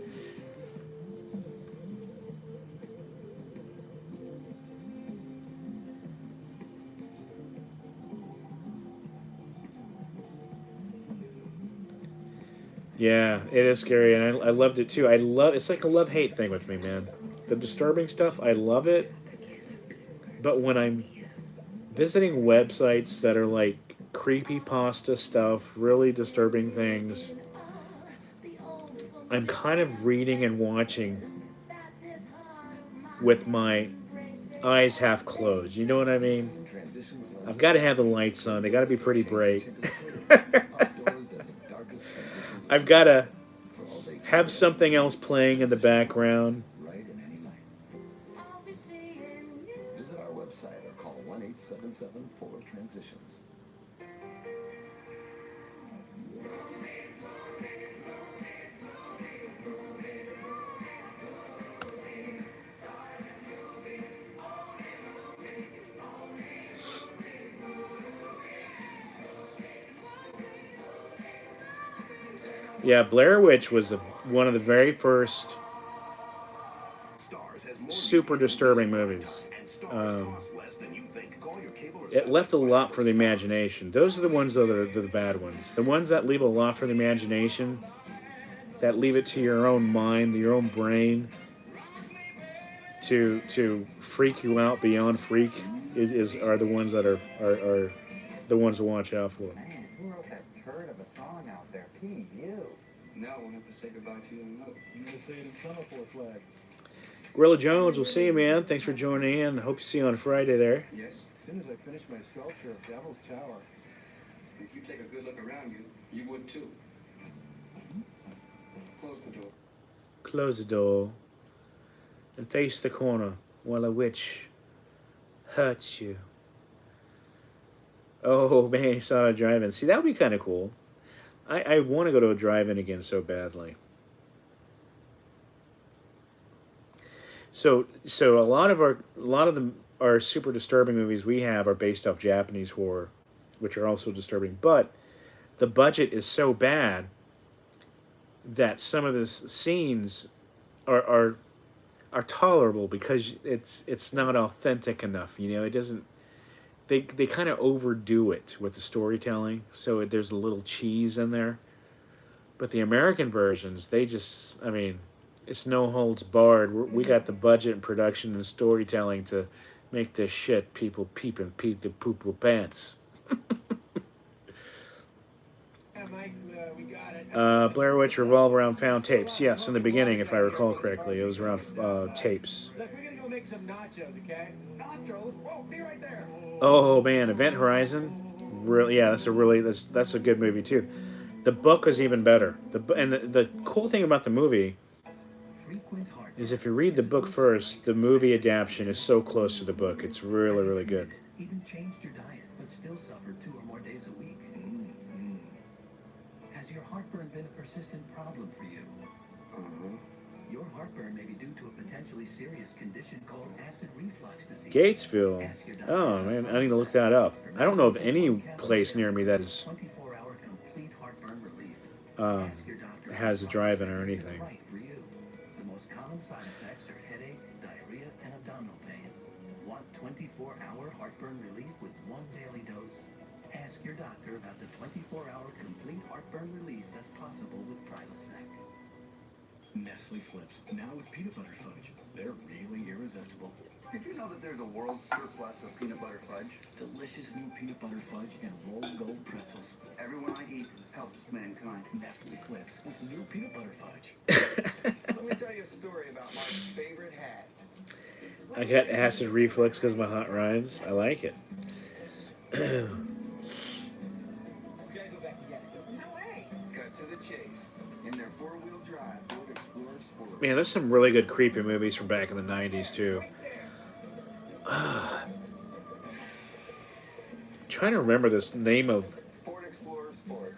Yeah, it is scary, and I loved it too. It's like a love-hate thing with me, man. The disturbing stuff, I love it. But when I'm visiting websites that are like creepypasta stuff, really disturbing things, I'm kind of reading and watching with my eyes half closed. You know what I mean? I've got to have the lights on. They got to be pretty bright. I've got to have something else playing in the background. Right in any life. Visit our website or call 1-877-4-TRANSITIONS. Yeah, Blair Witch was one of the very first super disturbing movies. It left a lot for the imagination. Those are the ones that are the bad ones. The ones that leave a lot for the imagination, that leave it to your own mind, your own brain, to freak you out beyond freak, are the ones that are the ones to watch out for. Man, who wrote that turd of a song out there? P.U. Now we'll have to say goodbye to you in a note. I'm going to say it in semaphore flags. Gorilla Jones, we'll see you, man. Thanks for joining in. Hope to see you on Friday there. Yes. As soon as I finish my sculpture of Devil's Tower. If you take a good look around you, you would too. Close the door. Close the door and face the corner while a witch hurts you. Oh man, he saw a drive-in. See, that would be kind of cool. I want to go to a drive-in again so badly. So a lot of our super disturbing movies we have are based off Japanese horror, which are also disturbing. But the budget is so bad that some of the scenes are tolerable because it's not authentic enough. You know, it doesn't. They kind of overdo it with the storytelling, so there's a little cheese in there. But the American versions, they just, I mean, it's no holds barred. We got the budget and production and storytelling to make this shit people peep and peep the poo-poo pants. Blair Witch revolve around found tapes. Yes, in the beginning, if I recall correctly, it was around tapes. Look, we're gonna go make some nachos, okay? Nachos? Whoa, be right there. Oh man, Event Horizon, really? Yeah, that's a good movie too. The book was even better. The cool thing about the movie is if you read the book first, the movie adaptation is so close to the book. It's really, really good. Even changed your diet, but still suffered 2 or more days a week. Has your heartburn been a persistent problem for you? Your heartburn may be due to a potentially serious condition called acid reflux disease. Gatesville. Oh man, I need to look that up. I don't know of any place near me that is 24-hour complete heartburn relief. has a drive-in or anything. Right for you. The most common side effects are headache, diarrhea, and abdominal pain. Want 24-hour heartburn relief with 1 daily dose? Ask your doctor about the 24-hour complete heartburn relief that's possible with Prilosec. Nestle Flips, now with peanut butter fudge. They're really irresistible. Did you know that there's a world surplus of peanut butter fudge? Delicious new peanut butter fudge and rolled gold pretzels. Everyone I eat helps mankind. Nestle Flips with new peanut butter fudge. Let me tell you a story about my favorite hat. I got acid reflux because of my hot rhymes. I like it. You guys go back and get it. No way. Cut to the chase. In their 4-wheel drive, Ford Explorer Sport. Man, there's some really good creepy movies from back in the 90s too. Trying to remember this name of. Ford Explorer Sport.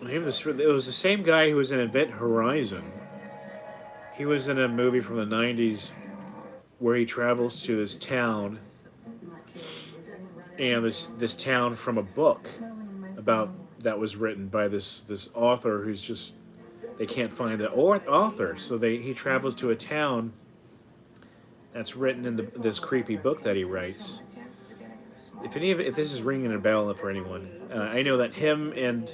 It was the same guy who was in Event Horizon. He was in a movie from the 90s where he travels to this town, and this town from a book about that was written by this author who's just, they can't find the author, so he travels to a town that's written in this creepy book that he writes. If this is ringing a bell for anyone, I know that him and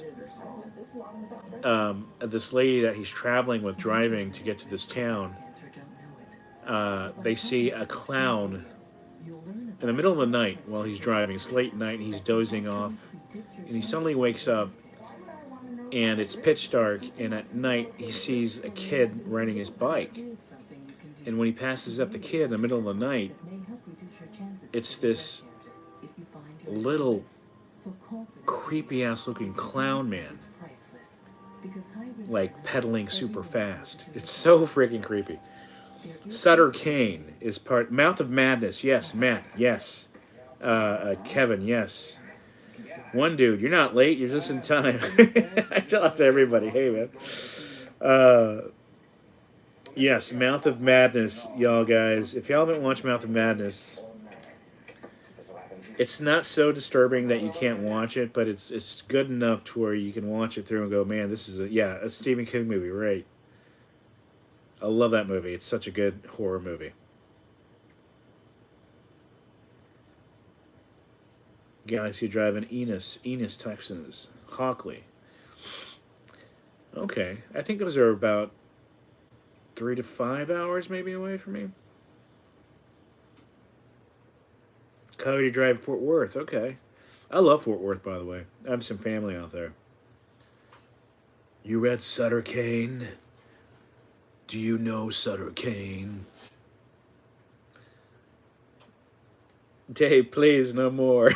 this lady that he's traveling with, driving to get to this town, they see a clown in the middle of the night while he's driving. It's late night and he's dozing off, and he suddenly wakes up and it's pitch dark, and at night he sees a kid riding his bike, and when he passes up the kid in the middle of the night, it's this little creepy ass looking clown man, like pedaling super fast. It's so freaking creepy. Sutter Kane is part. Mouth of Madness. Yes, Matt. Yes. Kevin. Yes. One dude. You're not late. You're just in time. I tell it to everybody. Hey, man. Yes, Mouth of Madness, y'all guys. If y'all haven't watched Mouth of Madness, it's not so disturbing that you can't watch it, but it's good enough to where you can watch it through and go, man, this is a Stephen King movie, right? I love that movie. It's such a good horror movie. Galaxy Drive in Enos, Texas. Hockley. Okay, I think those are about 3 to 5 hours maybe away from me. Coyote Drive, Fort Worth. Okay. I love Fort Worth, by the way. I have some family out there. You read Sutter Kane? Do you know Sutter Kane? Dave, please, no more.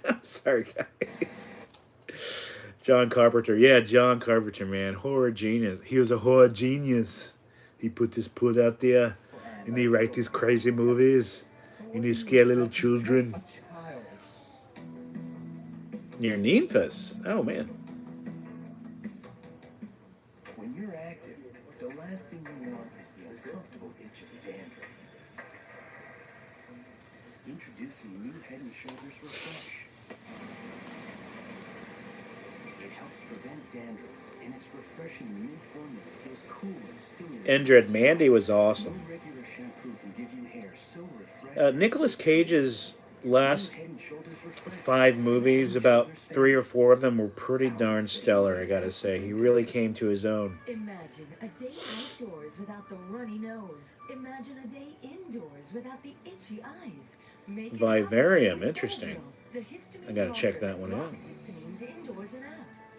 I'm sorry, guys. John Carpenter. Yeah, John Carpenter, man. Horror genius. He was a horror genius. He put this put out there, and he write these crazy movies, and he scare little children. Near Memphis. Oh, man. When you're active, the last thing you want is the uncomfortable itch of dandruff. Introducing new Head & Shoulders Refresh. It helps prevent dandruff, and its refreshing new formula feels cool and stimulating. Endred Mandy was awesome. No regular shampoo can give you hair so refreshing. Nicolas Cage's last 5 movies, about 3 or 4 of them were pretty darn stellar, I gotta say. He really came to his own. Imagine a day outdoors without the runny nose. Imagine a day indoors without the itchy eyes. Make it Vivarium, happen. interesting. The histamine I gotta check blocker that one out. blocks histamines indoors and out.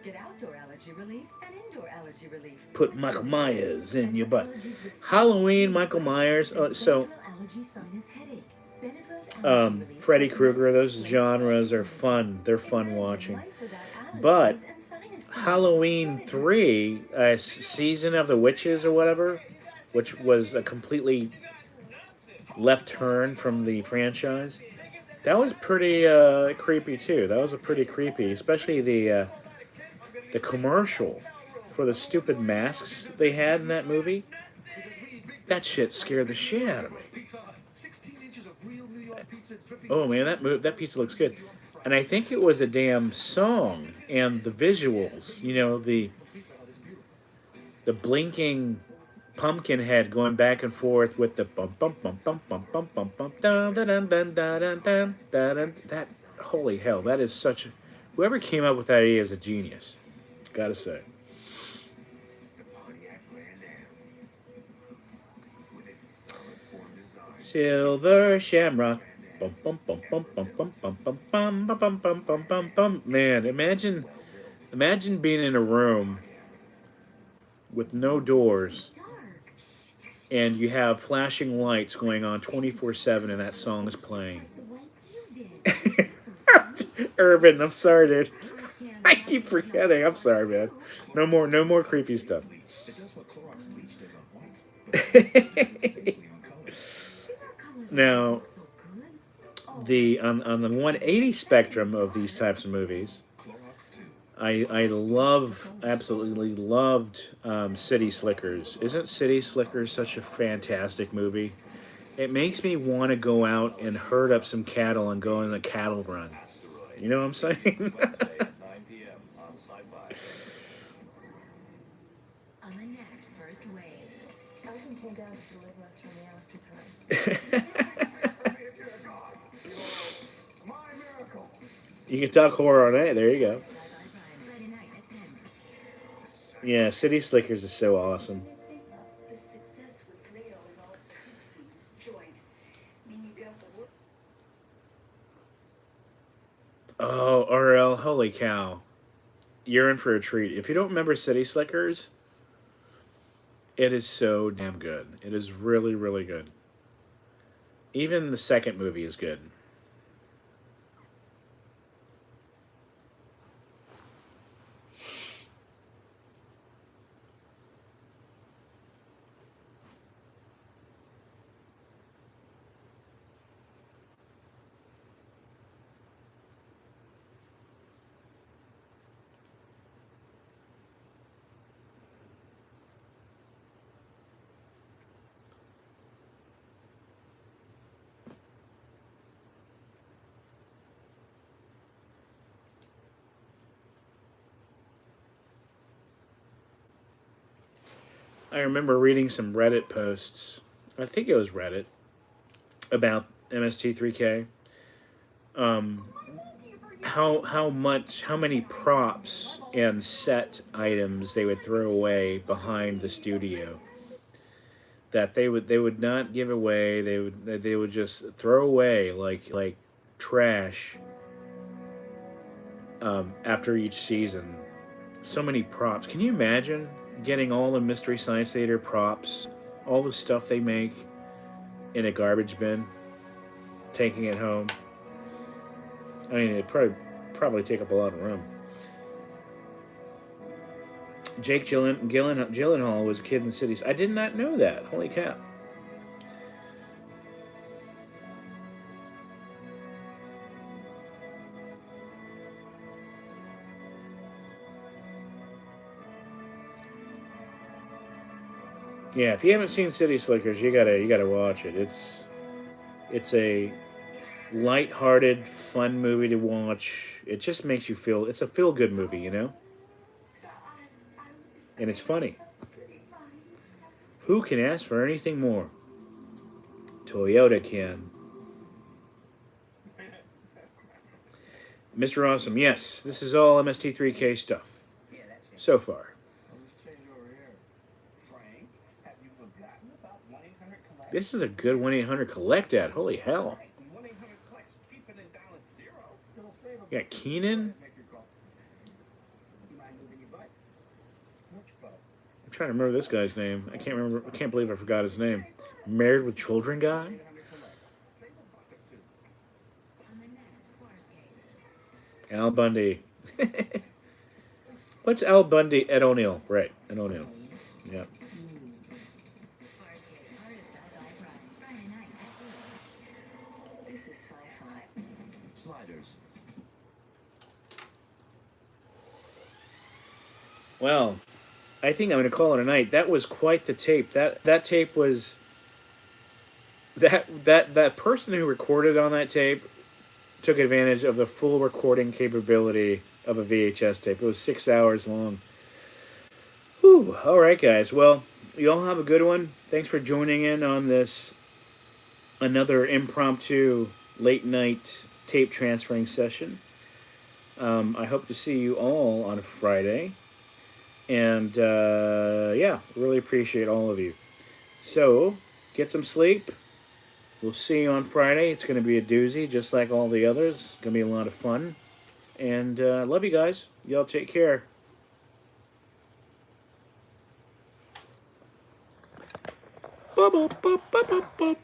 Get outdoor allergy relief and indoor allergy relief. Put Michael Myers in your butt. Halloween, Michael Myers. So, Freddy Krueger, those genres are fun. They're fun watching. But Halloween 3, Season of the Witches or whatever, which was a completely left turn from the franchise, that was pretty creepy too. That was a pretty creepy, especially the commercial for the stupid masks they had in that movie. That shit scared the shit out of me. Oh man, that pizza looks good. And I think it was a damn song and the visuals, you know, the blinking pumpkin head going back and forth with the bump bump bump bump bump bump bump bump dun dun dun dun dun dun dun. That, holy hell, that is such, whoever came up with that idea is a genius, gotta say. Silver Shamrock. Bum bum bum bum bum bum bum bum bum bum bum bum bum bum bum. Man, imagine being in a room with no doors and you have flashing lights going on 24/7 and that song is playing. Irvin, I'm sorry, dude. I keep forgetting. I'm sorry, man. No more creepy stuff. Now, on the 180 spectrum of these types of movies, I absolutely loved City Slickers. Isn't City Slickers such a fantastic movie? It makes me want to go out and herd up some cattle and go on a cattle run. You know what I'm saying? You can talk horror all night. There you go. Yeah, City Slickers is so awesome. Oh, RL, holy cow. You're in for a treat. If you don't remember City Slickers, it is so damn good. It is really, really good. Even the second movie is good. I remember reading some Reddit posts. I think it was Reddit about MST3K. How many props and set items they would throw away behind the studio that they would not give away. They would just throw away like trash after each season. So many props. Can you imagine getting all the Mystery Science Theater props, all the stuff they make in a garbage bin, taking it home? I mean, it'd probably take up a lot of room. Jake Gyllenhaal was a kid in the cities. I did not know that. Holy cow. Yeah, if you haven't seen City Slickers, you gotta watch it. It's a light-hearted, fun movie to watch. It just makes you feel. It's a feel-good movie, you know. And it's funny. Who can ask for anything more? Toyota can. Mr. Awesome, yes, this is all MST3K stuff. So far. This is a good 1-800-COLLECT ad. Holy hell. You got Keenan? I'm trying to remember this guy's name. I can't believe I forgot his name. Married with Children guy? Al Bundy. What's Al Bundy? Ed O'Neill. Right. Ed O'Neill. Yeah. This is sci-fi. Sliders. Well, I think I'm going to call it a night. That was quite the tape. That tape was... That person who recorded on that tape took advantage of the full recording capability of a VHS tape. It was 6 hours long. Whew. All right, guys. Well, you all have a good one. Thanks for joining in on this another impromptu late night tape transferring session. I hope to see you all on Friday. And, yeah, really appreciate all of you. So, get some sleep. We'll see you on Friday. It's going to be a doozy, just like all the others. It's going to be a lot of fun. And love you guys. Y'all take care. Bop, bop, bop, bop, bop, bop.